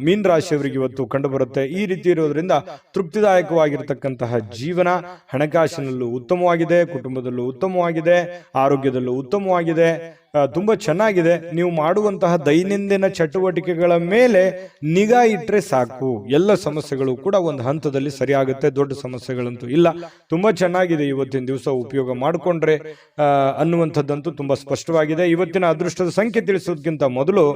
ಮೀನ ರಾಶಿಯವರಿಗೆ ಇವತ್ತು ಕಂಡು ಬರುತ್ತೆ. ಈ ರೀತಿ ಇರೋದ್ರಿಂದ ತೃಪ್ತಿದಾಯಕವಾಗಿರ್ತಕ್ಕಂತಹ ಜೀವನ, ಹಣಕಾಸಿನಲ್ಲೂ ಉತ್ತಮವಾಗಿದೆ, ಕುಟುಂಬದಲ್ಲೂ ಉತ್ತಮವಾಗಿದೆ, ಆರೋಗ್ಯದಲ್ಲೂ ವಿಡಿಯೋದಲ್ಲೂ ಉತ್ತಮವಾಗಿದೆ, ತುಂಬಾ ಚೆನ್ನಾಗಿದೆ. ನೀವು ಮಾಡುವಂತಹ ದೈನಂದಿನ ಚಟುವಟಿಕೆಗಳ ಮೇಲೆ ನಿಗಾ ಇಟ್ಟರೆ ಸಾಕು, ಎಲ್ಲ ಸಮಸ್ಯೆಗಳು ಕೂಡ ಒಂದು ಹಂತದಲ್ಲಿ ಸರಿಯಾಗುತ್ತೆ. ದೊಡ್ಡ ಸಮಸ್ಯೆಗಳಂತೂ ಇಲ್ಲ. ತುಂಬಾ ಚೆನ್ನಾಗಿದೆ ಇವತ್ತಿನ ದಿವಸ ಉಪಯೋಗ ಮಾಡಿಕೊಂಡ್ರೆ ಅನ್ನುವಂಥದ್ದಂತೂ ತುಂಬಾ ಸ್ಪಷ್ಟವಾಗಿದೆ. ಇವತ್ತಿನ ಅದೃಷ್ಟದ ಸಂಖ್ಯೆ ತಿಳಿಸೋದಕ್ಕಿಂತ ಮೊದಲು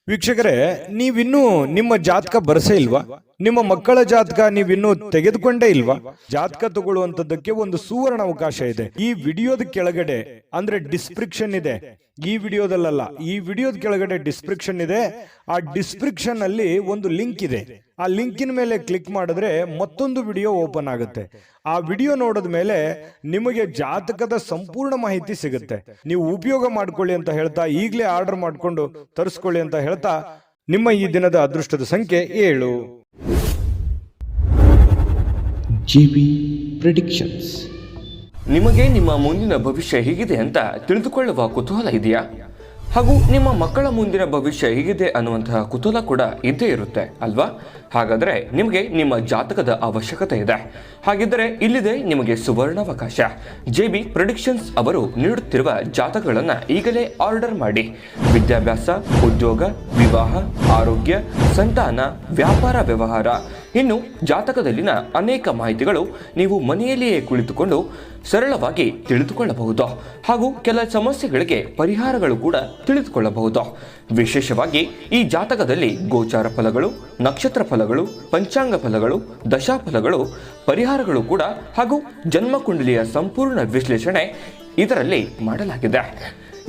ವೀಕ್ಷಕರೇ, ನೀವಿನ್ನೂ ನಿಮ್ಮ ಜಾತಕ ಬರಸೇ ಇಲ್ವಾ? ನಿಮ್ಮ ಮಕ್ಕಳ ಜಾತಕ ನೀವಿನ್ನೂ ತೆಗೆದುಕೊಂಡೇ ಇಲ್ವಾ? ಜಾತಕ ತಗೊಳ್ಳುವಂತದ್ದಕ್ಕೆ ಒಂದು ಸುವರ್ಣ ಅವಕಾಶ ಇದೆ. ಈ ವಿಡಿಯೋದ ಕೆಳಗಡೆ ಅಂದ್ರೆ ಡಿಸ್ಕ್ರಿಪ್ಷನ್ ಇದೆ, ಈ ವಿಡಿಯೋದಲ್ಲ, ಈ ವಿಡಿಯೋದ ಕೆಳಗಡೆ ಡಿಸ್ಕ್ರಿಪ್ಷನ್ ಇದೆ. ಆ ಡಿಸ್ಕ್ರಿಪ್ಷನ್ ಅಲ್ಲಿ ಒಂದು ಲಿಂಕ್ ಇದೆ. ಆ ಲಿಂಕಿನ ಮೇಲೆ ಕ್ಲಿಕ್ ಮಾಡಿದ್ರೆ ಮತ್ತೊಂದು ವಿಡಿಯೋ ಓಪನ್ ಆಗುತ್ತೆ. ಆ ವಿಡಿಯೋ ನೋಡಿದ ಮೇಲೆ ನಿಮಗೆ ಜಾತಕದ ಸಂಪೂರ್ಣ ಮಾಹಿತಿ ಸಿಗುತ್ತೆ. ನೀವು ಉಪಯೋಗ ಮಾಡ್ಕೊಳ್ಳಿ ಅಂತ ಹೇಳ್ತಾ, ಈಗಲೇ ಆರ್ಡರ್ ಮಾಡಿಕೊಂಡು ತರಿಸ್ಕೊಳ್ಳಿ ಅಂತ ಹೇಳ್ತಾ, ನಿಮ್ಮ ಈ ದಿನದ ಅದೃಷ್ಟದ ಸಂಖ್ಯೆ 7. JB predictions. ನಿಮಗೆ ನಿಮ್ಮ ಮುಂದಿನ ಭವಿಷ್ಯ ಹೇಗಿದೆ ಅಂತ ತಿಳಿದುಕೊಳ್ಳುವ ಕುತೂಹಲ ಇದೆಯಾ? ಹಾಗೂ ನಿಮ್ಮ ಮಕ್ಕಳ ಮುಂದಿನ ಭವಿಷ್ಯ ಹೇಗಿದೆ ಅನ್ನುವಂತಹ ಕುತೂಹಲ ಕೂಡ ಇದ್ದೇ ಇರುತ್ತೆ ಅಲ್ವಾ? ಹಾಗಾದರೆ ನಿಮಗೆ ನಿಮ್ಮ ಜಾತಕದ ಅವಶ್ಯಕತೆ ಇದೆ. ಹಾಗಿದ್ದರೆ ಇಲ್ಲಿದೆ ನಿಮಗೆ ಸುವರ್ಣಾವಕಾಶ. JB ಪ್ರೆಡಿಕ್ಷನ್ಸ್ ಅವರು ನೀಡುತ್ತಿರುವ ಜಾತಕಗಳನ್ನು ಈಗಲೇ ಆರ್ಡರ್ ಮಾಡಿ. ವಿದ್ಯಾಭ್ಯಾಸ, ಉದ್ಯೋಗ, ವಿವಾಹ, ಆರೋಗ್ಯ, ಸಂತಾನ, ವ್ಯಾಪಾರ ವ್ಯವಹಾರ, ಇನ್ನು ಜಾತಕದಲ್ಲಿನ ಅನೇಕ ಮಾಹಿತಿಗಳು ನೀವು ಮನೆಯಲ್ಲಿಯೇ ಕುಳಿತುಕೊಂಡು ಸರಳವಾಗಿ ತಿಳಿದುಕೊಳ್ಳಬಹುದು. ಹಾಗೂ ಕೆಲ ಸಮಸ್ಯೆಗಳಿಗೆ ಪರಿಹಾರಗಳು ಕೂಡ ತಿಳಿದುಕೊಳ್ಳಬಹುದು. ವಿಶೇಷವಾಗಿ ಈ ಜಾತಕದಲ್ಲಿ ಗೋಚಾರ ಫಲಗಳು, ನಕ್ಷತ್ರ ಫಲಗಳು, ಪಂಚಾಂಗ ಫಲಗಳು, ದಶಾಫಲಗಳು, ಪರಿಹಾರಗಳು ಕೂಡ ಹಾಗೂ ಜನ್ಮಕುಂಡಲಿಯ ಸಂಪೂರ್ಣ ವಿಶ್ಲೇಷಣೆ ಇದರಲ್ಲಿ ಮಾಡಲಾಗಿದೆ.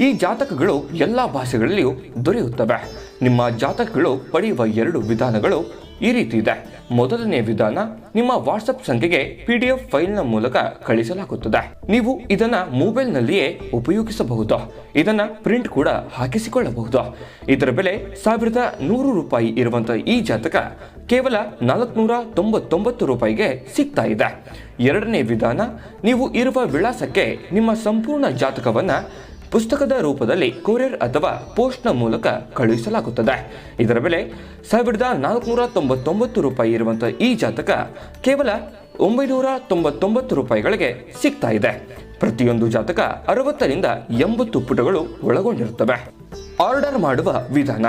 ಈ ಜಾತಕಗಳು ಎಲ್ಲ ಭಾಷೆಗಳಲ್ಲಿಯೂ ದೊರೆಯುತ್ತವೆ. ನಿಮ್ಮ ಜಾತಕಗಳು ಪಡೆಯುವ 2 ವಿಧಾನಗಳು ಈ ರೀತಿ ಇದೆ. ಮೊದಲನೇ ವಿಧಾನ, ನಿಮ್ಮ ವಾಟ್ಸಪ್ ಸಂಖ್ಯೆಗೆ PDF ಫೈಲ್ನ ಮೂಲಕ ಕಳಿಸಲಾಗುತ್ತದೆ. ನೀವು ಇದನ್ನ ಮೊಬೈಲ್ನಲ್ಲಿಯೇ ಉಪಯೋಗಿಸಬಹುದು. ಇದನ್ನ ಪ್ರಿಂಟ್ ಕೂಡ ಹಾಕಿಸಿಕೊಳ್ಳಬಹುದು. ಇದರ ಬೆಲೆ 1100 ರೂಪಾಯಿ ಇರುವಂತಹ ಈ ಜಾತಕ ಕೇವಲ 499 ರೂಪಾಯಿಗೆ ಸಿಗ್ತಾ ಇದೆ. ಎರಡನೇ ವಿಧಾನ, ನೀವು ಇರುವ ವಿಳಾಸಕ್ಕೆ ನಿಮ್ಮ ಸಂಪೂರ್ಣ ಜಾತಕವನ್ನ ಪುಸ್ತಕದ ರೂಪದಲ್ಲಿ ಕೊರಿಯರ್ ಅಥವಾ ಪೋಸ್ಟ್ನ ಮೂಲಕ ಕಳುಹಿಸಲಾಗುತ್ತದೆ. ಇದರ ಬೆಲೆ 1499 ರೂಪಾಯಿ ಇರುವಂತಹ ಈ ಜಾತಕ ಕೇವಲ 999 ರೂಪಾಯಿಗಳಿಗೆ ಸಿಗ್ತಾ ಇದೆ. ಪ್ರತಿಯೊಂದು ಜಾತಕ 60 ರಿಂದ 80 ಪುಟಗಳು ಒಳಗೊಂಡಿರುತ್ತವೆ. ಆರ್ಡರ್ ಮಾಡುವ ವಿಧಾನ: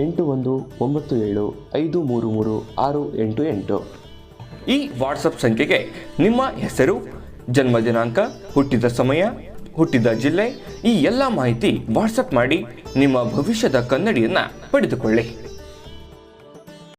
8197533688. ಈ ವಾಟ್ಸಪ್ ಸಂಖ್ಯೆಗೆ ನಿಮ್ಮ ಹೆಸರು, ಜನ್ಮ ದಿನಾಂಕ, ಹುಟ್ಟಿದ ಸಮಯ, ಹುಟ್ಟಿದ ಜಿಲ್ಲೆ, ಈ ಎಲ್ಲ ಮಾಹಿತಿ ವಾಟ್ಸಪ್ ಮಾಡಿ ನಿಮ್ಮ ಭವಿಷ್ಯದ ಕನ್ನಡಿಯನ್ನ ಪಡೆದುಕೊಳ್ಳಿ.